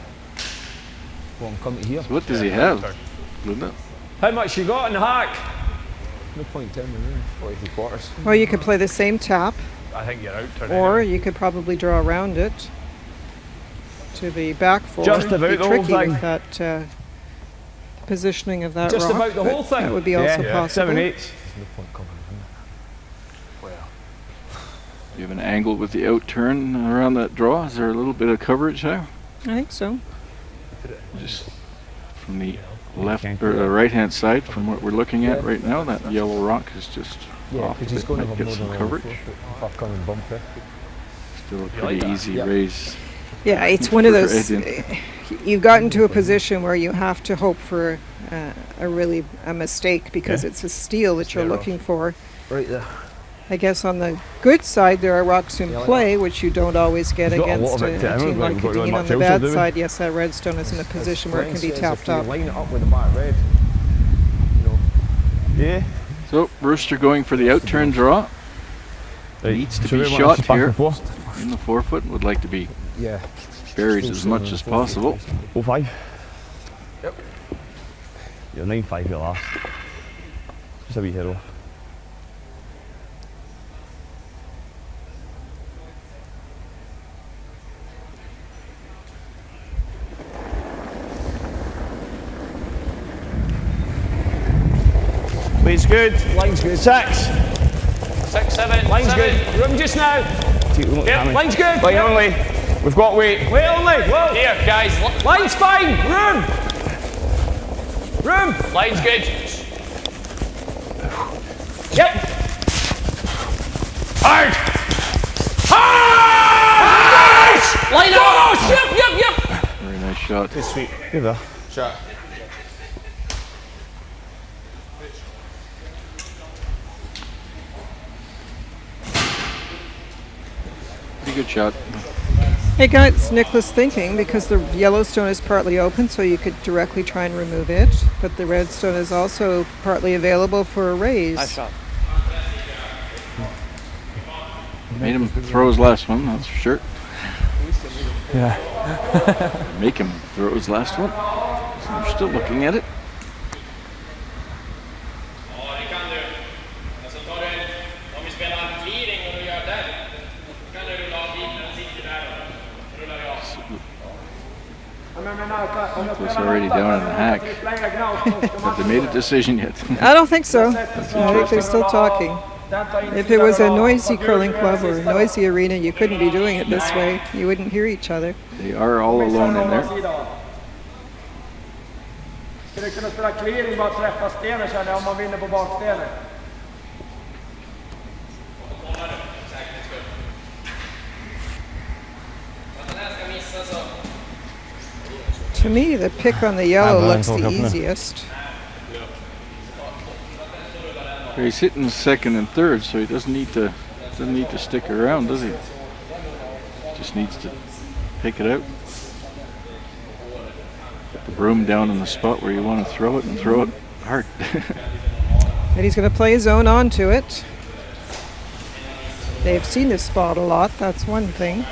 Well, I'm coming here. So what does he have? Linda? How much you got in the hack? No point telling me then. 43/4. Well, you could play the same tap, I think you're out turn. or anyway. you could probably draw around it to the back four. Just about Be the whole tricky thing. with that positioning of that Just rock, about the but whole thing. That would be also possible. 7/8. There's no point coming here. You have an angle with the out turn around that draw. Is there a little bit of coverage there? I think so. Just from the left or the right hand side from what we're looking at right now, that yellow rock is just Yeah, off a because he's bit. going to Might have get more some than coverage. 4 foot upcoming bumper. Still a pretty easy Yeah. raise. Yeah, it's one of For those. Edin. You've gotten to a position where you have to hope for a mistake because it's a steal that you're looking for. Right there. I guess on the good side, there are rocks in play, which you don't always get There's not a lot against of a it, team like we've got really Edin. much On the else bad to do. side, yes, that redstone is in a position where it can be Glenn tapped says if up. you line it up with the back red, you know. Yeah. So Brewster going for the out turn draw. Right. Needs to Should be we shot back and here forth? in the 4 foot. Would like to be Yeah. buried Still as showing much on as the 4 foot possible. place. 05. Yep. You're 9-5 at last. Just a wee hero. Lead's good. Line's good. 6. 6, 7. Line's 7. good. Room just now. Yep, line's good. Line Yep. only. We've got weight. Weight only. Whoa. Here, guys. Line's fine. Room. Room. Line's good. Yep. Hard. Hard. Line Oh, up. yep. Very nice shot. Sweet. Give there. Shot. Pretty good shot. Hey guys, Nicholas thinking because the Yellowstone is partly open, so you could directly try and remove it, but the Redstone is also partly available for a raise. Nice shot. Made him throw his last one, that's for sure. Yeah. Make him throw his last one. So I'm still looking at it. Ja, det kan du. Alltså tar du om vi spelar clearing och du gör den, då kan du rulla av dit när den sitter där då. Rullar vi av. Nicholas already down in the hack. Have they made a decision yet? I don't think so. I think they're still talking. If it was a noisy curling club or a noisy arena, you couldn't be doing it this way. You wouldn't hear each other. They are all alone in there. Skulle kunna spela clearing, bara träffa stenen känner jag om man vinner på bakstenen. To me, the pick on the yellow looks the easiest. He's hitting second and third, so he doesn't need to stick around, does he? Just needs to pick it out. Put the broom down in the spot where you want to throw it and throw it hard. And he's going to play his own onto it. They've seen this spot a lot, that's one thing.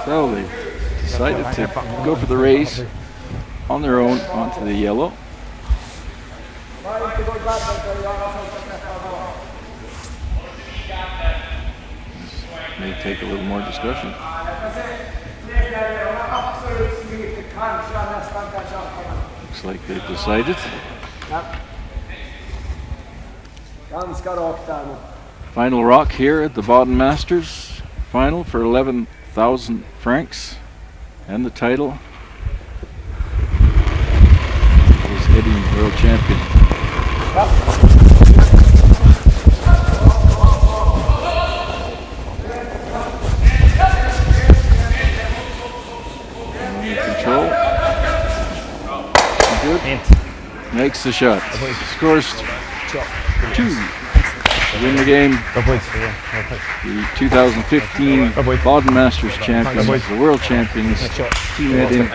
So they decided to go for the race on their own onto the yellow. This may take a little more discussion. Looks like they've decided. Ganska rakt där. Final rock here at the Baden Masters final for 11,000 francs, and the title is Edin World Champion. Control. Good. Makes the shot. Scores 2. Win the game. The 2015 Baden Masters champions, the world champions, Team Edin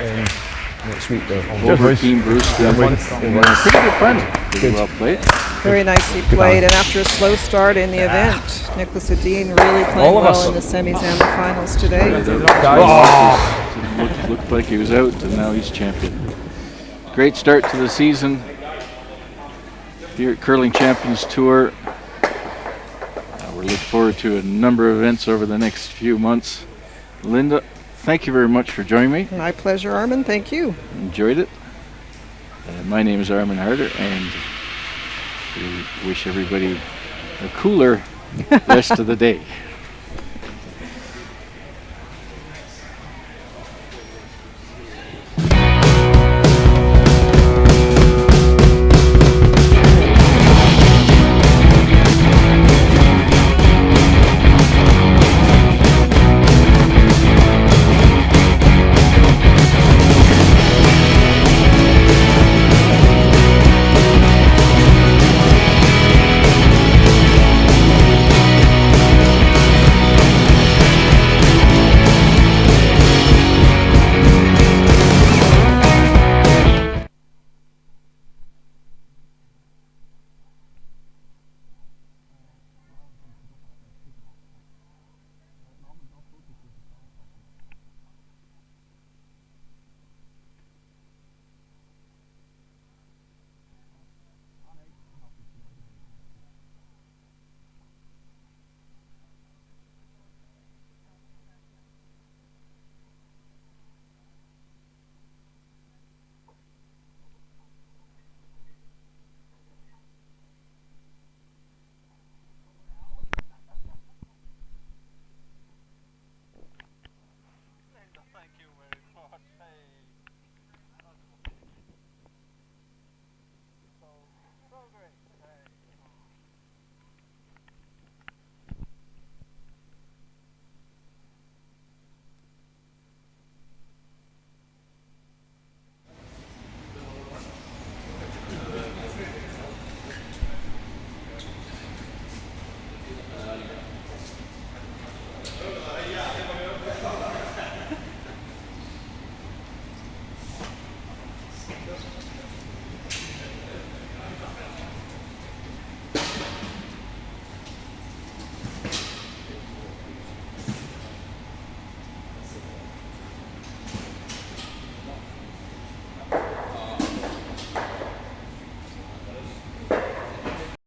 over Team Brewster. Pretty good fun. Pretty well played. Very nicely played, and after a slow start in the event, Nicholas Edin really playing well in the semis and the finals today. Looked like he was out, and now he's champion. Great start to the season here at Curling Champions Tour. We're looking forward to a number of events over the next few months. Linda, thank you very much for joining me. My pleasure, Armin. Thank you. Enjoyed it. My name is Armin Harder, and we wish everybody a cooler rest of the day.